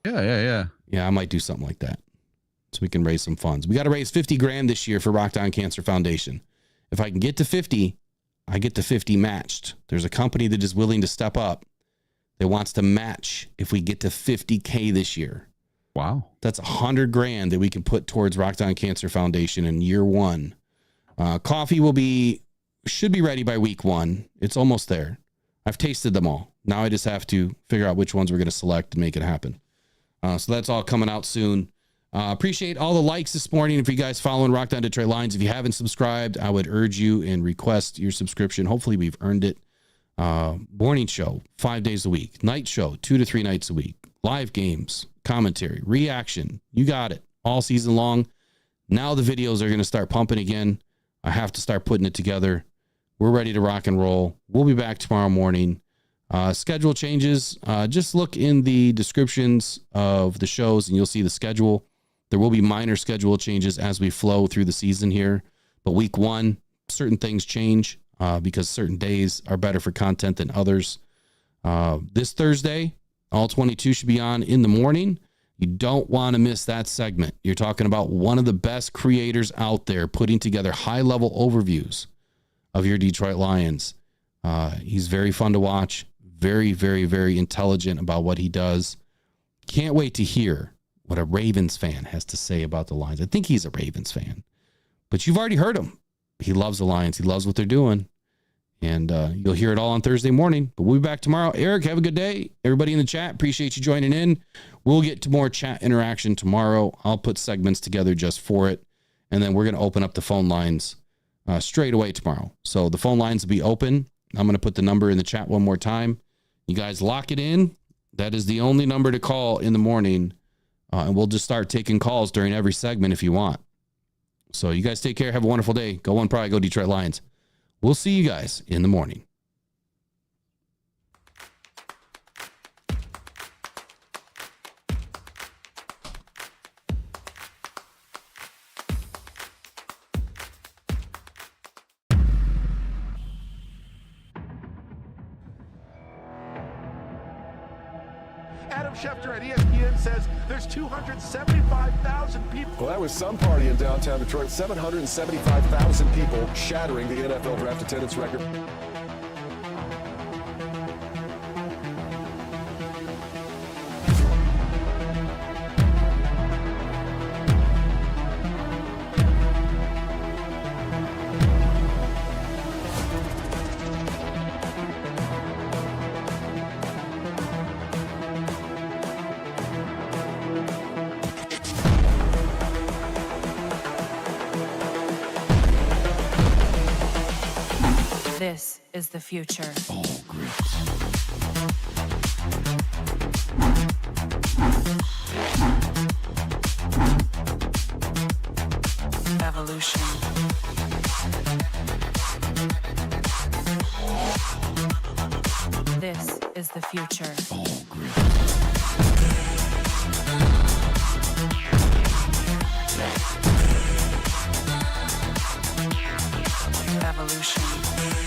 Yeah. Yeah, I might do something like that. so we can raise some funds. We got to raise 50 grand this year for Rock On Cancer Foundation. If I can get to 50, I get the 50 matched. There's a company that is willing to step up that wants to match if we get to 50K this year. Wow. That's 100 grand that we can put towards Rock On Cancer Foundation in year one. Coffee should be ready by week 1. It's almost there. I've tasted them all. Now I just have to figure out which ones we're going to select and make it happen. So that's all coming out soon. Appreciate all the likes this morning. If you guys following Rock On Detroit Lions, if you haven't subscribed, I would urge you and request your subscription. Hopefully we've earned it. Morning show, 5 days a week. Night show, 2 to 3 nights a week. Live games, commentary, reaction. You got it all season long. Now the videos are going to start pumping again. I have to start putting it together. We're ready to rock and roll. We'll be back tomorrow morning. Schedule changes. Just look in the descriptions of the shows and you'll see the schedule. There will be minor schedule changes as we flow through the season here. But week 1, certain things change because certain days are better for content than others. This Thursday, all 22 should be on in the morning. You don't want to miss that segment. You're talking about one of the best creators out there putting together high-level overviews of your Detroit Lions. He's very fun to watch. Very, very, very intelligent about what he does. Can't wait to hear what a Ravens fan has to say about the Lions. I think he's a Ravens fan. But you've already heard him. He loves the Lions. He loves what they're doing. And you'll hear it all on Thursday morning. But we'll be back tomorrow. Eric, have a good day. Everybody in the chat, appreciate you joining in. We'll get to more chat interaction tomorrow. I'll put segments together just for it. And then we're going to open up the phone lines straight away tomorrow. So the phone lines will be open. I'm going to put the number in the chat one more time. You guys lock it in. That is the only number to call in the morning. And we'll just start taking calls during every segment if you want. So you guys take care. Have a wonderful day. Go One Pride. Go Detroit Lions. We'll see you guys in the morning. Adam Schefter at ESPN says there's 275,000 people. Well, that was some party in downtown Detroit. 775,000 people shattering the NFL draft attendance record. This is the future. Oh, great. Evolution. This is the future. Oh, great. Evolution.